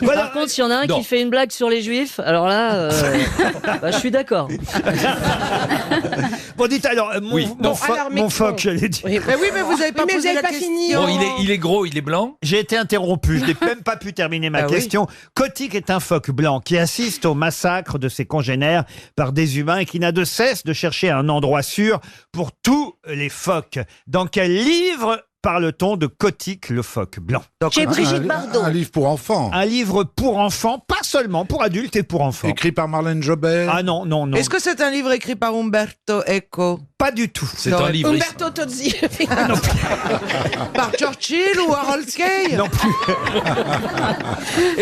Voilà. Par contre, s'il y en a un Non. qui fait une blague sur les juifs, alors là, bah, je suis d'accord. Bon, dites alors, mon, Oui. mon, Bon, pho- alors, mais mon bon. phoque, j'allais dire. Oui, Mais oui, mais vous avez pas mais vous posé avez la pas question. fini. Bon, il est gros, il est blanc. J'ai été interrompu, je n'ai même pas pu terminer ma Ah oui. question. Kotick est un phoque blanc qui assiste au massacre de ses congénères par des humains et qui n'a de cesse de chercher un endroit sûr pour tous les phoques. Dans quel livre parle-t-on de Kotick, le phoque blanc? Chez Brigitte Bardot. Un livre pour enfants. Un livre pour enfants, pas seulement, pour adultes et pour enfants. Écrit par Marlène Jobert. Ah non, non, non. Est-ce que c'est un livre écrit par Umberto Eco? Pas du tout. C'est un livre. Umberto Tozzi. Par Churchill ou Harold Kay? Non plus.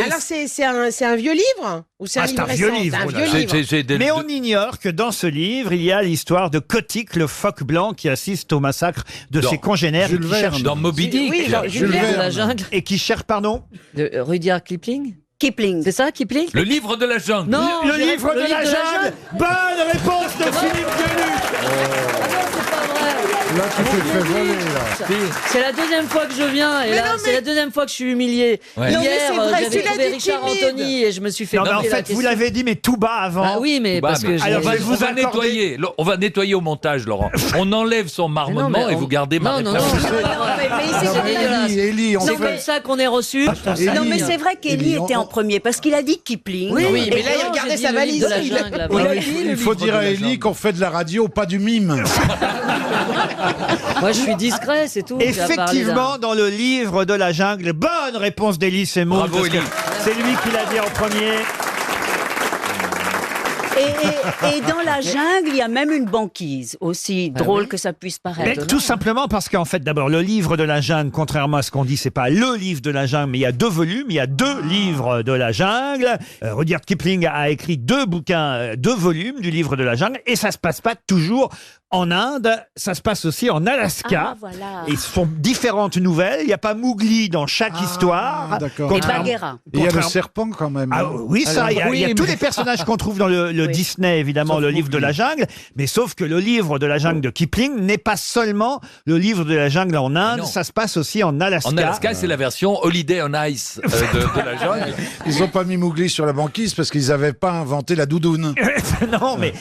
Alors, c'est un vieux livre? Ou c'est un Ah, c'est livre un vieux récent? livre, C'est un oh là vieux là. livre. Mais on ignore que dans ce livre, il y a l'histoire de Kotick, le phoque blanc qui assiste au massacre de Dans ses congénères. Jules et qui Verne. cherche... Dans Moby Dick. Oui, genre, Jules Jules Verne. De la Verne. jungle. Et qui cherche, pardon? De Rudyard Kipling. Kipling. C'est ça, Kipling? Le livre de la jungle. Non, Le je dirais livre de la jungle. Bonne réponse de Philippe Gueluc. Ah non, c'est pas vrai. Là, tu t'es fait voler, là. C'est la deuxième fois que je viens et Mais là, non, c'est la deuxième fois que je suis humilié. Ouais. Non, mais Hier, c'est vrai, j'avais tu l'as trouvé dit Richard timide. Anthony et je me suis fait Non, mais en poser la fait, vous question. l'avez dit, mais tout bas avant. Ah oui, mais Bah, parce que alors, j'ai- je vais vous on va accorder- nettoyer. On va nettoyer au montage, Laurent. On enlève son marmonnement mais et on- vous gardez ma Non, non, réponse. non, c'est pas vrai. Mais C'est c'est dégueulasse. Élie, on C'est fait- comme ça qu'on est reçu. Non, mais c'est vrai qu'Elie Élie, était on- en premier parce qu'il a dit Kipling. Oui, Oui, mais là, il non, regardait j'ai dit sa le livre valise. de la jungle, là-bas. Non, mais Oui, il faut dire à Élie qu'on fait de la radio, pas du mime. Moi, je suis discret, c'est tout. J'ai parlé Effectivement, dans le livre de la jungle, bonne réponse d'Élie Semoun. Bravo, parce que Élie. C'est lui qui l'a dit en premier. Et dans la jungle, il y a même une banquise, aussi drôle que ça puisse Mais paraître. tout simplement parce qu'en fait, d'abord, le livre de la jungle, contrairement à ce qu'on dit, c'est pas le livre de la jungle, mais il y a 2 volumes, il y a 2 livres de la jungle. Rudyard Kipling a écrit 2 bouquins, 2 volumes du livre de la jungle, et ça se passe pas toujours en Inde, ça se passe aussi en Alaska. Ah, voilà. Et ce sont différentes nouvelles. Il n'y a pas Mowgli dans chaque histoire. d'accord. Et Contrairement- Bagheera. Et il y a le contrairement- serpent quand même. Ah, non oui, ça, il y a, Alors, il y a oui, tous mais- les personnages qu'on trouve dans le Disney, évidemment, Sauf le livre de Mowgli. la jungle, mais sauf que le livre de la jungle de Kipling n'est pas seulement le livre de la jungle en Inde, non. ça se passe aussi en Alaska. En Alaska, c'est la version Holiday on Ice de la jungle. Ils ont pas mis Mowgli sur la banquise parce qu'ils avaient pas inventé la doudoune. Non, mais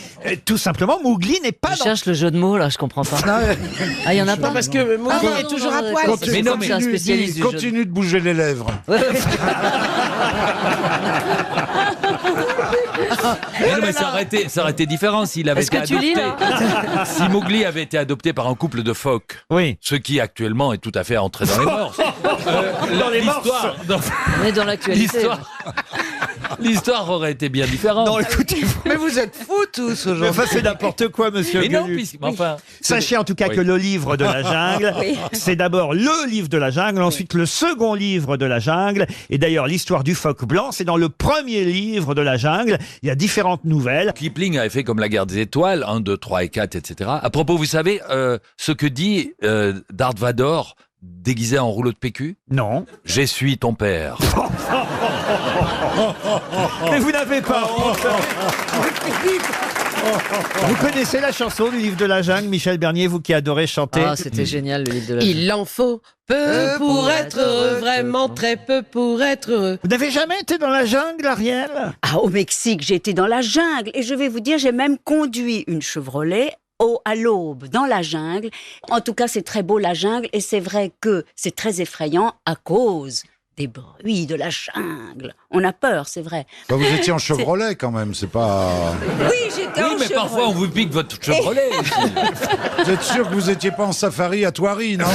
tout simplement, Mowgli n'est pas Je cherche le jeu de mots, là, je comprends pas. Ah, il y en a pas? Parce que Mowgli est toujours à poil. Continue, Mais non, mais- c'est un spécialiste du jeu de- Continue de bouger les lèvres. Ouais, ouais. Mais non, mais ça aurait été différent s'il avait Est-ce été que tu lis, adopté. Si Mowgli avait été adopté par un couple de phoques, ce qui actuellement est tout à fait entré dans les morses. Dans les morses. On est dans l'actualité. L'histoire aurait été bien différente. Non, écoutez, Mais vous êtes fous tous mais aujourd'hui. enfin, c'est n'importe quoi, monsieur Mais non, Gueluc. puisque, enfin, Sachez en tout cas que le livre de la jungle, c'est d'abord le livre de la jungle, ensuite le second livre de la jungle. Et d'ailleurs, l'histoire du phoque blanc, c'est dans le premier livre de la jungle. Il y a différentes nouvelles. Kipling avait fait comme la guerre des étoiles, 1, 2, 3 et 4, etc. À propos, vous savez ce que dit Darth Vader déguisé en rouleau de PQ? Non. J'essuie ton père. Mais vous n'avez pas honte. Vous connaissez la chanson du livre de la jungle, Michel Bernier, vous qui adorez chanter? Ah, c'était génial le livre de la jungle. Il en faut peu pour être heureux, vraiment très peu pour être heureux. Vous n'avez jamais été dans la jungle, Ariel? Ah, au Mexique, j'ai été dans la jungle et je vais vous dire, j'ai même conduit une Chevrolet à l'aube, dans la jungle. En tout cas, c'est très beau la jungle et c'est vrai que c'est très effrayant à cause des bruits de la jungle. On a peur, c'est vrai. Bah, vous étiez en Chevrolet quand même, c'est pas... Oui, j'étais en Oui, mais Chevrolet. parfois on vous pique votre Chevrolet. Vous êtes sûr que vous étiez pas en safari à Thoiry, non?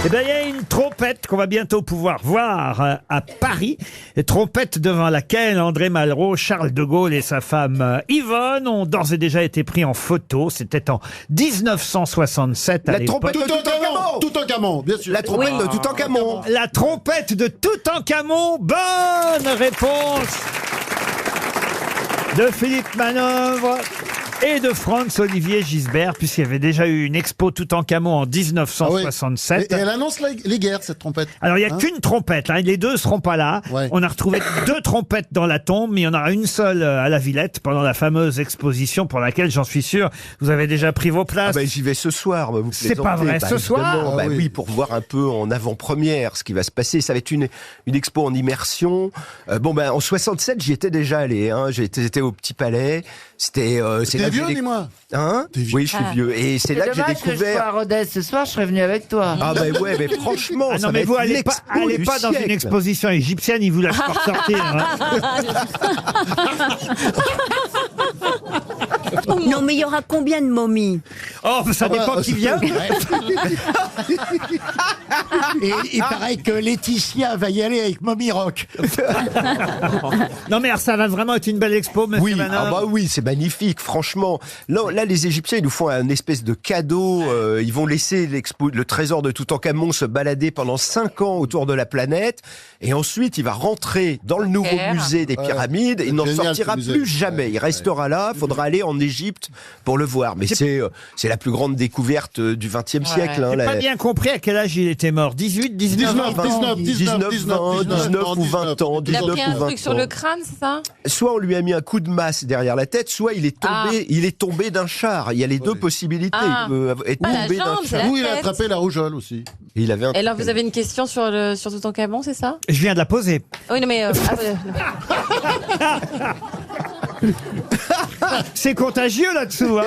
Eh bien, il y a une trompette qu'on va bientôt pouvoir voir à Paris. Une trompette devant laquelle André Malraux, Charles de Gaulle et sa femme Yvonne ont d'ores et déjà été pris en photo. C'était en 1967 à La l'époque. trompette de Toutankhamon. Toutankhamon, bien sûr. La trompette de Toutankhamon. La trompette de Toutankhamon. Bonne réponse de Philippe Manœuvre et de Franz-Olivier Gisbert, puisqu'il y avait déjà eu une expo Toutankhamon en 1967. Et elle annonce les guerres, cette trompette. Alors, il n'y a qu'une trompette, hein. Les deux ne seront pas là. Ouais. On a retrouvé 2 trompettes dans la tombe, mais il y en aura une seule à la Villette pendant la fameuse exposition pour laquelle, j'en suis sûr, vous avez déjà pris vos places. J'y vais ce soir. Vous C'est pas vrai, ce soir évidemment. Oui, pour voir un peu en avant-première ce qui va se passer. Ça va être une expo en immersion. En 67, j'y étais déjà allé. Hein. J'étais au Petit Palais. T'es vieux, dis-moi. Hein? Oui, je suis vieux. Et c'est là que j'ai dommage que je sois découvert... à Rodez ce soir, je serais venu avec toi. Ah ben ouais, mais franchement, Ah ça non, mais va vous être allez l'expo du pas dans une siècle. exposition égyptienne, ils vous lâchent pas ressortir. Non, mais il y aura combien de momies? Oh, ça dépend qui vient. Et il paraît que Laetitia va y aller avec Mommy Rock. Non, mais alors, ça va vraiment être une belle expo, monsieur Oui, Manœuvre. oui, c'est magnifique, franchement. Là, les Égyptiens, ils nous font un espèce de cadeau. Ils vont laisser le trésor de Toutankhamon se balader pendant 5 ans autour de la planète. Et ensuite, il va rentrer dans le nouveau musée des pyramides. Il n'en génial, sortira ce musée. plus jamais. Il restera là. Il faudra aller en Égypte pour le voir. Mais c'est la plus grande découverte du XXe siècle. Hein, J'ai pas bien compris à quel âge il était mort. 18, 19 ou 20 ans. Il a 19 pris un ou 20 truc sur ans. le crâne, c'est ça? Soit on lui a mis un coup de masse derrière la tête, soit il est tombé d'un char. Il y a les deux possibilités. Ah. Il peut être Pas la tombé d'un jambe, c'est char. la Ou il a tête. attrapé la rougeole aussi. Et il avait un Et alors, vous avez une question sur Toutankhamon, c'est ça? Je viens de la poser. Oui, non, mais... C'est contagieux là-dessous. Hein.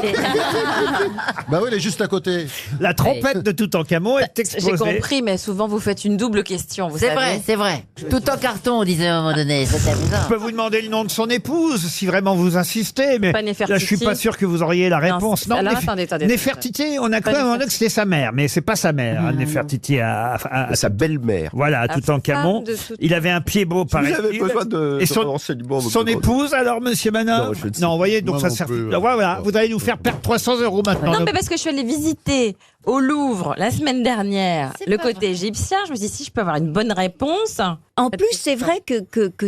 Bah oui, elle est juste à côté. La trompette de Toutankhamon est J'ai exposée. compris, mais souvent vous faites une double question. C'est vrai, c'est vrai. Tout en carton, on disait à un moment donné. C'est amusant. Je peux vous demander le nom de son épouse, si vraiment vous insistez, mais Pas là, Néfertiti. je suis pas sûr que vous auriez la réponse. Non, alors, attendez. Néfertiti, on a quand même demandé que c'était sa mère, mais c'est pas sa mère. hein, Néfertiti sa belle-mère. Voilà, à Toutankhamon. femme de Toutankhamon. Il avait un pied beau, J'avais paraît-il. besoin de Et son renseignements. son épouse, alors, monsieur Manin? Non, je ne sais Non, vous voyez, donc Moi ça non sert. plus, Voilà, vous allez nous faire perdre 300 € maintenant. Non, mais parce que je suis allée visiter au Louvre la semaine dernière le côté égyptien. Je me suis dit, si je peux avoir une bonne réponse. En plus, c'est vrai que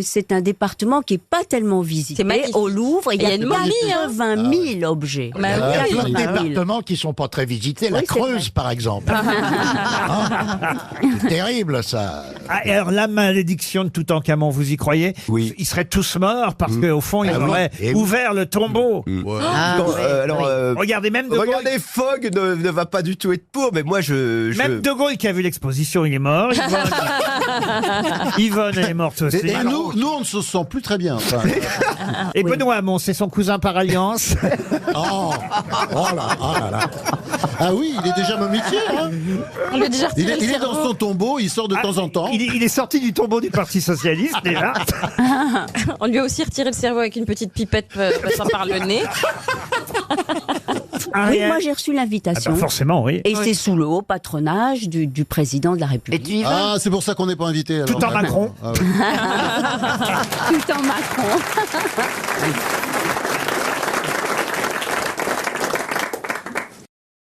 c'est un département qui est pas tellement visité. C'est magnifique. Au Louvre, il y a une momie, hein. 80 000 objets. Bah Il y a oui. plein de 80 000. départements qui sont pas très visités. La Oui, c'est Creuse, vrai. par exemple. Hein, c'est terrible, ça. Ah, et alors, la malédiction de Toutankhamon, vous y croyez? Oui. Ils seraient tous morts parce qu'au fond, ils Ah oui. auraient Et oui. ouvert le tombeau. Ah, Quand, oui, alors, oui. Regardez, même De Gaulle. regardez, Fogg ne va pas du tout être pour, mais moi Même De Gaulle qui a vu l'exposition, il est mort. Yvonne, elle est morte aussi. Et nous, on ne se sent plus très bien. Enfin, Et Benoît Hamon, c'est son cousin par alliance. oh là là. Ah oui, il est déjà momifié. Hein. On lui a déjà retiré le Il est cerveau. dans son tombeau, il sort de temps en temps. Il est sorti du tombeau du Parti Socialiste, déjà. On lui a aussi retiré le cerveau avec une petite pipette passant par le nez. Oui, moi j'ai reçu l'invitation. Forcément, oui. Et c'est sous le haut patronage du président de la République. Et tu y vas Ah, c'est pour ça qu'on n'est pas invité. alors. Tout en Macron. Ah, ouais. Tout en Macron.